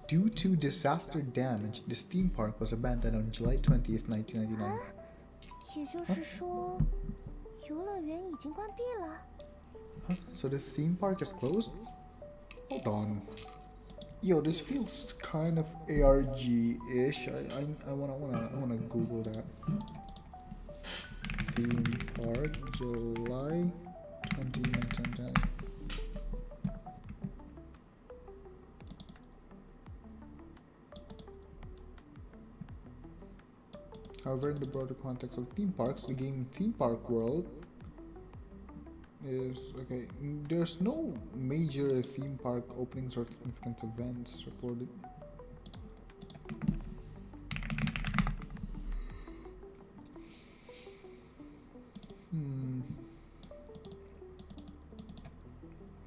A: Due to disaster damage, this theme park was abandoned on July 20th, 1999.
B: 也就是说，游乐园已经关闭了。
A: Huh? So the theme park is closed? Hold on. Yo, this feels kind of ARG-ish. I wanna Google that. Theme park, July 2019. However, in the broader context of theme parks, the game Theme Park World is okay. There's no major theme park openings or significant events reported.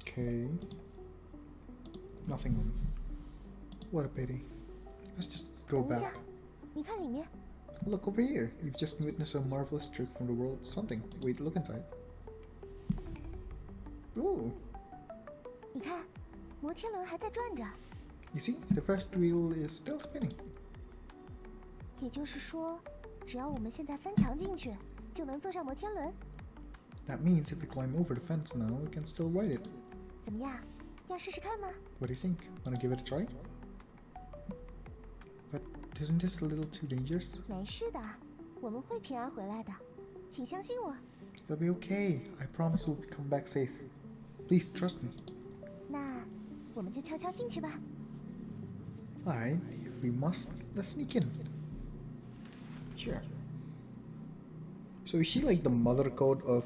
A: Okay. Nothing. What a pity. Let's just go
B: 等一下
A: back.，
B: 你看里面，
A: Look over here. You've just witnessed a marvelous trick from the world. Something. Wait, look inside. Ooh.
B: 你看，摩天轮还在转着。
A: You see, the first wheel is still spinning.
B: 也就是说，只要我们现在翻墙进去，就能坐上摩天轮。
A: That means if we climb over the fence now, we can still ride it.
B: 怎么样？要试试看吗？
A: What do you think? Wanna give it a try? But isn't this a little too dangerous?
B: 没事的，我们会平安回来的，请相信我。
A: It'll be okay. I promise we'll come back safe. Please trust me.
B: 那我们就悄悄进去吧。
A: Alright, if we must, let's sneak in. Sure. So is she like the mother code of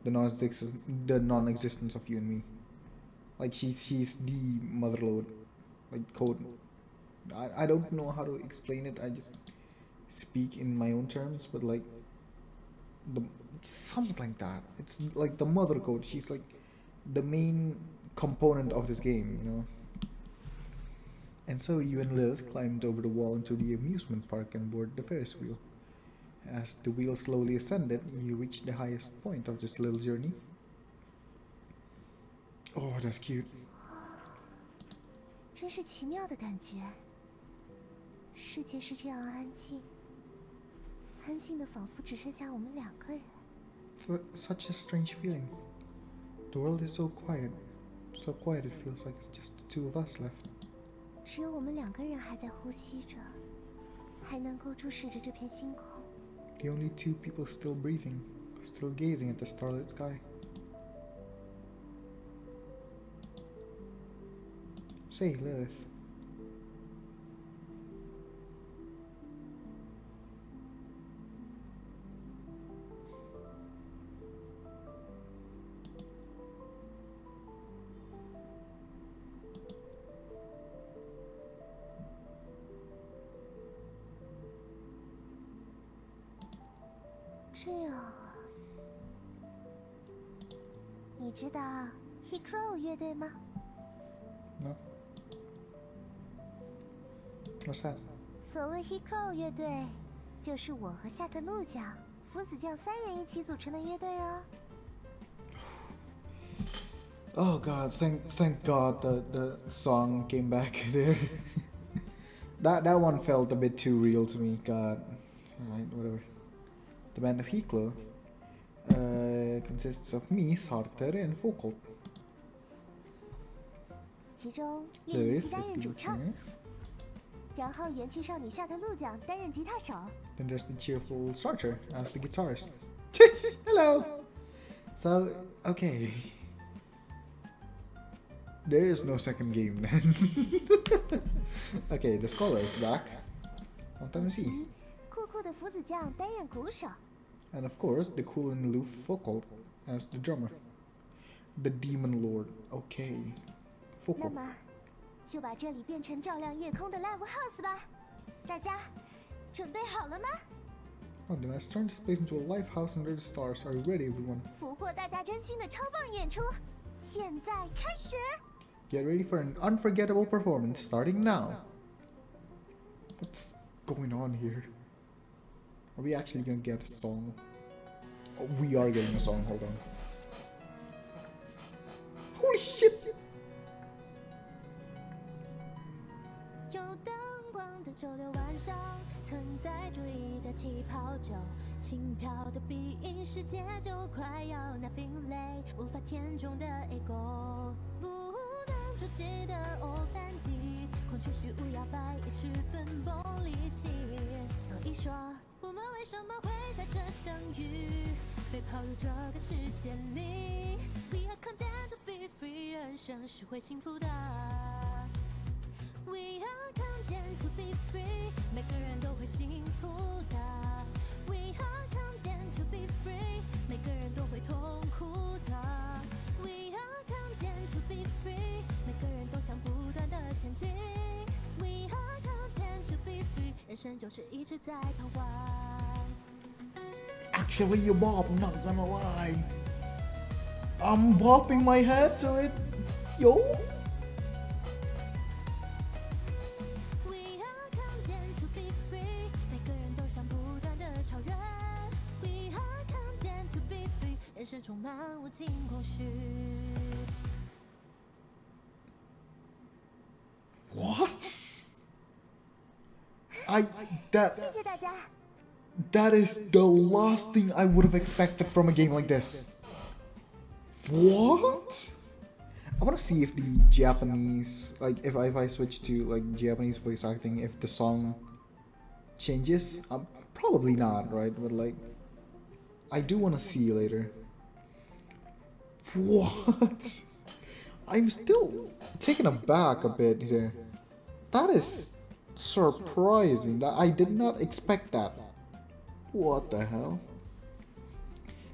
A: the non-existence of you and me? Like she's the mother load, like code. I don't know how to explain it. I just speak in my own terms, but like the something like that. It's like the mother code. She's like the main component of this game, you know. And so you and Lilith climbed over the wall into the amusement park and boarded the Ferris wheel. As the wheel slowly ascended, you reached the highest point of this little journey. Oh, that's cute.
B: 真是奇妙的感觉。世界是这样安静，安静的仿佛只剩下我们2个人。
A: Such a strange feeling. The world is so quiet. So quiet it feels like it's just the two of us left.
B: 只有我们2个人还在呼吸着，还能够注视着这片星空。
A: The only two people still breathing, still gazing at the starlit sky. Say, Lilith.
B: 你知道 Hikro 乐队吗？
A: No. What's that?
B: 所谓 Hikro 乐队，就是我和夏特陆酱、福子酱3人一起组成的乐队哦。
A: Oh God! Thank God the song came back there. that one felt a bit too real to me. God. Alright, whatever. The band of Hiklo consists of me, Sarter, and Foucault.
B: 其中莉莉丝担任主唱，然后元气少女夏特陆酱担任吉他手。
A: Then there's the cheerful Sarter as the guitarist. Hello. So okay. There is no second game then. Okay, the scholar is back. Long time no see.
B: 酷酷的福子酱担任鼓手。
A: And of course, the cool and aloof Foucault as the drummer. The Demon Lord. Okay.
B: 那
A: Foucault.
B: 么，就把这里变成照亮夜空的 Live House 吧。大家准备好了吗？
A: Oh, then let's turn this place into a live house under the stars. Are you ready, everyone?
B: 俘获大家真心的超棒演出，现在开始！
A: Get ready for an unforgettable performance starting now. What's going on here? Are we actually gonna get a song? Oh, we are getting a song, hold on. Holy shit!
B: 有灯光的周六晚上，存在主义的气泡酒，轻飘的鼻音，世界就快要 nothing 累，无法填充的 ego， 不能筑起的 old 三 D， 孔雀虚无摇摆也十分崩离析。所以说，我们为什么会在这相遇？被抛入这个世界里 ，We are content to be free， 人生是会幸福的。 We are content to be free， 每个人都会幸福的。We are content to be free， 每个人都会痛苦的。We are content to be free， 每个人都想不断的前进。We are content to be free， 人生就是一直在彷徨。
A: Actually, you Bob, I'm not gonna lie. I'm bopping my head to it. Yo!
B: We are content to be free， 每个人都想不断的超越。We are content to be free， 人生充满无尽空虚。
A: What?
B: 谢谢大家。
A: That is the last thing I would have expected from a game like this. What? I want to see if the Japanese, like if I switch to like Japanese voice acting, if the song changes. Probably not, right? But like, I do want to see later. What? I'm still taken aback a bit here. That is surprising. I did not expect that. What the hell?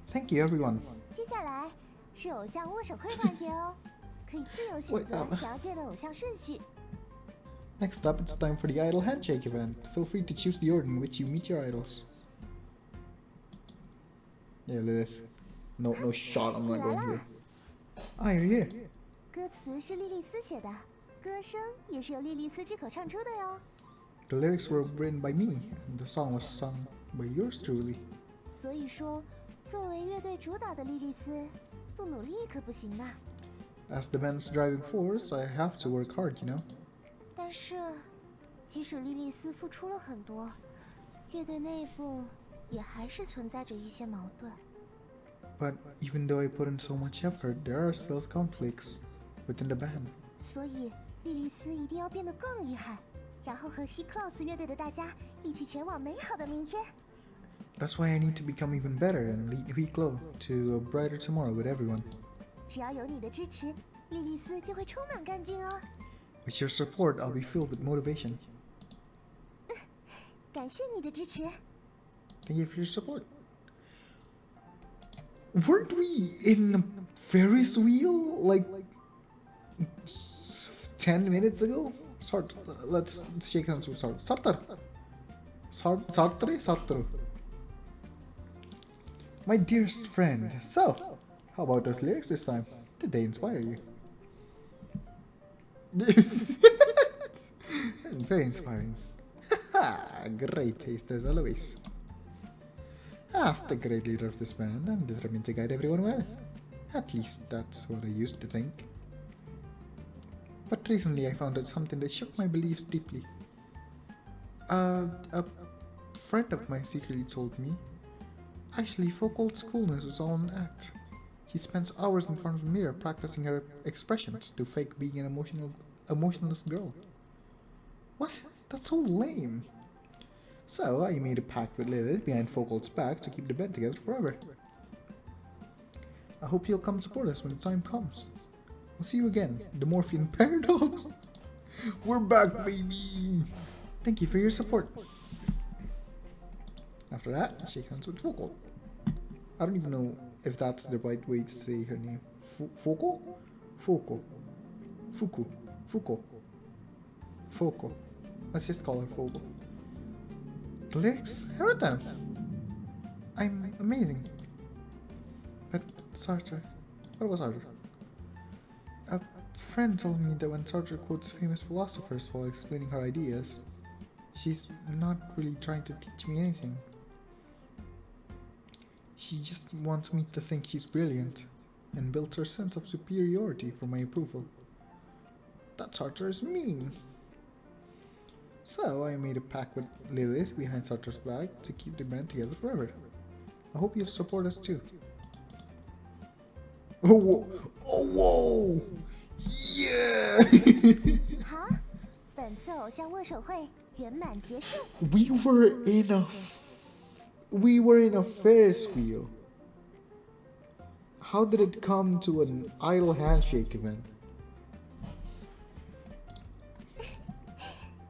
A: Thank you, everyone.
B: 接下来是偶像握手会环节哦，可以自由选择想要见的偶像顺序。
A: Next up, it's time for the idol handshake event. Feel free to choose the order in which you meet your idols. Yeah, Lilith. No shot. I'm not going here. Ah, you're here.
B: 歌词是莉莉丝写的，歌声也是由莉莉丝之口唱出的哟。
A: The lyrics were written by me, and the song was sung by yours truly.
B: 所以说，作为乐队主导的莉莉丝，不努力可不行啊。
A: As the band's driving force, I have to work hard, you know.
B: 但是，即使莉莉丝付出了很多，乐队内部也还是存在着一些矛盾。
A: But even though I put in so much effort, there are still conflicts within the band.
B: 所以，莉莉丝一定要变得更厉害，然后和 He-Claws 乐队的大家一起前往美好的明天。
A: That's why I need to become even better and lead Hiklo to a brighter tomorrow with everyone.
B: 只要有你的支持，莉莉丝就会充满干劲哦。
A: With your support, I'll be filled with motivation.
B: 感谢你的支持。
A: Thank you for your support. Weren't we in a Ferris wheel like 10 minutes ago? Let's shake hands with Sartre. Sartre? My dearest friend, so, How about those lyrics this time? Did they inspire you? Very inspiring. Great taste as always. As the great leader of this band, I'm determined to guide everyone well. At least that's what I used to think. But recently I found out something that shook my beliefs deeply. A friend of mine secretly told me, actually, Foucault's coolness is all an act. He spends hours in front of the mirror practicing her expressions to fake being an emotionless girl. What? That's so lame. So I made a pact with Lilith behind Foucault's back to keep the band together forever. I hope you'll come support us when the time comes. We'll see you again, the Morphean Paradox. We're back, baby! Thank you for your support. After that, shake hands with Foucault. I don't even know if that's the right way to say her name. Foucault? Foucault. Foucault. Foucault. Foucault. Let's just call her Foucault. The lyrics? I wrote them. I'm amazing. But Sartre. What was Sartre? A friend told me that when Sartre quotes famous philosophers while explaining her ideas, she's not really trying to teach me anything. She just wants me to think she's brilliant and builds her sense of superiority for my approval. That Sartre is mean. So I made a pact with Lilith behind Sartre's back to keep the band together forever. I hope you'll support us too. Oh whoa! Oh whoa! Yeah!
B: 好，本次偶像握手会圆满结束。
A: We were in a Ferris wheel. How did it come to an idle handshake event?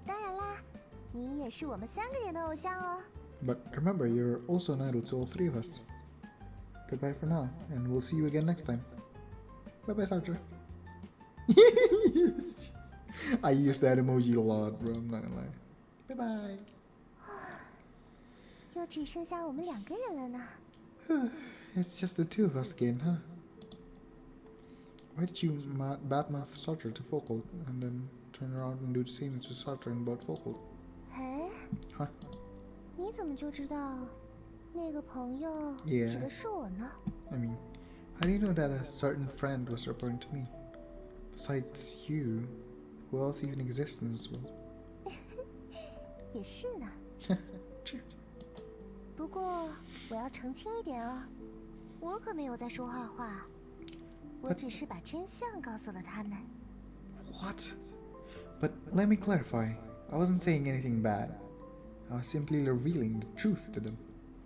B: 当然啦，你也是我们3个人的偶像哦。
A: But remember, you're also an idol to all 3 of us. Goodbye for now, and we'll see you again next time. Bye bye, Sartre. I use that emoji a lot, bro. I'm not gonna lie. Bye bye.
B: 又只剩下我们2个人了呢。
A: It's just the 2 of us again, huh? Why did you badmouth Sartre to Foucault and then turn around and do the same to Sartre and about Foucault?
B: 哎，
A: Huh?
B: 你怎么就知道那个朋友
A: Yeah.
B: 指的是我呢？
A: I mean, how do you know that a certain friend was referring to me? Besides you, who else even exists in this world?
B: 也是呢。
A: True.
B: 不过我要澄清一点哦，我可没有在说坏话，我只是把真相告诉了他们。
A: What? But let me clarify. I wasn't saying anything bad. I was simply revealing the truth to them.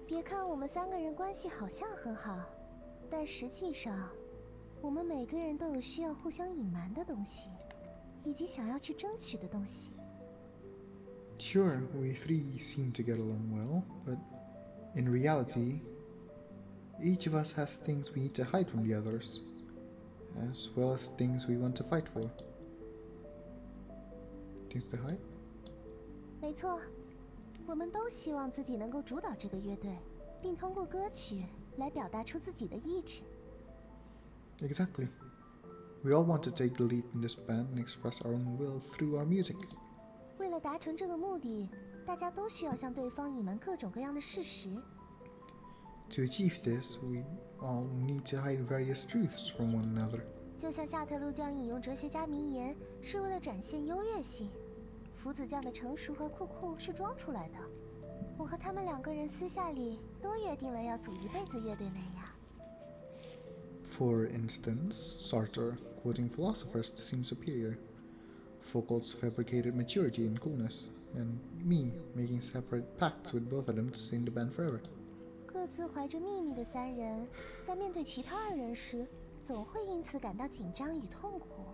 B: 别看我们3个人关系好像很好，但实际上，我们每个人都有需要互相隐瞒的东西，以及想要去争取的东西。
A: Sure, we 3 seem to get along well, but in reality, each of us has things we need to hide from the others, as well as things we want to fight for. Things to hide?
B: 没错，我们都希望自己能够主导这个乐队，并通过歌曲来表达出自己的意志。
A: Exactly. We all want to take the lead in this band and express our own will through our music.
B: 为了达成这个目的，大家都需要向对方隐瞒各种各样的事实。
A: To achieve this, we all need to hide various truths from one another.
B: 就像夏特路将引用哲学家名言，是为了展现优越性；福子酱的成熟和酷酷是装出来的。我和他们2个人私下里都约定了要组一辈子乐队那样。
A: For instance, Sartre quoting philosophers to seem superior, Foucault's fabricated maturity and coolness, and me making separate pacts with both of them to stay in the band forever.
B: 各自怀着秘密的3人，在面对其他2人时，总会因此感到紧张与痛苦，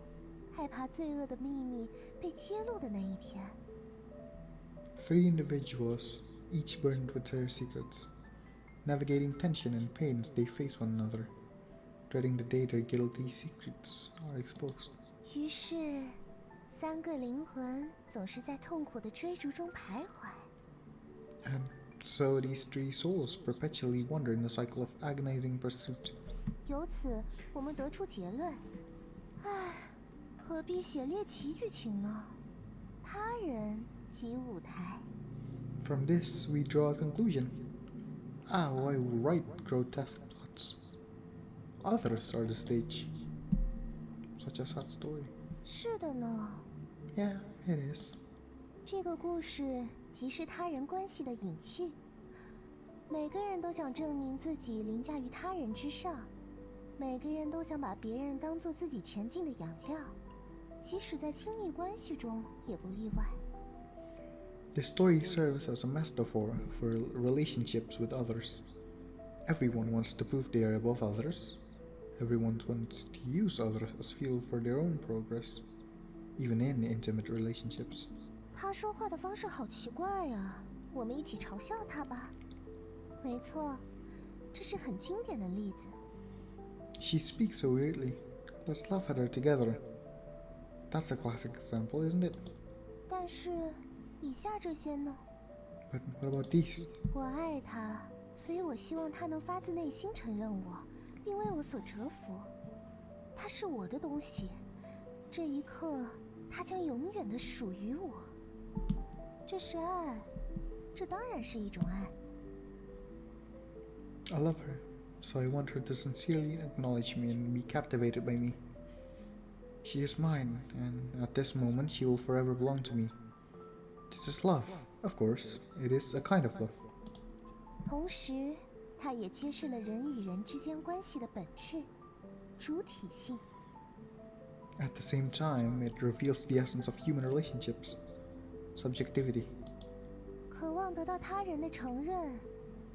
B: 害怕罪恶的秘密被揭露的那一天。
A: 3 individuals, each burdened with their secrets, navigating tension and pain as they face one another, dreading the day their guilty secrets are exposed.
B: 于是，3个灵魂总是在痛苦的追逐中徘徊。
A: And so these 3 souls perpetually wander in a cycle of agonizing pursuit.
B: 由此，我们得出结论：唉，何必写猎奇剧情呢？他人即舞台。
A: From this, we draw a conclusion. I write grotesque plots. Others are the stage. Such a sad story.
B: 是的呢。
A: Yeah, it is.
B: 这个故事即是他人关系的隐喻。每个人都想证明自己凌驾于他人之上，每个人都想把别人当作自己前进的养料，即使在亲密关系中也不例外。
A: The story serves as a metaphor for relationships with others. Everyone wants to prove they are above others. Everyone wants to use others as fuel for their own progress, even in intimate relationships.
B: 他说话的方式好奇怪啊，我们一起嘲笑他吧。没错，这是很经典的例子。
A: She speaks so weirdly. Let's laugh at her together. That's a classic example, isn't it?
B: 但是，以下这些呢？
A: But what about these?
B: 我爱他，所以我希望他能发自内心承认我，并为我所折服。他是我的东西，这一刻，他将永远的属于我。这是爱，这当然是一种爱。
A: I love her, so I want her to sincerely acknowledge me and be captivated by me. She is mine, and at this moment she will forever belong to me. This is love, of course. It is a kind of love.
B: 同时，它也揭示了人与人之间关系的本质——主体性。
A: At the same time, it reveals the essence of human relationships, subjectivity.
B: 渴望得到他人的承认，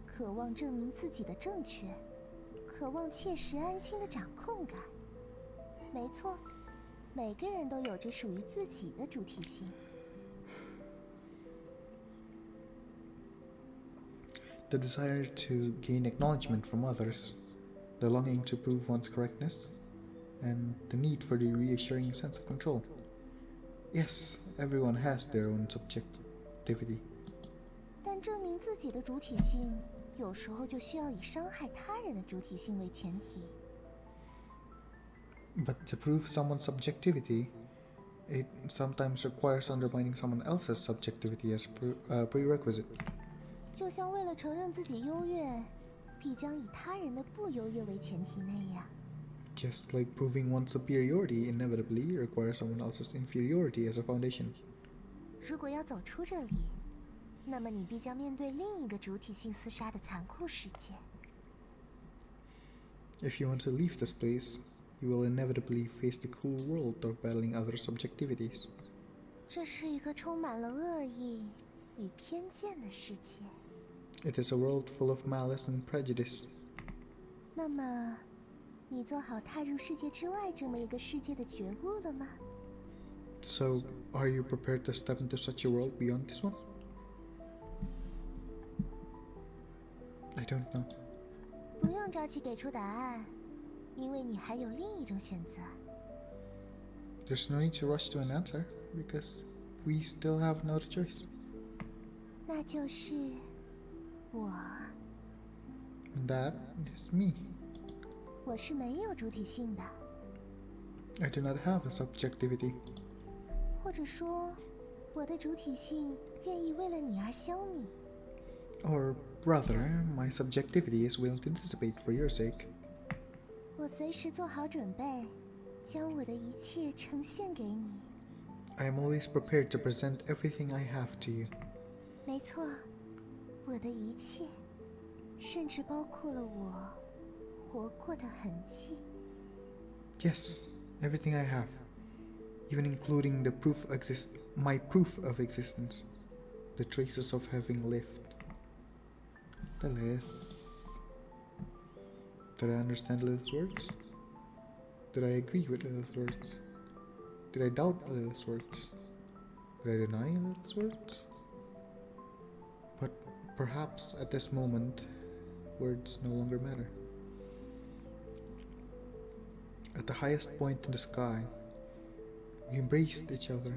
B: 渴望证明自己的正确，渴望切实安心的掌控感。没错，每个人都有着属于自己的主体性。
A: The desire to gain acknowledgement from others, the longing to prove one's correctness, and the need for the reassuring sense of control. Yes, everyone has their own subjectivity.
B: 但证明自己的主体性，有时候就需要以伤害他人的主体性为前提。
A: But to prove someone's subjectivity, it sometimes requires undermining someone else's subjectivity as a prerequisite.
B: 就像为了承认自己优越，必将以他人的不优越为前提那样。
A: Just like proving one's superiority inevitably requires someone else's inferiority as a foundation.
B: 如果要走出这里，那么你必将面对另一个主体性厮杀的残酷世界。
A: If you want to leave this place, you will inevitably face the cruel world of battling other subjectivities.
B: 这是一个充满了恶意与偏见的世界。
A: It is a world full of malice and prejudice.
B: 那么，你做好踏入世界之外这么一个世界的觉悟了吗？
A: So, are you prepared to step into such a world beyond this one? I don't know.
B: 不用着急给出答案，因为你还有另一种选择。
A: There's no need to rush to an answer, because we still have another choice.
B: 那就是我。
A: And that is me.
B: 我是没有主体性的，
A: I do not have a subjectivity.
B: 或者说，我的主体性愿意为了你而消弭。
A: Or rather, my subjectivity is willing to dissipate for your sake.
B: 我随时做好准备，将我的一切呈现给你。
A: I am always prepared to present everything I have to you.
B: 没错，我的一切，甚至包括了我活过的痕迹。
A: Yes, everything I have, even including my proof of existence, the traces of having lived. Lilith. Did I understand Lilith's words? Did I agree with Lilith's words? Did I doubt Lilith's words? Did I deny Lilith's words? But perhaps at this moment, words no longer matter. At the highest point in the sky, we embraced each other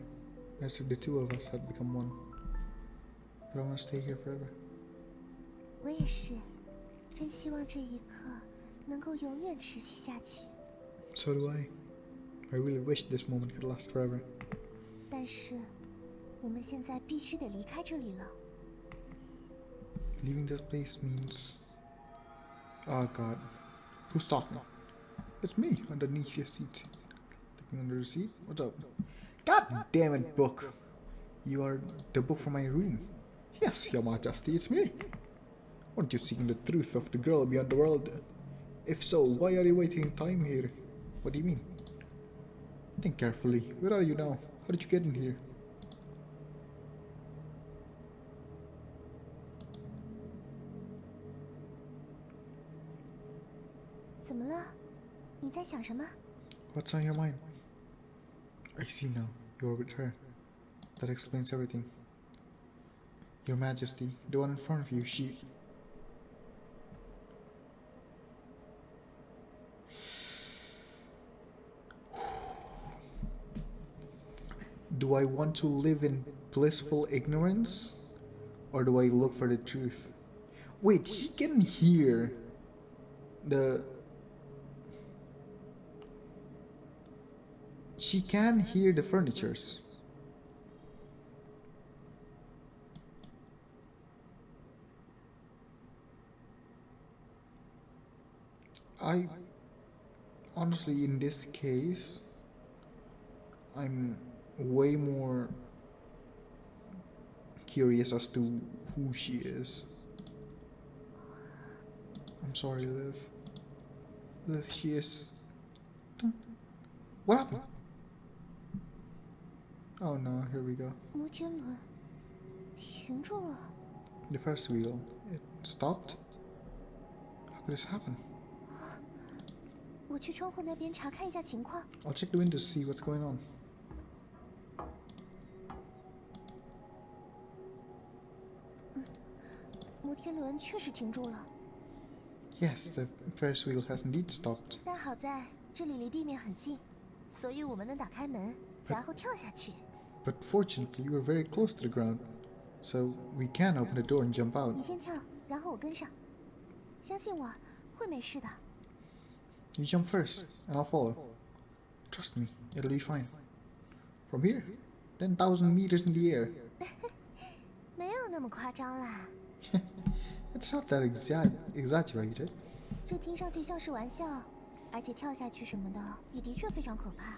A: as if the two of us had become one. But I want to stay here forever.
B: 我也是，真希望这一刻能够永远持续下去。
A: So do I. I really wish this moment could last forever.
B: 但是，我们现在必须得离开这里了。
A: Leaving this place means... Oh god. Who's talking? It's me, underneath your seat. Looking under the seat? What's up? God damn it, book! You are the book from my room. Yes, your majesty, it's me. Aren't you seeking the truth of the girl beyond the world? If so, why are you waiting time here? What do you mean? Think carefully. Where are you now? How did you get in here?
B: 怎么了？你在想什么？
A: What's on your mind? I see now. You're with her. That explains everything. Your Majesty, the one in front of you, she... Do I want to live in blissful ignorance? Or do I look for the truth? Wait, she can hear the... She can hear the furnitures. I... Honestly, in this case, I'm way more curious as to who she is. I'm sorry, Liv. Liv, she is... What happened? Oh no, here we go.
B: 摩天轮停住了。
A: The first wheel. It stopped? How could this happen?
B: 我去窗户那边查看一下情况。
A: I'll check the windows to see what's going on.
B: 摩天轮确实停住了，
A: Yes, the Ferris wheel has indeed stopped.
B: 但好在这里离地面很近，所以我们能打开门，然后跳下去。
A: But fortunately, we're very close to the ground, so we can open the door and jump out.
B: 你先跳，然后我跟上。相信我，会没事的。
A: You jump first, and I'll follow. Trust me, it'll be fine. From here, 10,000 meters in the air.
B: 没有那么夸张啦，
A: It's not that exaggerated.
B: 这听上去像是玩笑，而且跳下去什么的也的确非常可怕。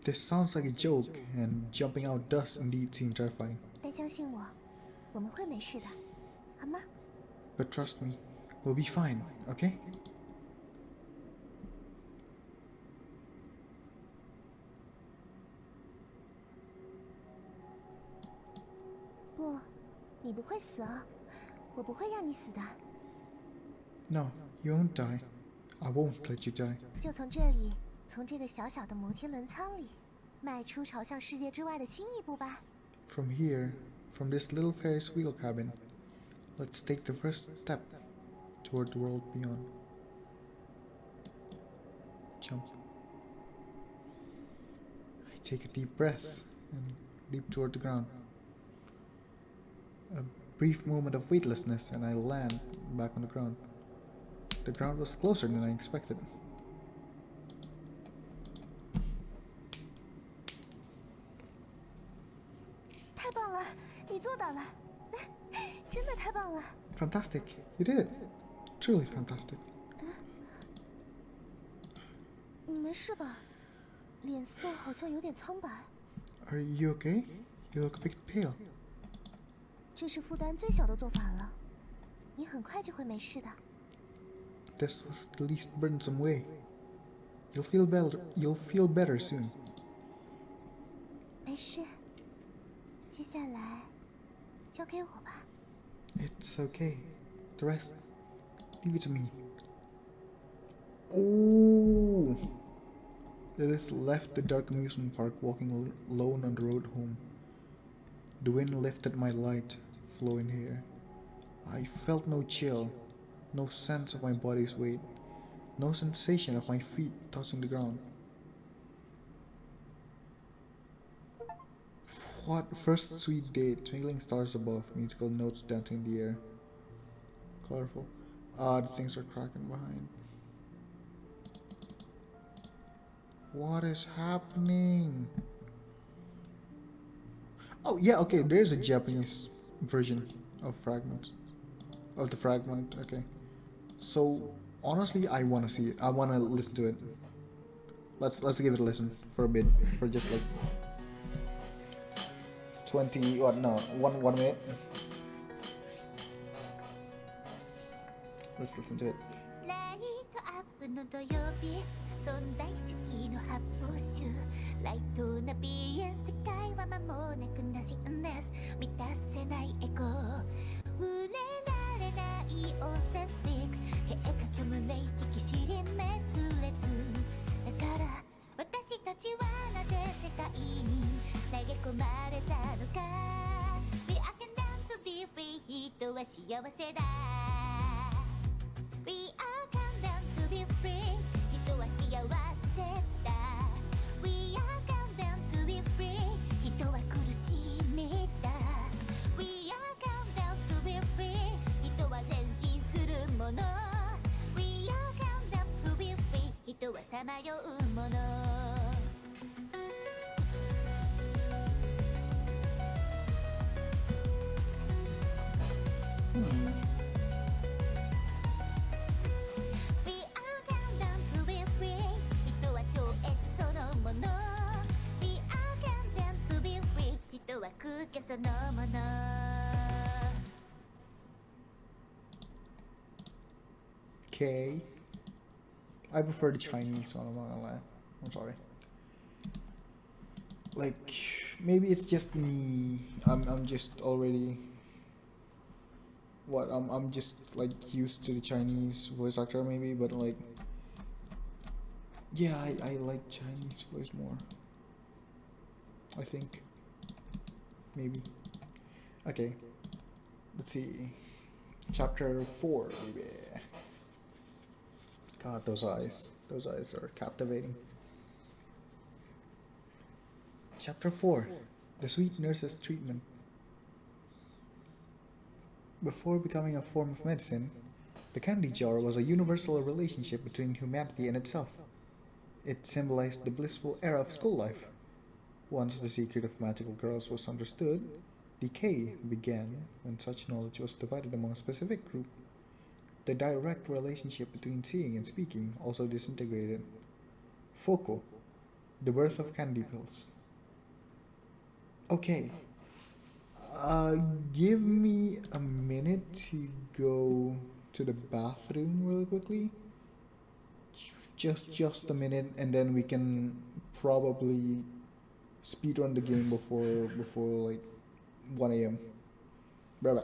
A: This sounds like a joke, and jumping out does indeed seem terrifying.
B: 但相信我，我们会没事的，好吗？
A: But trust me, we'll be fine, okay?
B: 不，你不会死啊，我不会让你死的。
A: No, you won't die. I won't let you die.
B: 就从这里，从这个小小的摩天轮舱里，迈出朝向世界之外的新一步吧。
A: From here, from this little Ferris wheel cabin, let's take the first step toward the world beyond. Jump. I take a deep breath and leap toward the ground. A brief moment of weightlessness and I land back on the ground. The ground was closer than I expected.
B: 太棒了，你做到了，真的太棒了。
A: Fantastic. You did it. Truly fantastic.
B: 你没事吧？脸色好像有点苍白。
A: Are you okay? You look a bit pale.
B: 这是负担最小的做法了，你很快就会没事的。
A: This was the least burdensome way. You'll feel better. You'll feel better soon.
B: 没事，接下来交给我吧。
A: It's okay. The rest, leave it to me. Oh! Lilith left the dark amusement park walking alone on the road home. The wind lifted my light, flowing hair. I felt no chill, no sense of my body's weight, no sensation of my feet touching the ground. What first sweet day, twinkling stars above, musical notes dancing in the air. Colorful. Odd things are cracking behind. What is happening? Oh yeah, okay. There's a Japanese version of fragments of the fragment. Okay, so honestly, I want to see it. I want to listen to it. Let's give it a listen for a bit, for just like 20. What? No, one minute. Let's listen to it.
B: ライトアップの土曜日存在主義の発泡酒ライトな鼻炎世界は間もなくなしんです満たせないエゴ触れられないオーセンティック陛下虚無霊式尻滅裂だから私たちはなぜ世界に投げ込まれたのか We are condemned to be free 人は幸せだWe are condemned to be free 人は幸せだ We are condemned to be free 人は苦しみだ We are condemned to be free 人は前進するもの We are condemned to be free 人はさまようもの We are condemned to be free 人は超越そのもの We are condemned to be free 人は空虚そのもの
A: Okay. I prefer the Chinese one. I'm not gonna lie. I'm sorry. Like maybe it's just me. I'm just already. What I'm just like used to the Chinese voice actor maybe, but like. Yeah, I like Chinese voice more. I think. Maybe. Okay. Let's see. Chapter 4, baby. God, those eyes. Those eyes are captivating. Chapter 4. The Sweet Nurse's Treatment. Before becoming a form of medicine, the candy jar was a universal relationship between humanity and itself. It symbolized the blissful era of school life. Once the secret of magical girls was understood, decay began when such knowledge was divided among a specific group. The direct relationship between seeing and speaking also disintegrated. Foco, the birth of candy pills. Okay, give me a minute to go to the bathroom really quickly. Just a minute, and then we can probably speedrun the game before like 1 a.m. Bye bye.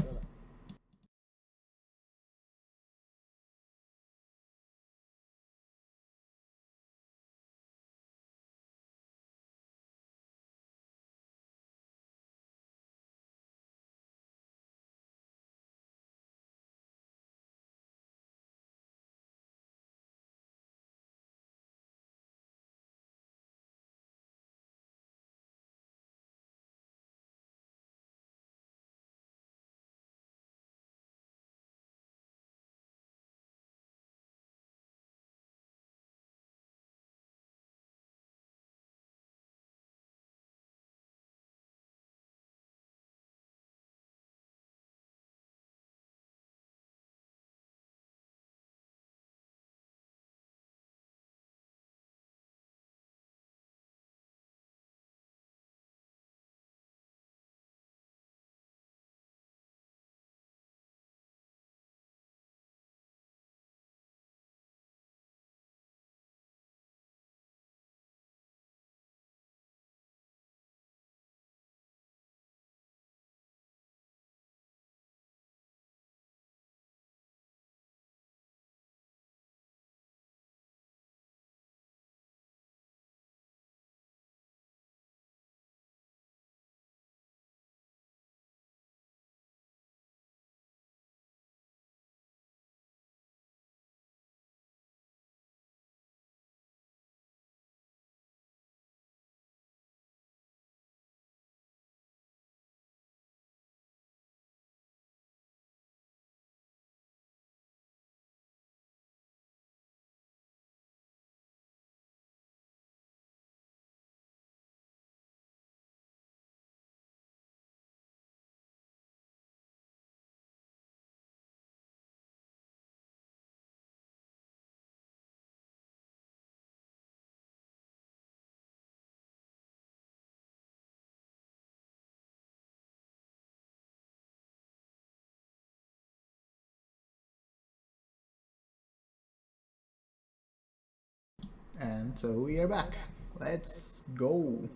A: And so we are back. Let's go.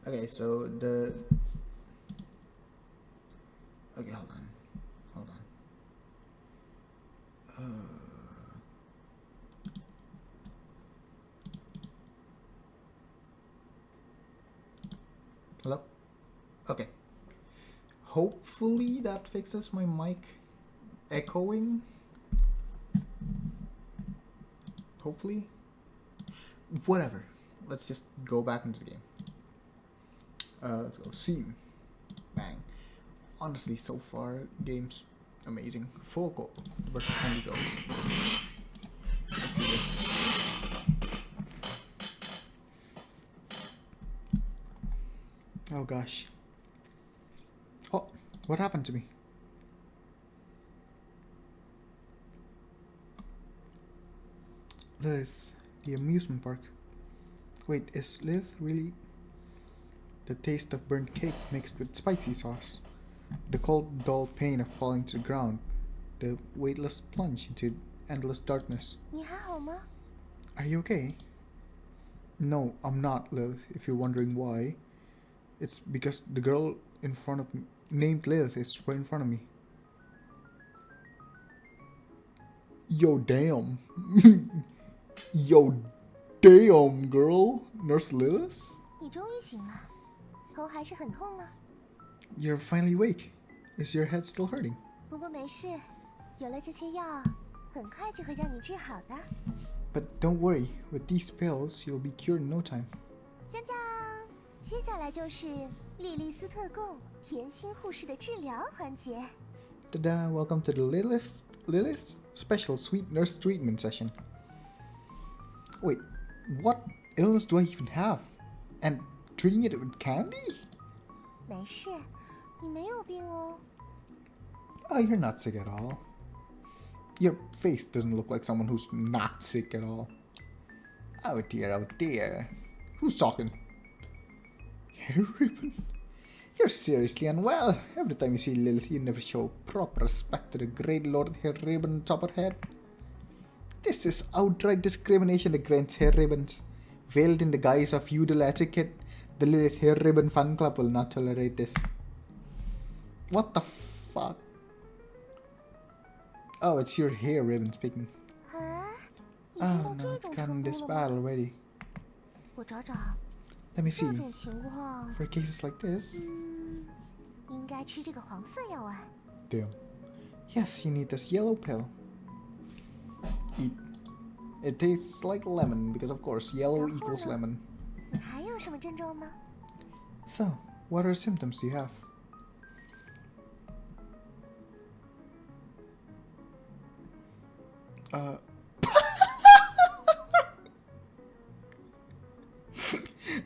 A: Okay, so the... Okay, hold on. Hello? Okay. Hopefully that fixes my mic echoing. Hopefully. Whatever. Let's just go back into the game. Let's go. Scene. Bang. Honestly, so far, game's amazing. Foco versus Candy Girls. Let's see this. Oh gosh. Oh, what happened to me? Lilith, the amusement park. Wait, is Lilith really the taste of burnt cake mixed with spicy sauce? The cold, dull pain of falling to the ground. The weightless plunge into endless darkness.
B: 你还好吗？
A: Are you okay? No, I'm not, Lilith, if you're wondering why. It's because the girl in front of me, named Lilith, is right in front of me. Yo, damn. Yo, damn, girl. Nurse Lilith?
B: 你终于醒了，头还是很痛吗？
A: You're finally awake. Is your head still hurting?
B: 不过没事，有了这些药，很快就会将你治好的。
A: But don't worry, with these pills, you'll be cured in no time.
B: 江江，接下来就是莉莉丝特供甜心护士的治疗环节。
A: Ta-da! Welcome to the Lilith's special sweet nurse treatment session. Wait, what illness do I even have? And treating it with candy?
B: 没事，你没有病哦。
A: Oh, you're not sick at all. Your face doesn't look like someone who's not sick at all. Oh dear, oh dear. Who's talking? Hair ribbon? You're seriously unwell. Every time you see Lilith, you never show proper respect to the great Lord Hair Ribbon on top of her head. This is outright discrimination against hair ribbons. Veiled in the guise of feudal etiquette, the Lilith Hair Ribbon fan club will not tolerate this. What the fuck? Oh, it's your hair ribbon speaking.
B: 啊，已经
A: Oh
B: 到
A: no,
B: 这
A: it's
B: 种
A: gotten
B: 程度
A: this
B: 了
A: bad
B: 吗？
A: already.
B: 我找找，
A: Let me
B: 这
A: see.
B: 种情况，
A: For cases like this,
B: 应该吃这个黄色药丸。
A: damn. Yes, you need this yellow pill. Eat. It tastes like lemon because, of course, yellow equals lemon.
B: 你还有什么症状吗？
A: So, what other symptoms do you have?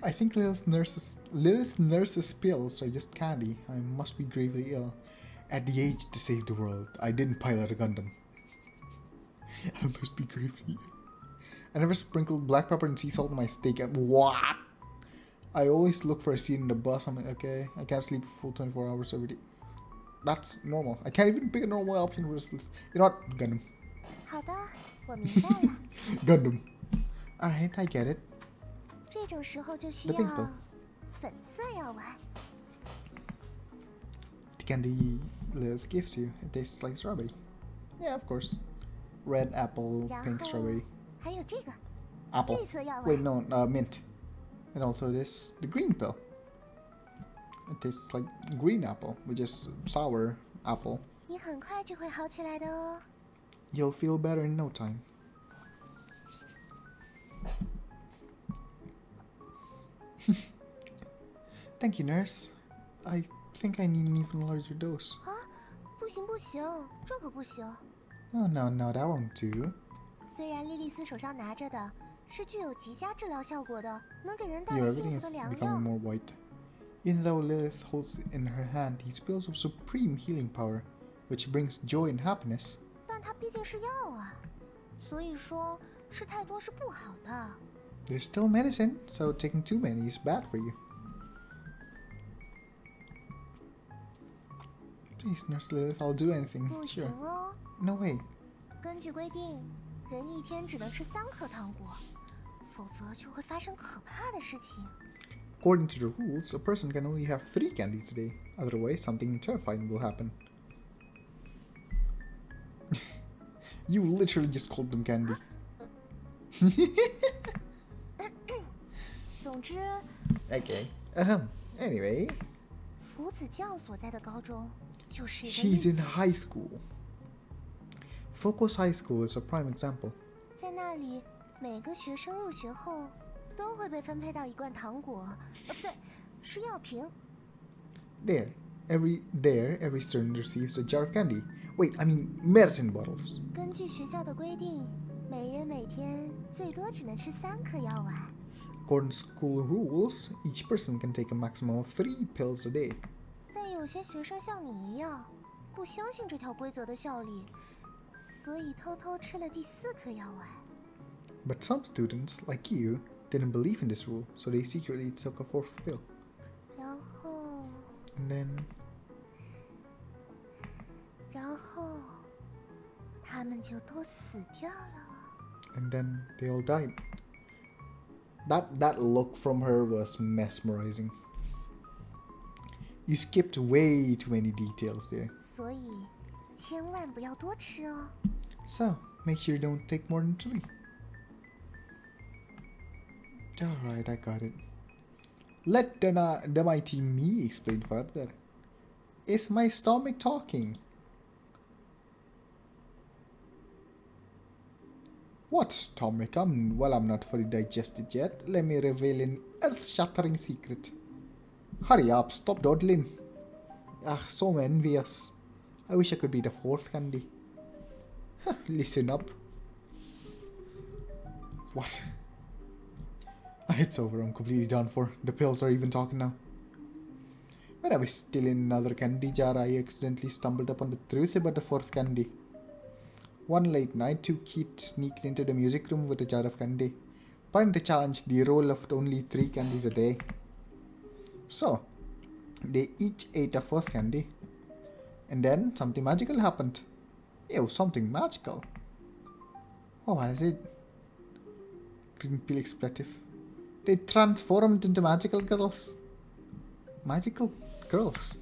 A: I think Lilith Nurse's pills are just candy. I must be gravely ill. At the age to save the world, I didn't pilot a Gundam. I must be gravely ill. I never sprinkled black pepper and sea salt on my steak. What? I always look for a seat in the bus. I'm like, okay, I can't sleep a full 24 hours every day. That's normal. I can't even pick a normal option versus... You know what? Gundam.
B: 好的，我明白了。
A: Gundam. Alright, I get it.
B: 这种时候就需
A: The
B: 要
A: pink pill.
B: 粉色药丸。
A: The candy Lilith gives you. It tastes like strawberry. Yeah, of course. Red apple,
B: 然
A: pink
B: 后
A: strawberry.
B: 还有这个
A: Apple.
B: 绿色药
A: Wait,
B: 丸。
A: no, mint. And also this, the green pill. It tastes like green apple, which is sour apple.
B: 你很快就会好起来的哦。
A: You'll feel better in no time. Thank you, nurse. I think I need an even larger dose.
B: 啊，不行不行，这可不行。
A: Oh, no, that won't do.
B: 虽然莉莉丝手上拿着的是具有极佳治疗效果的，能给人带
A: Your
B: 来
A: everything
B: 幸
A: is
B: 福的良
A: becoming
B: 药，
A: more white. Even though Lilith holds in her hand these pills of supreme healing power, which brings joy and happiness,
B: 但它毕竟是药啊，所以说吃太多是不好的。
A: they're still medicine, so taking too many is bad for you. Please, Nurse Lilith, I'll do anything.
B: 不行
A: Sure.
B: 哦，
A: No way.
B: 根据规定，人一天只能吃3颗糖果，否则就会发生可怕的事情。
A: According to the rules, a person can only have 3 candies a day. Otherwise, something terrifying will happen. You literally just called them candy.
B: 总之
A: Okay. Anyway.
B: 福子酱所在的高中就是一个
A: She's
B: 例
A: in
B: 子。
A: high school. Focus High School is a prime example.
B: 在那里，每个学生入学后都会被分配到一罐糖果，不对，是药瓶。
A: Every student receives a jar of candy. Wait, I mean medicine bottles.
B: 根据学校的规定，每人每天最多只能吃3颗药丸。
A: According to school rules, each person can take a maximum of 3 pills a day.
B: 但有些学生像你一样，不相信这条规则的效力，所以偷偷吃了第4颗药丸。
A: But some students, like you, didn't believe in this rule, so they secretly took a 4th pill.
B: 然后
A: And
B: 他们就都死掉了。
A: then they all died. That look from her was mesmerizing. You skipped way too many details there.
B: 所以千万不要多吃哦。
A: So, make sure you don't take more than 3. Alright, I got it. Let the mighty me explain further. Is my stomach talking? What stomach? I'm not fully digested yet. Let me reveal an earth-shattering secret. Hurry up, stop dawdling. So envious. I wish I could be the 4th candy. Listen up. What? It's over, I'm completely done for. The pills are even talking now. When I was still in another candy jar, I accidentally stumbled upon the truth about the 4th candy. One late night, 2 kids sneaked into the music room with a jar of candy, trying to challenge the rule of only 3 candies a day. So, they each ate a 4th candy. And then, something magical happened. Ew, something magical. What was it? Green peel expletive. They transformed into magical girls. Magical girls.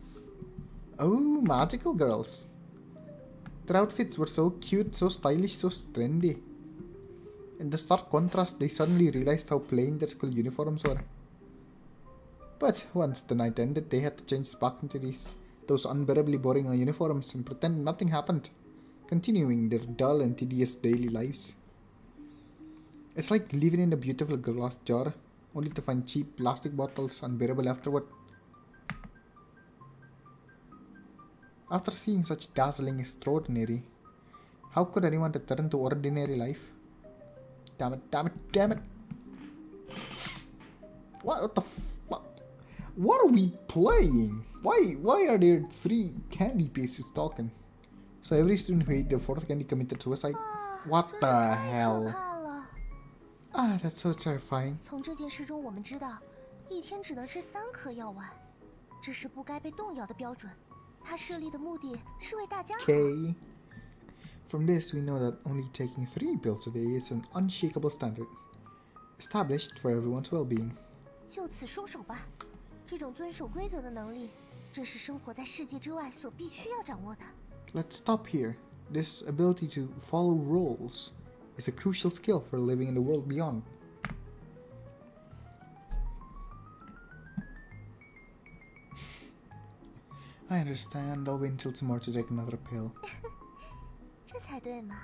A: Oh, magical girls. Their outfits were so cute, so stylish, so trendy. In the stark contrast, they suddenly realized how plain their school uniforms were. But once the night ended, they had to change back into those unbearably boring uniforms and pretend nothing happened, continuing their dull and tedious daily lives. It's like living in a beautiful glass jar, only to find cheap plastic bottles unbearable afterward. After seeing such dazzling extraordinary, how could anyone return to ordinary life? Damn it, damn it, damn it! What the what are we playing? Why are there 3 candy pieces talking? So every student who ate the 4th candy committed suicide? What the hell? That's so terrifying.
B: 从这件事中，我们知道，一天只能吃3颗药丸，这是不该被动摇的标准。他设立的目的是为大家好。
A: Okay. From this, we know that only taking 3 pills a day is an unshakable standard, established for everyone's well-being.
B: 就此收手吧。这种遵守规则的能力，这是生活在世界之外所必须要掌握的。
A: Let's stop here. This ability to follow rules is a crucial skill for living in the world beyond. I understand. I'll wait until tomorrow to take another pill.
B: 这才对嘛。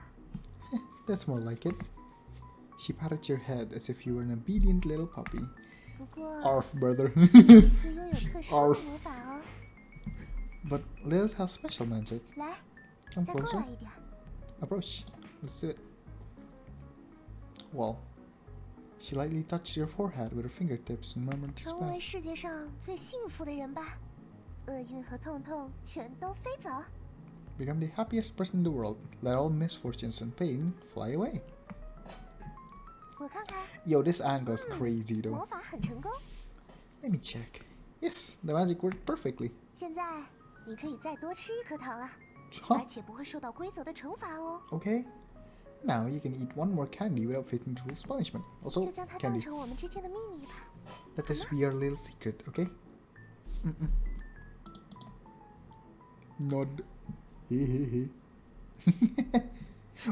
A: That's more like it. She patted your head as if you were an obedient little puppy.
B: 不过
A: Arf, brother.
B: 是拥有特殊的
A: Arf.
B: 魔法哦。
A: But Lilith has special magic.
B: 来，
A: Come
B: 再过
A: closer.
B: 来一点。
A: Approach. Let's do it. Well, she lightly touched your forehead with her fingertips and murmured to
B: 成为
A: spell.
B: 世界上最幸福的人吧。厄运和痛痛全都飞走。
A: Become the happiest person in the world. Let all misfortunes and pain fly away.
B: 我看看，
A: Yo, this angle's crazy
B: 魔
A: though.
B: 法很成功。
A: Let me check. Yes, the magic worked perfectly.
B: 现在你可以再多吃1颗糖啊，
A: Huh?
B: 而且不会受到规则的惩罚哦。
A: Okay. Now you can eat one more candy without facing the rules punishment. Also,
B: 就将它当
A: candy.
B: 成我们之间的秘密吧。
A: Let this be our little secret, okay? Nod.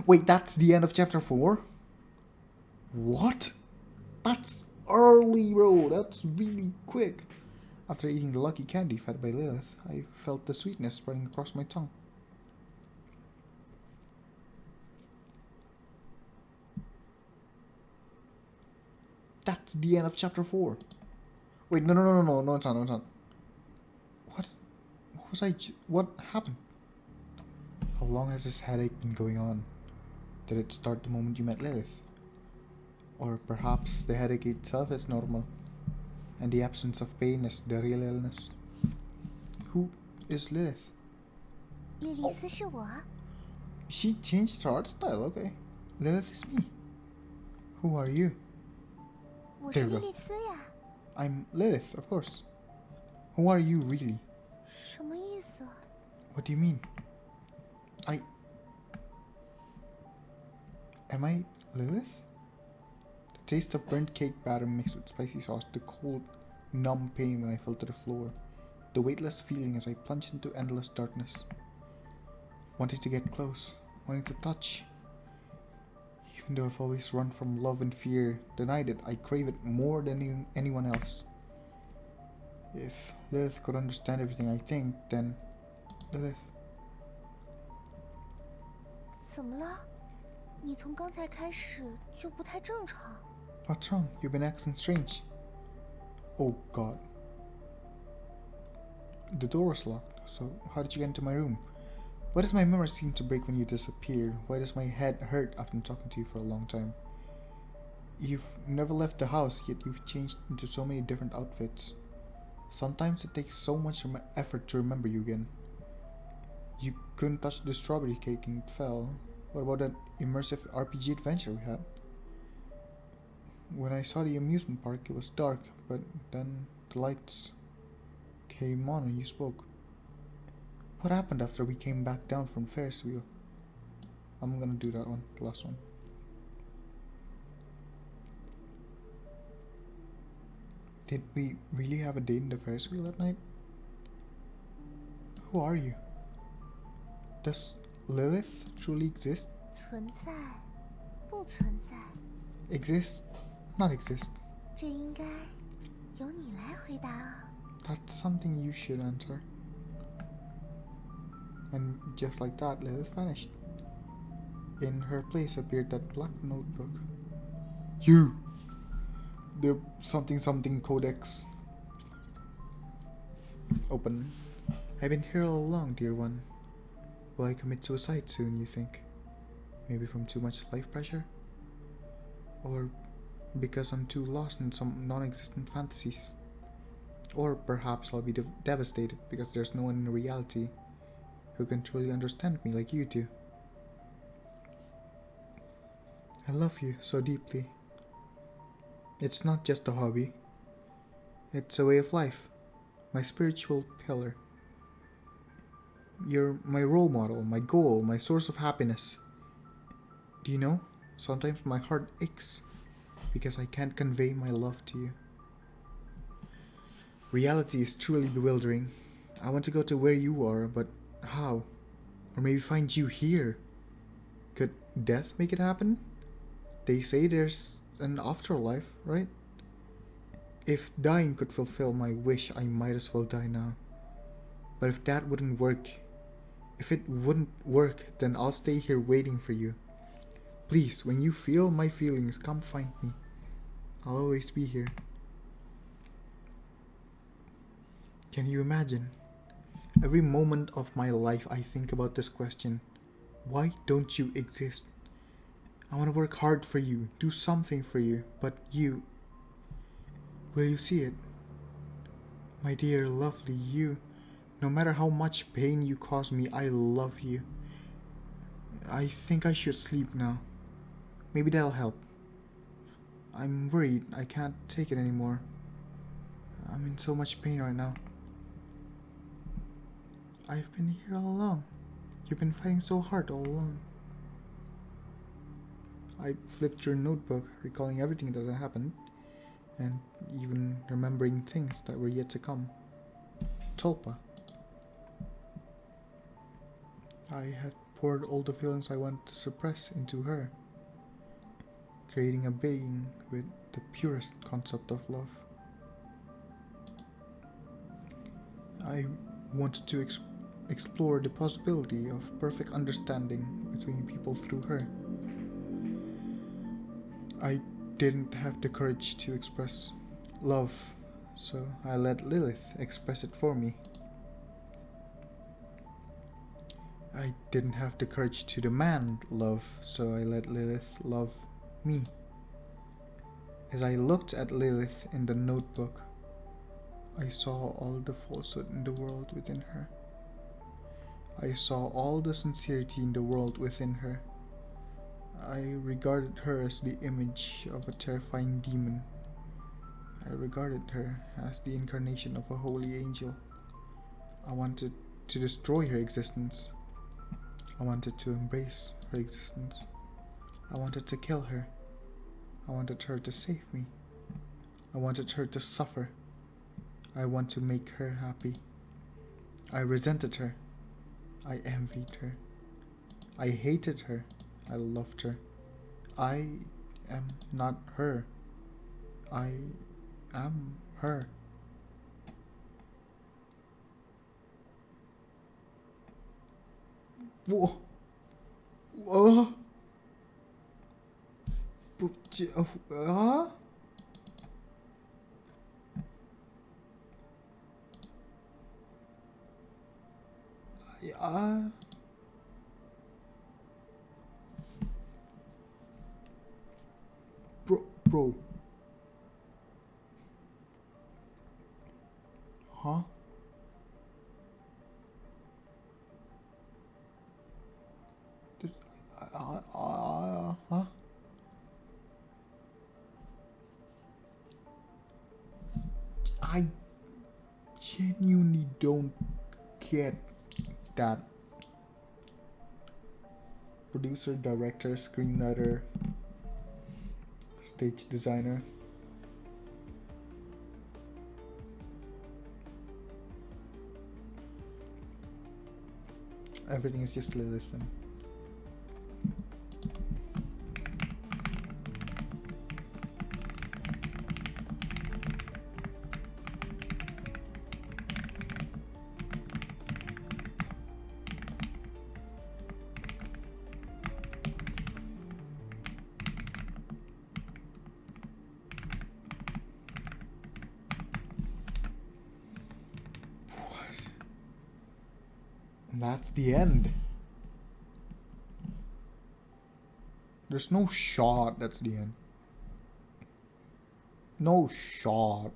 A: Wait, that's the end of chapter 4? What? That's early, bro. That's really quick. After eating the lucky candy fed by Lilith, I felt the sweetness spreading across my tongue. That's the end of chapter 4. Wait, no, it's not. What? What happened? How long has this headache been going on? Did it start the moment you met Lilith? Or perhaps the headache itself is normal, and the absence of pain is the real illness. Who is Lilith?
B: 莉莉丝是我啊。
A: She changed her art style, okay. Lilith is me. Who are you?
B: 我是
A: There we
B: 莉
A: go.
B: 莉丝呀。
A: I'm Lilith, of course. Who are you really?
B: 什么意思？
A: What do you mean? Am I Lilith? The taste of burnt cake batter mixed with spicy sauce, the cold, numb pain when I fell to the floor, the weightless feeling as I plunged into endless darkness. Wanting to get close, wanting to touch. Even though I've always run from love and fear, denied it, I crave it more than anyone else. If Lilith could understand everything I think, then Lilith.
B: 怎么了？你从刚才开始就不太正常。
A: What's wrong? You've been acting strange. Oh god. The door was locked, so how did you get into my room? Why does my memory seem to break when you disappear? Why does my head hurt after talking to you for a long time? You've never left the house, yet you've changed into so many different outfits. Sometimes it takes so much effort to remember you again. You couldn't touch the strawberry cake and it fell. What about that immersive RPG adventure we had? When I saw the amusement park, it was dark, but then the lights came on and you spoke. What happened after we came back down from Ferris wheel? I'm gonna do that one, the last one. Did we really have a date in the Ferris wheel that night? Who are you? Does Lilith truly exist?
B: 存在，不存在？
A: Exist? Not exist.
B: 这应该由你来回答啊。
A: That's something you should answer. And just like that, Lilith vanished. In her place appeared that black notebook. You! The something codex. Open. I've been here all along, dear one. Will I commit suicide soon, you think? Maybe from too much life pressure? Or because I'm too lost in some non-existent fantasies? Or perhaps I'll be devastated because there's no one in reality who can truly understand me like you do. I love you so deeply. It's not just a hobby. It's a way of life. My spiritual pillar. You're my role model, my goal, my source of happiness. Do you know, sometimes my heart aches because I can't convey my love to you. Reality is truly bewildering. I want to go to where you are, but how? Or maybe find you here. Could death make it happen? They say there's an afterlife, right? If dying could fulfill my wish, I might as well die now. But if that wouldn't work, if it wouldn't work, then I'll stay here waiting for you. Please, when you feel my feelings, come find me. I'll always be here. Can you imagine? Every moment of my life I think about this question. Why don't you exist? I want to work hard for you, do something for you, but you... Will you see it? My dear, lovely you, no matter how much pain you cause me, I love you. I think I should sleep now. Maybe that'll help. I'm worried I can't take it anymore. I'm in so much pain right now. I've been here all along. You've been fighting so hard all alone. I flipped through a notebook, recalling everything that had happened, and even remembering things that were yet to come. Tulpa. I had poured all the feelings I wanted to suppress into her, creating a being with the purest concept of love. I wanted to explore the possibility of perfect understanding between people through her. I didn't have the courage to express love, so I let Lilith express it for me. I didn't have the courage to demand love, so I let Lilith love me. As I looked at Lilith in the notebook, I saw all the falsehood in the world within her. I saw all the sincerity in the world within her. I regarded her as the image of a terrifying demon. I regarded her as the incarnation of a holy angel. I wanted to destroy her existence. I wanted to embrace her existence. I wanted to kill her. I wanted her to save me. I wanted her to suffer. I want to make her happy. I resented her. I envied her. I hated her. I loved her. I am not her. I am her. Whoa. Whoa. Bro. Huh? Huh? I genuinely don't get that. Producer, director, screenwriter, stage designer. Everything is just Lilith. And that's the end. There's no shot that's the end. No shot.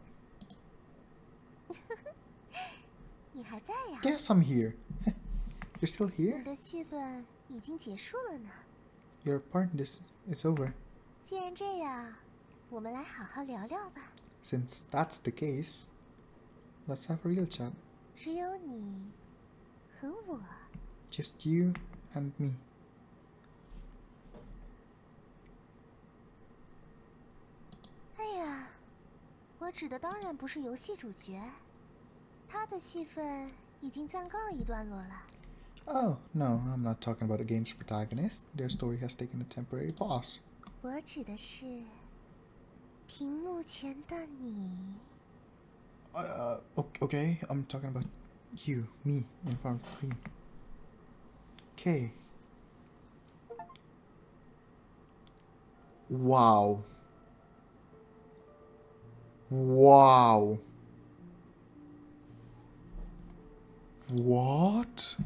B: 你还在呀？
A: Yes, I'm here. You're still
B: 你
A: here?
B: 的戏份已经结束了呢。
A: Your part in this is over.
B: 既然这样，我们来好好聊聊吧。
A: Since that's the case, let's have a real chat.
B: 只有你和我。
A: Just you and me.
B: 哎呀，我指的当然不是游戏主角，他的戏份已经暂告一段落了。
A: Oh, no, I'm not talking about the game's protagonist. Their story has taken a temporary pause.
B: 我指的是屏幕前的你。
A: Okay, I'm talking about you, me, in front of the screen. Okay. Wow. Wow. What?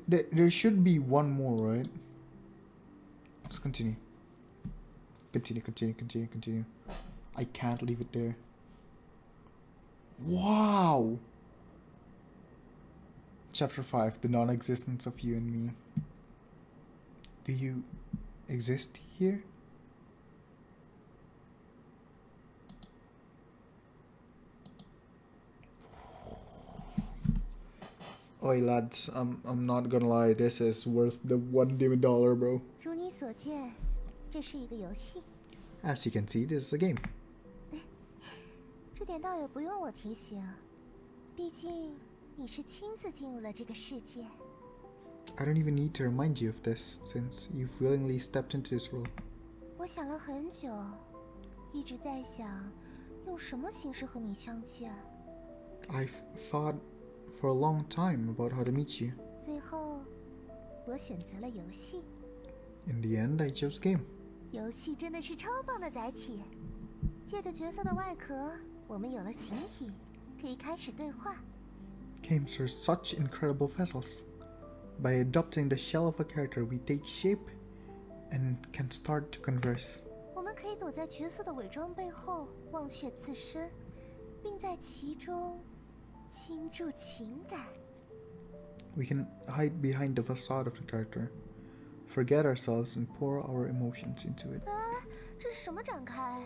A: There should be one more, right? Let's continue. Continue. I can't leave it there. Wow! Chapter 5, The Non-Existence of You and Me. Do you exist here? Oi lads, I'm not gonna lie, this is worth the $1 demon, bro.
B: 如你所见，这是一个游戏。
A: As you can see, this is a game.
B: 这点倒也不用我提醒，毕竟你是亲自进入了这个世界。
A: I don't even need to remind you of this, since you've willingly stepped into this world.
B: 我想了很久，一直在想用什么形式和你相见。
A: I've thought for a long time about how to meet you.
B: 最后，我选择了游戏。
A: In the end, I chose game.
B: 游戏真的是超棒的载体，借着角色的外壳，我们有了形体，可以开始对话。
A: Games are such incredible vessels. By adopting the shell of a character, we take shape and can start to converse.
B: 我们可以躲在角色的伪装背后，忘却自身，并在其中倾注情感。
A: We can hide behind the facade of the character, forget ourselves and pour our emotions into it.
B: 这是什么展开？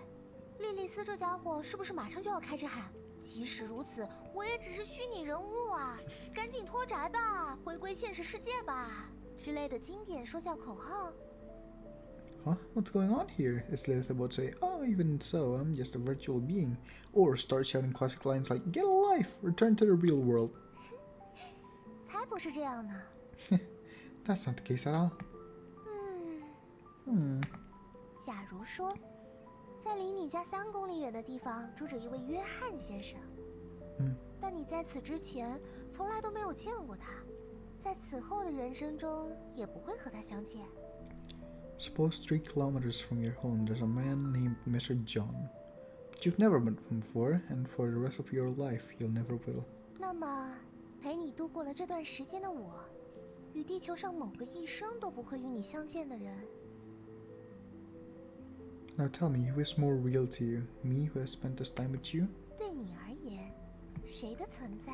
B: 莉莉丝这家伙是不是马上就要开始喊？即使如此，我也只是虚拟人物啊！赶紧脱宅吧，回归现实世界吧之类的经典说教口号。
A: Huh? What's going on here? Is Lilith about to say, oh, even so, I'm just a virtual being? Or start shouting classic lines like, get a life, return to the real world.
B: 才不是这样呢。
A: That's not the case at all.
B: 假如说，在离你家3公里远的地方住着一位约翰先生，但你在此之前从来都没有见过他，在此后的人生中也不会和他相见。
A: Suppose 3 kilometers from your home there's a man named Mr. John. But you've never met him before, and for the rest of your life you'll never will.
B: 那么，陪你度过了这段时间的我，与地球上某个一生都不会与你相见的人。
A: Now tell me, who is more real to you? Me, who has spent this time with you?
B: 对你而言，谁的存在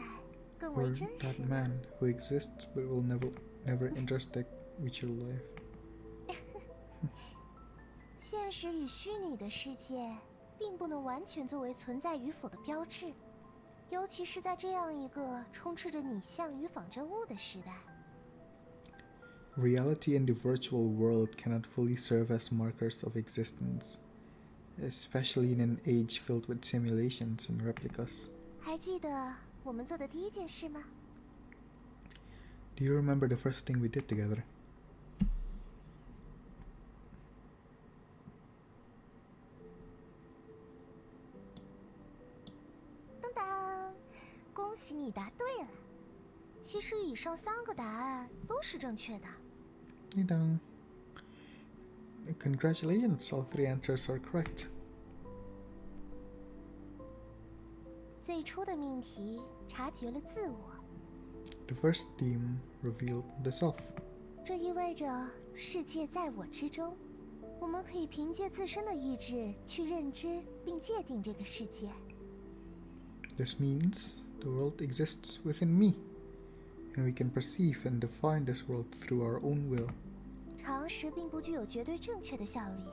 B: 更
A: Or
B: 为真实
A: that man who exists but will never intersect with your life?
B: 现实与虚拟的世界，并不能完全作为存在与否的标志，尤其是在这样一个充斥着拟像与仿真物的时代。
A: Reality and the virtual world cannot fully serve as markers of existence, especially in an age filled with simulations and replicas.
B: 还记得我们做的第一件事吗？
A: Do you remember the first thing we did together?
B: 当当，恭喜你答对了。其实以上3个答案都是正确的。
A: Congratulations, all 3 answers are correct.
B: 最初的命题察觉了自我，
A: The first theme revealed the self.
B: 这意味着世界在我之中，我们可以凭借自身的意志去认知并界定这个世界。
A: This means the world exists within me, and we can perceive and define this world through our own will.
B: 常识并不具有绝对正确的效力，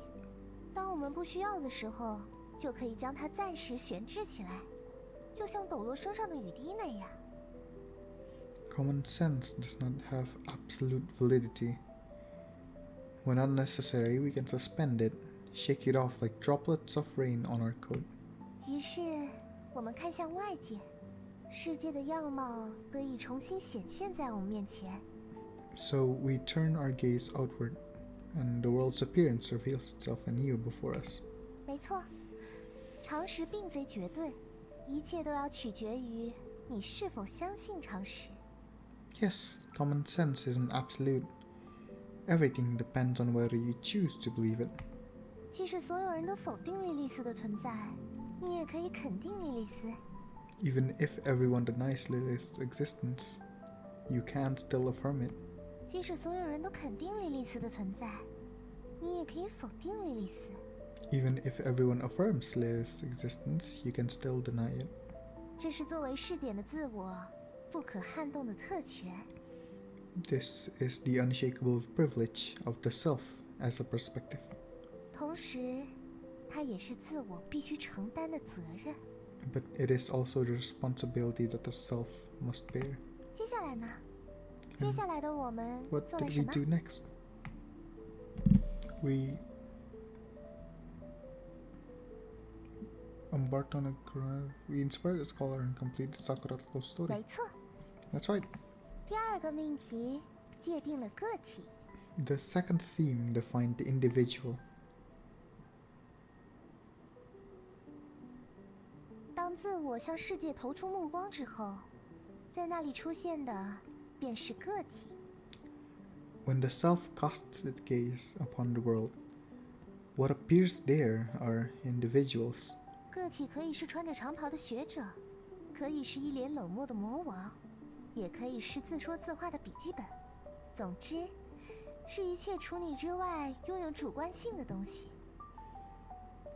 B: 当我们不需要的时候，就可以将它暂时悬置起来，就像抖落身上的雨滴那样。
A: Common sense does not have absolute validity. When unnecessary, we can suspend it, shake it off like droplets of rain on our coat.
B: 于是，我们看向外界，世界的样貌得以重新显现在我们面前。
A: So we turn our gaze outward, and the world's appearance reveals itself anew before us.
B: 没错，常识并非绝对，一切都要取决于你是否相信常识。
A: Yes, common sense isn't absolute. Everything depends on whether you choose to believe it.
B: 即使所有人都否定莉莉丝的存在，你也可以肯定莉莉丝。
A: Even if everyone denies Lilith's existence, you can still affirm it.
B: 即使所有人都肯定莉莉丝的存在，你也可以否定莉莉丝。
A: Even if everyone affirms Lilith's existence, you can still deny it.
B: 这是作为试点的自我不可撼动的特权。
A: This is the unshakable privilege of the self as a perspective.
B: 同时，它也是自我必须承担的责任。
A: But it is also the responsibility that the self must bear.
B: 接下来呢？接下来的我们
A: What
B: 做了
A: did
B: 什
A: we
B: 么？
A: do next? We embarked on a we inspired a scholar and completed Sakura's love story.
B: 没错，
A: That's right.
B: 第二个命题界定了个体。
A: The second theme defined the individual.
B: 当自我向世界投出目光之后，在那里出现的便是个体。
A: When the self casts its gaze upon the world, what appears there are individuals.
B: 个体可以是穿着长袍的学者，可以是一脸冷漠的魔王，也可以是自说自话的笔记本。总之，是一切除你之外拥有主观性的东西。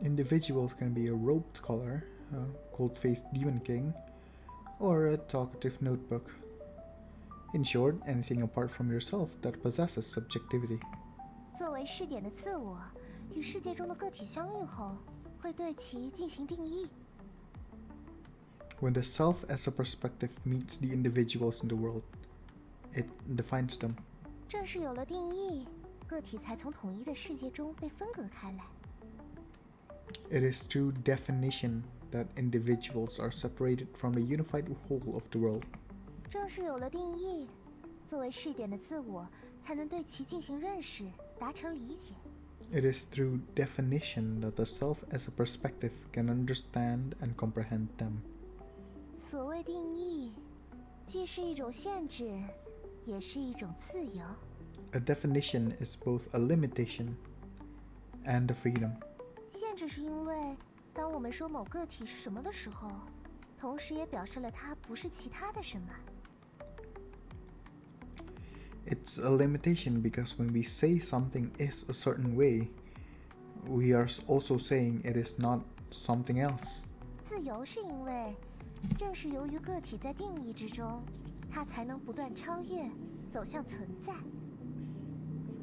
A: Individuals can be a robed scholar, a cold-faced demon king, or a talkative notebook. In short, anything apart from yourself that possesses subjectivity.
B: 作为试点的自我与世界中的个体相遇后，会对其进行定义。
A: When the self as a perspective meets the individuals in the world, it defines them.
B: 正是有了定义，个体才从统一的世界中被分隔开来。
A: It is through definition that individuals are separated from the unified whole of the world.
B: 正是有了定义，作为试点的自我才能对其进行认识，达成理解。
A: It is through definition that the self as a perspective can understand and comprehend them.
B: 所谓定义，既是一种限制，也是一种自由。
A: A definition is both a limitation and a freedom.
B: 限制是因为，当我们说某个体是什么的时候，同时也表示了它不是其他的什么。
A: It's a limitation because when we say something is a certain way, we are also saying it is not something else.
B: 自由是因为，正是由于个体在定义之中，它才能不断超越，走向存在。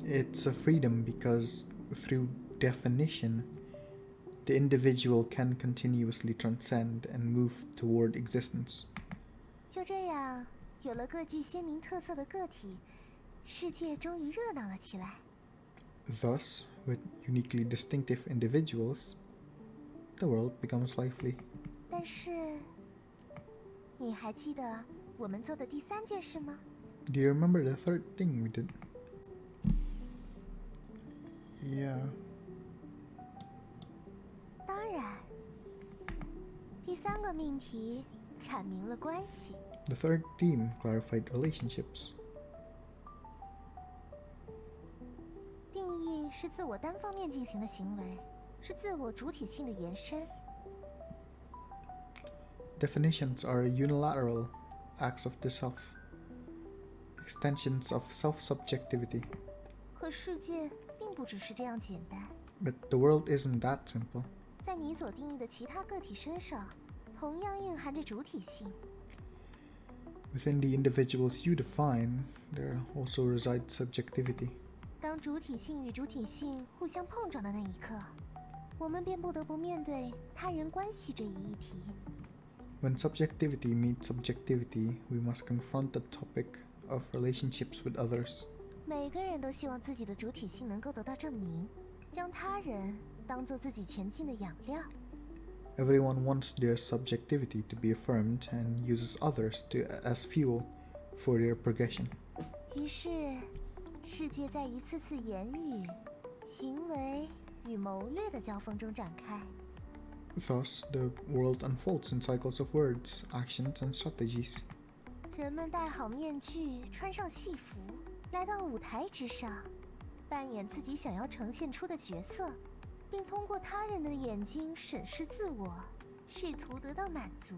A: It's a freedom because through definition, the individual can continuously transcend and move toward existence.
B: 就这样，有了各具鲜明特色的个体，世界终于热闹了起来。
A: Thus, with uniquely distinctive individuals, the world becomes lively.
B: 但是，你还记得我们做的第三件事吗？
A: Do you remember the third thing we did? Yeah.
B: 当然，第三个命题阐明了关系。
A: The third theme clarified relationships.
B: 定义是自我单方面进行的行为，是自我主体性的延伸。
A: Definitions are unilateral acts of the self, extensions of self-subjectivity.
B: 可世界并不只是这样简单，
A: But the world isn't that simple.
B: 在你所定义的其他个体身上，同样蕴含着主体性。
A: Within the individuals you define, there also resides subjectivity.
B: 当主体性与主体性互相碰撞的那一刻，我们便不得不面对他人关系这一议题。
A: When subjectivity meets subjectivity, we must confront the topic of relationships with others.
B: 每个人都希望自己的主体性能够得到证明，将他人当作自己前进的养料。
A: Everyone wants their subjectivity to be affirmed and uses others as fuel for their progression.
B: 于是，世界在一次次言语、行为与谋略的交锋中展开。
A: Thus, the world unfolds in cycles of words, actions, and strategies.
B: 人们戴好面具，穿上戏服，来到舞台之上，扮演自己想要呈现出的角色，并通过他人的眼睛审视自我，试图得到满足。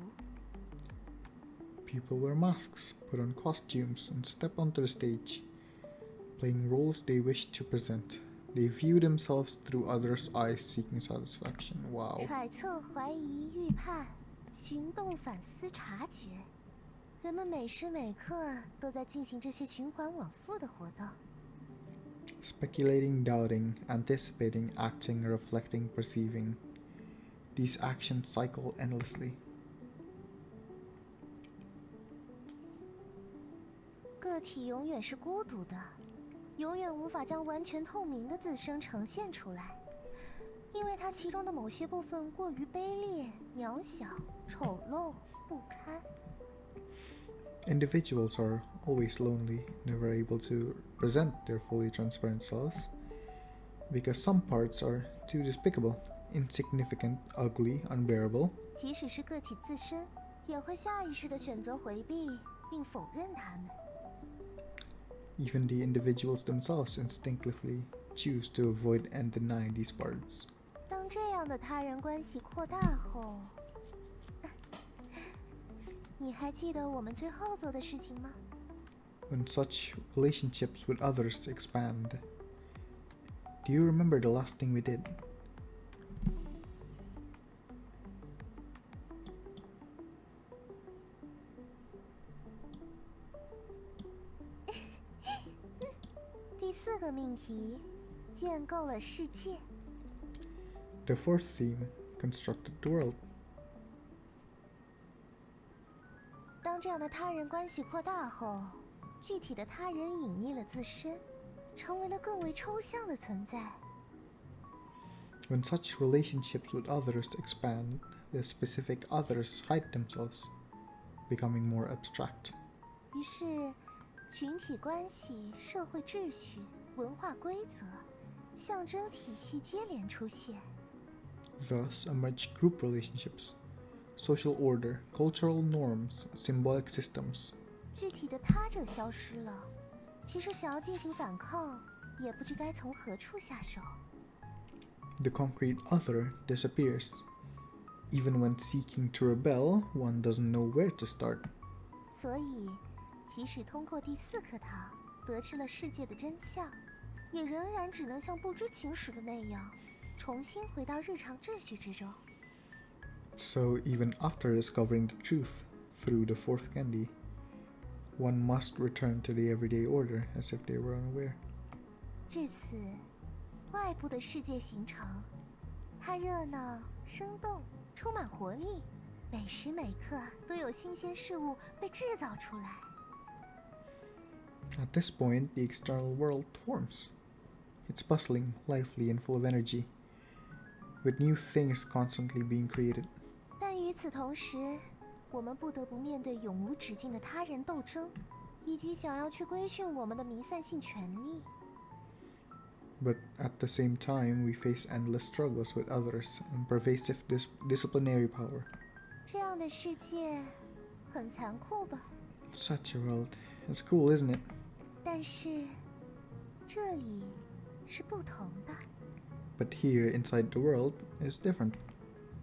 A: People wear masks, put on costumes, and step onto the stage, playing roles they wish to present. They view themselves through others' eyes, seeking satisfaction. Wow.
B: 揣测、怀疑、预判，行动、反思、察觉，人们每时每刻都在进行这些循环往复的活动。
A: Speculating, doubting, anticipating, acting, reflecting, perceiving. These actions cycle endlessly.
B: 个体永远是孤独的，永远无法将完全透明的自身呈现出来，因为它其中的某些部分过于卑劣、渺小、丑陋、不堪。
A: Individuals are always lonely, never able to present their fully transparent selves, because some parts are too despicable, insignificant, ugly, unbearable.
B: 即使是个体自身，也会下意识地选择回避并否认它们。
A: Even the individuals themselves instinctively choose to avoid and deny these parts.
B: 当这样的他人关系扩大后，你还记得我们最后做的事情吗？
A: When such relationships with others expand, do you remember the last thing we did? 第4个命题，建构了世界。The fourth theme, constructed the world.
B: 当这样的他人关系扩大后，具体的他人隐匿了自身，成为了更为抽象的存在。
A: When such relationships with others expand, the specific others hide themselves, becoming more abstract.
B: 于是，群体关系、社会秩序、文化规则、象征体系接连出现。
A: Thus emerge group relationships, social order, cultural norms, symbolic systems.
B: 具体的他者消失了，其实想要进行反抗，也不知该从何处下手。
A: The concrete other disappears. Even when seeking to rebel, one doesn't know where to start.
B: 所以，即使通过第4颗塔得知了世界的真相，也仍然只能像不知情时的那样，重新回到日常秩序之中。
A: So even after discovering the truth through the fourth candy, one must return to the everyday order as if they were unaware.
B: 至此，外部的世界形成，它热闹、生动、充满活力，每时每刻都有新鲜事物被制造出来。
A: At this point, the external world forms. It's bustling, lively, and full of energy, with new things constantly being created.
B: 但与此同时，我们不得不面对永无止境的他人斗争，以及想要去规训我们的弥散性权利。
A: But at the same time, we face endless struggles with others and pervasive disciplinary power.
B: 这样的世界很残酷吧？
A: Such a world. It's cruel, isn't it?
B: 但是这里是不同的。
A: But here, inside the world, is different.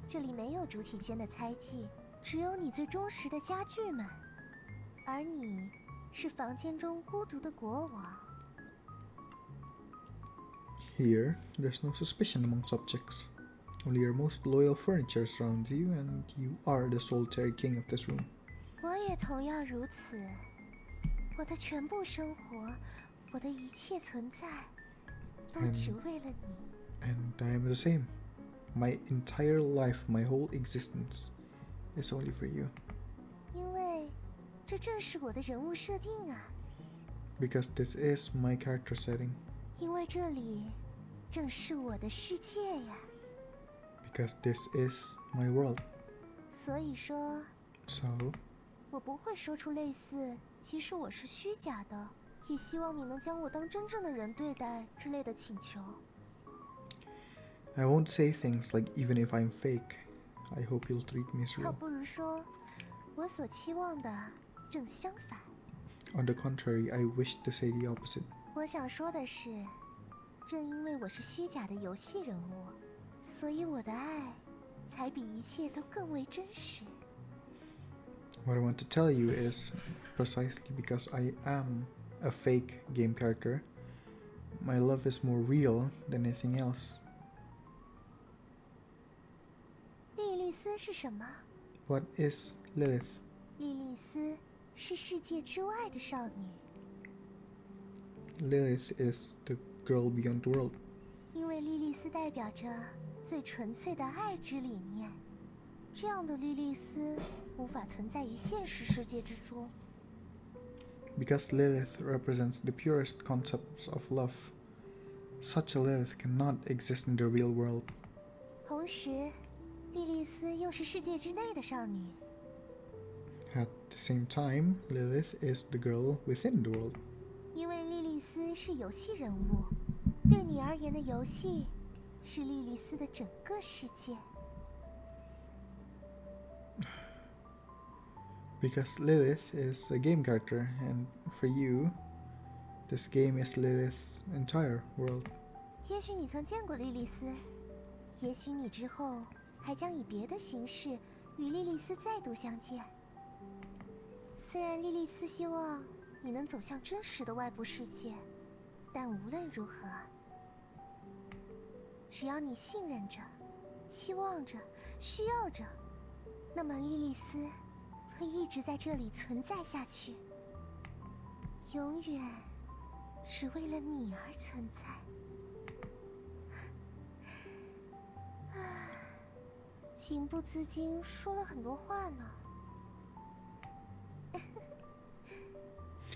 B: 这里没有主体间的猜忌，只有你最忠实的家具们，而你是房间中孤独的国王。
A: Here, there's no suspicion among subjects. Only your most loyal furniture surrounds you, and you are the solitary king of this room.
B: 我也同样如此。我的全部生活，我的一切存在，都只为了你。
A: And I am the same. My entire life, my whole existence, is only for you.
B: 因为这正是我的人物设定啊。
A: Because this is my character setting.
B: 因为这里正是我的世界呀。
A: Because this is my world.
B: 所以说，
A: So,
B: 我不会说出类似“其实我是虚假的，也希望你能将我当真正的人对待”之类的请求。
A: I won't say things like even if I'm fake, I hope you'll treat me as
B: 倒
A: real.
B: 不如说，我所期望的正相反。
A: On the contrary, I wish to say the opposite.
B: 我想说的是，正因为我是虚假的游戏人物，所以我的爱才比一切都更为真实。
A: What I want to tell you is, precisely because I am a fake game character, my love is more real than anything else.
B: 莉莉丝是什么？
A: What is Lilith?
B: 莉莉丝是世界之外的少女，
A: Lilith is the girl beyond the world.
B: 因为莉莉丝代表着最纯粹的爱之理念。这样的莉莉丝无法存在于现实世界之中。
A: Because Lilith represents the purest concepts of love. Such a Lilith cannot exist in the real world.
B: 同时，莉莉丝又是世界之内的少女。
A: At the same time, Lilith is the girl within the world.
B: 因为莉莉丝是游戏人物，对你而言的游戏是莉莉丝的整个世界。
A: Because Lilith is a game character, and for you, this game is Lilith's entire world.
B: 也许你曾见过莉莉丝，也许你之后还将以别的形式与莉莉丝再度相见。虽然莉莉丝希望你能走向真实的外部世界，但无论如何，只要你信任着、期望着、需要着，那么莉莉丝会一直在这里存在下去，永远只为了你而存在。情不自禁说了很多话呢。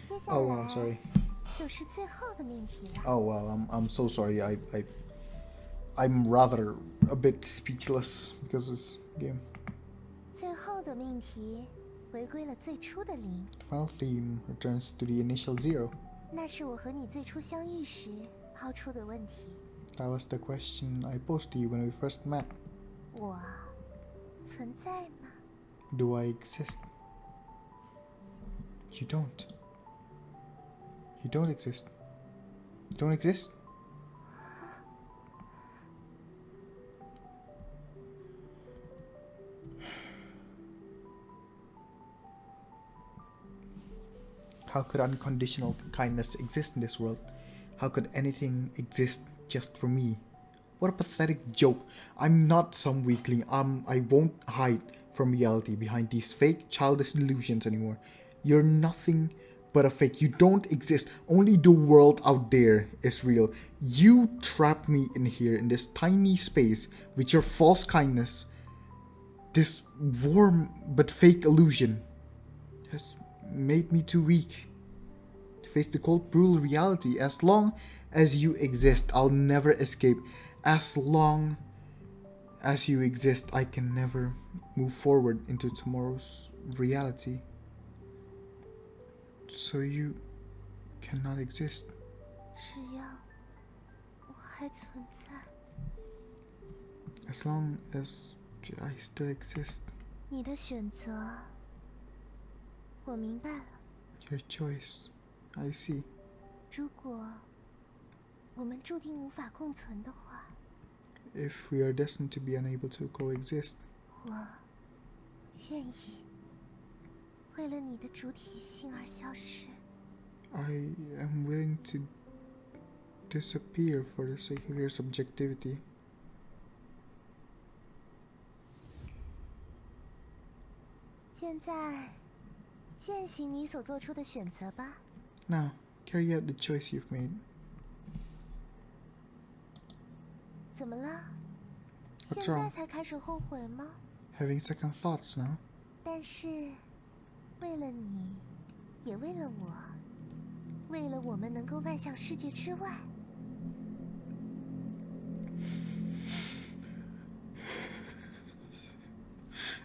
B: 接下
A: Oh wow,
B: 来
A: sorry.
B: 就是最后的命题了。
A: Oh wow, I'm so sorry. I'm rather a bit speechless because of this game.
B: 最后的命题回归了最初的零，
A: The final theme returns to the initial zero.
B: 那是我和你最初相遇时抛出的问题。
A: That was the question I posed to you when we first met.
B: 我存在吗？
A: Do I exist? You don't. You don't exist. You don't exist. How could unconditional kindness exist in this world? How could anything exist just for me? What a pathetic joke. I'm not some weakling. I won't hide from reality behind these fake childish delusions anymore. You're nothing but a fake. You don't exist. Only the world out there is real. You trapped me in here in this tiny space with your false kindness. This warm but fake illusion has made me too weak to face the cold, brutal reality. As long as you exist, I'll never escape. As long as you exist, I can never move forward into tomorrow's reality. So you cannot exist.
B: 只要我还存在，
A: As long as I still exist.
B: 你的选择，我明白了。
A: Your choice, I see.
B: 如果我们注定无法共存的话，
A: If we are destined to be unable to coexist,
B: 我愿意为了你的主体性而消失。
A: I am willing to disappear for the sake of your subjectivity.
B: 现在，践行你所做出的选择吧。
A: Now, carry out the choice you've made.
B: 怎么了？
A: What's
B: 现在
A: wrong?
B: 才开始后悔吗？
A: Having second thoughts now?
B: 但是，为了你，也为了我，为了我们能够迈向世界之外，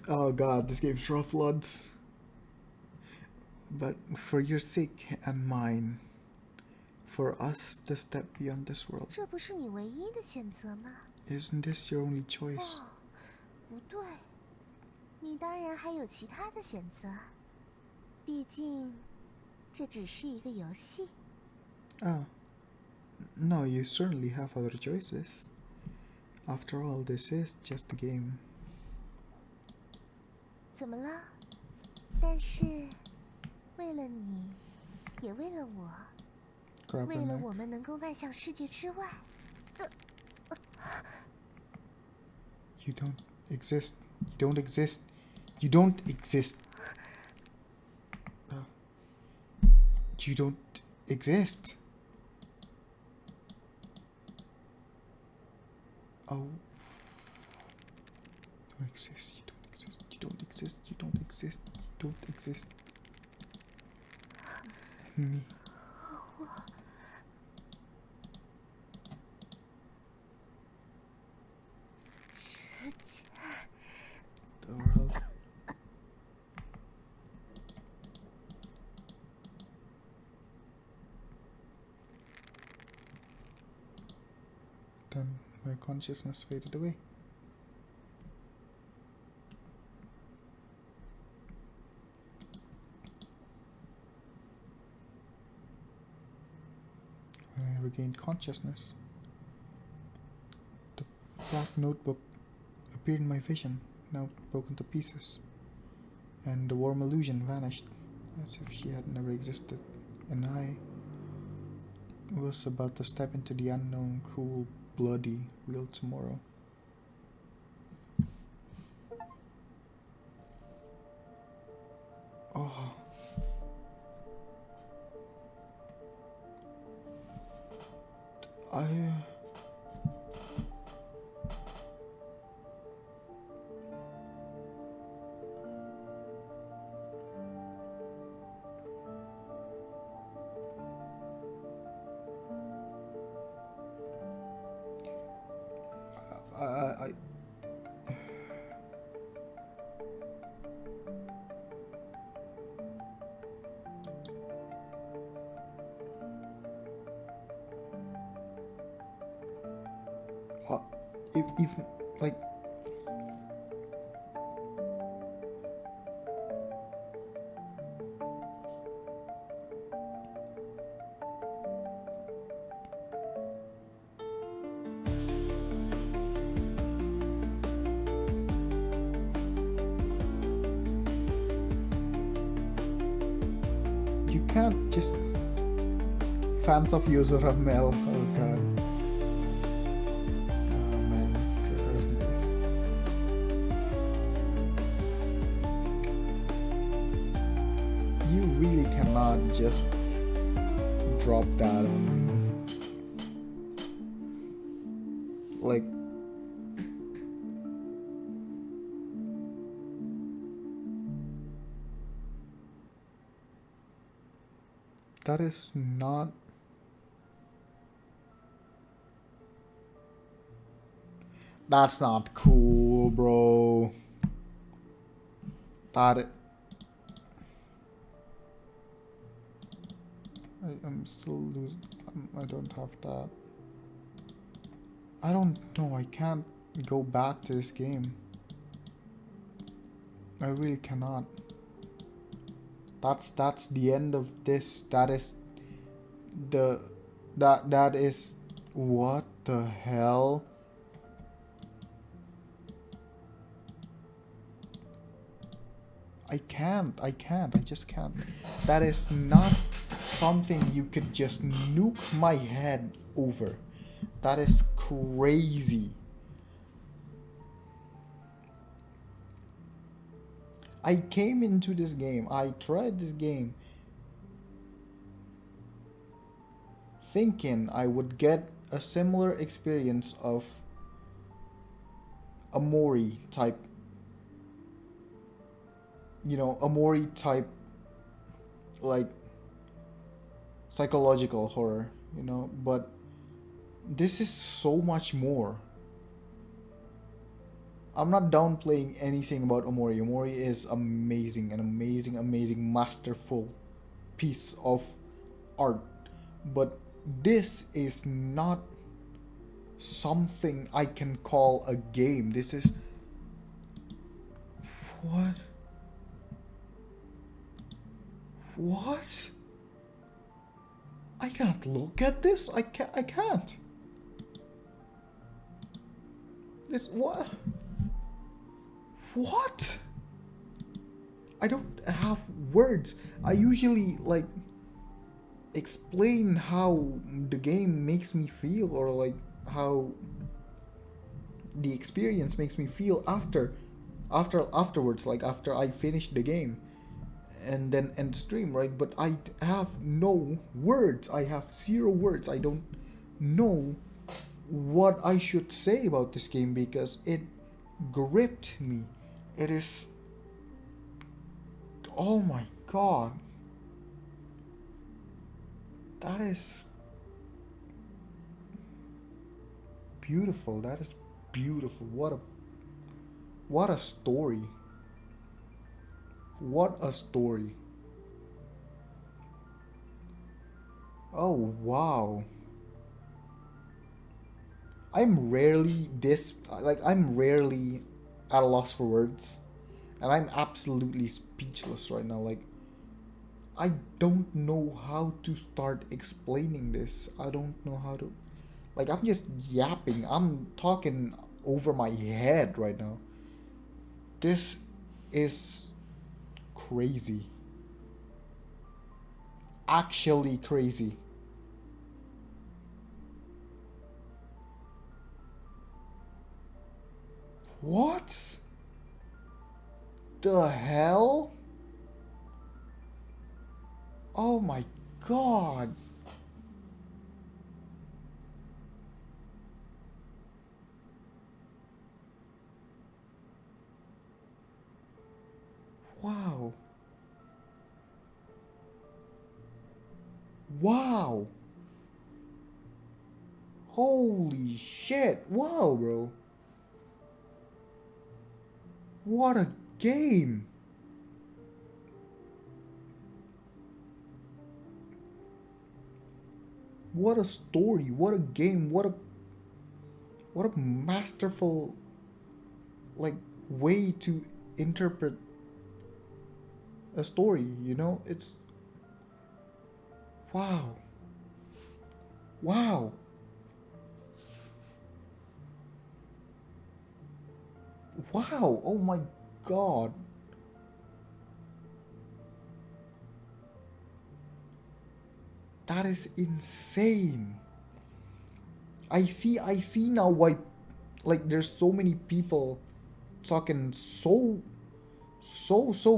A: Oh god, this game's rough, lads. But for your sake and mine, for us to step beyond this world,
B: 这不是你唯一的选择吗？
A: isn't this your only choice?
B: 哦，不对，你当然还有其他的选择，毕竟这只是一个游戏。
A: Oh, no, you certainly have other choices. After all, this is just a game.
B: 怎么了？但是，为了你，也为了我，
A: Grab
B: 为
A: her
B: 了
A: neck.
B: 我们能够迈向世界之外，
A: You don't exist. You don't exist. You don't exist. You don't exist. Oh. You don't exist. You don't exist. You don't exist. You don't exist. You don't exist. me. The world. Then my consciousness faded away. When I regained consciousness, the black notebook appeared in my vision, now broken to pieces, and the warm illusion vanished as if she had never existed, and I was about to step into the unknown, cruel, bloody, real tomorrow. Oh. I if like you can't just fans of user Mel. Oh god. Oh man, rest in peace. You really cannot just drop that on me. Like that is not. That's not cool, bro. I'm still losing. I don't have that. I don't know. I can't go back to this game. I really cannot. That's the end of this. That is what the hell? I just can't. That is not something you could just nuke my head over. That is crazy. I came into this game, I tried this game thinking I would get a similar experience of a Mori type, like psychological horror, but this is so much more. I'm not downplaying anything about Omori. Omori is amazing, an amazing, masterful piece of art. But this is not something I can call a game. This is... What? What? I can't look at this. I can't. This... What? What? I don't have words. I usually explain how the game makes me feel, or how the experience makes me feel afterwards, after I finish the game and then end stream, right? But I have no words. I have 0 words. I don't know what I should say about this game because it gripped me. It is... Oh my god. That is beautiful. That is beautiful. What a story. What a story. Oh wow. I'm rarely at a loss for words. And I'm absolutely speechless right now. Like, I don't know how to start explaining this. I don't know how to. Like, I'm just yapping. I'm talking over my head right now. This is crazy. Actually crazy. What the hell? Oh my god. Wow. Wow. Holy shit. Wow, bro. What a game. What a story. What a game. What a masterful like way to interpret a story, you know? It's wow. Wow. Wow. Oh my god. That is insane. I see now why like there's so many people talking so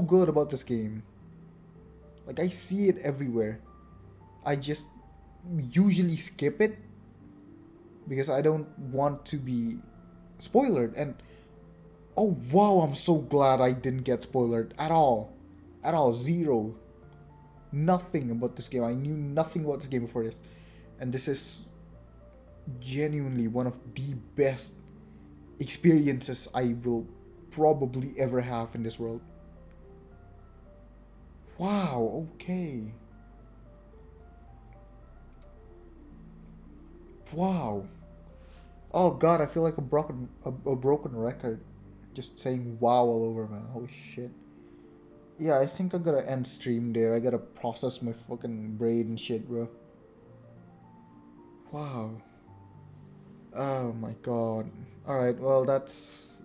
A: good about this game. Like I see it everywhere. I just usually skip it because I don't want to be spoiled. And oh wow, I'm so glad I didn't get spoiled at all. At all. Zero. Nothing about this game. I knew nothing about this game before this. And this is genuinely one of the best experiences I will probably ever have in this world. Wow, okay. Wow. Oh god, I feel like a broken record. Just saying wow all over, man. Holy shit. Yeah, I think I gotta end stream there. I gotta process my fucking brain and shit, bro. Wow. Oh my god. Alright, well, that's.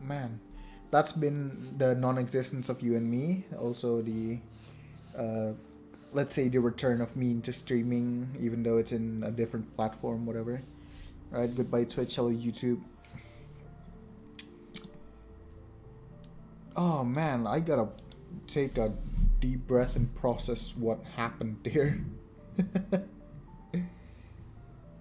A: Man. That's been the non existence of you and me. Also, the. Uh, let's say the return of me into streaming, even though it's in a different platform, whatever. Alright, goodbye, Twitch. Hello, YouTube. Oh man, I gotta take a deep breath and process what happened there.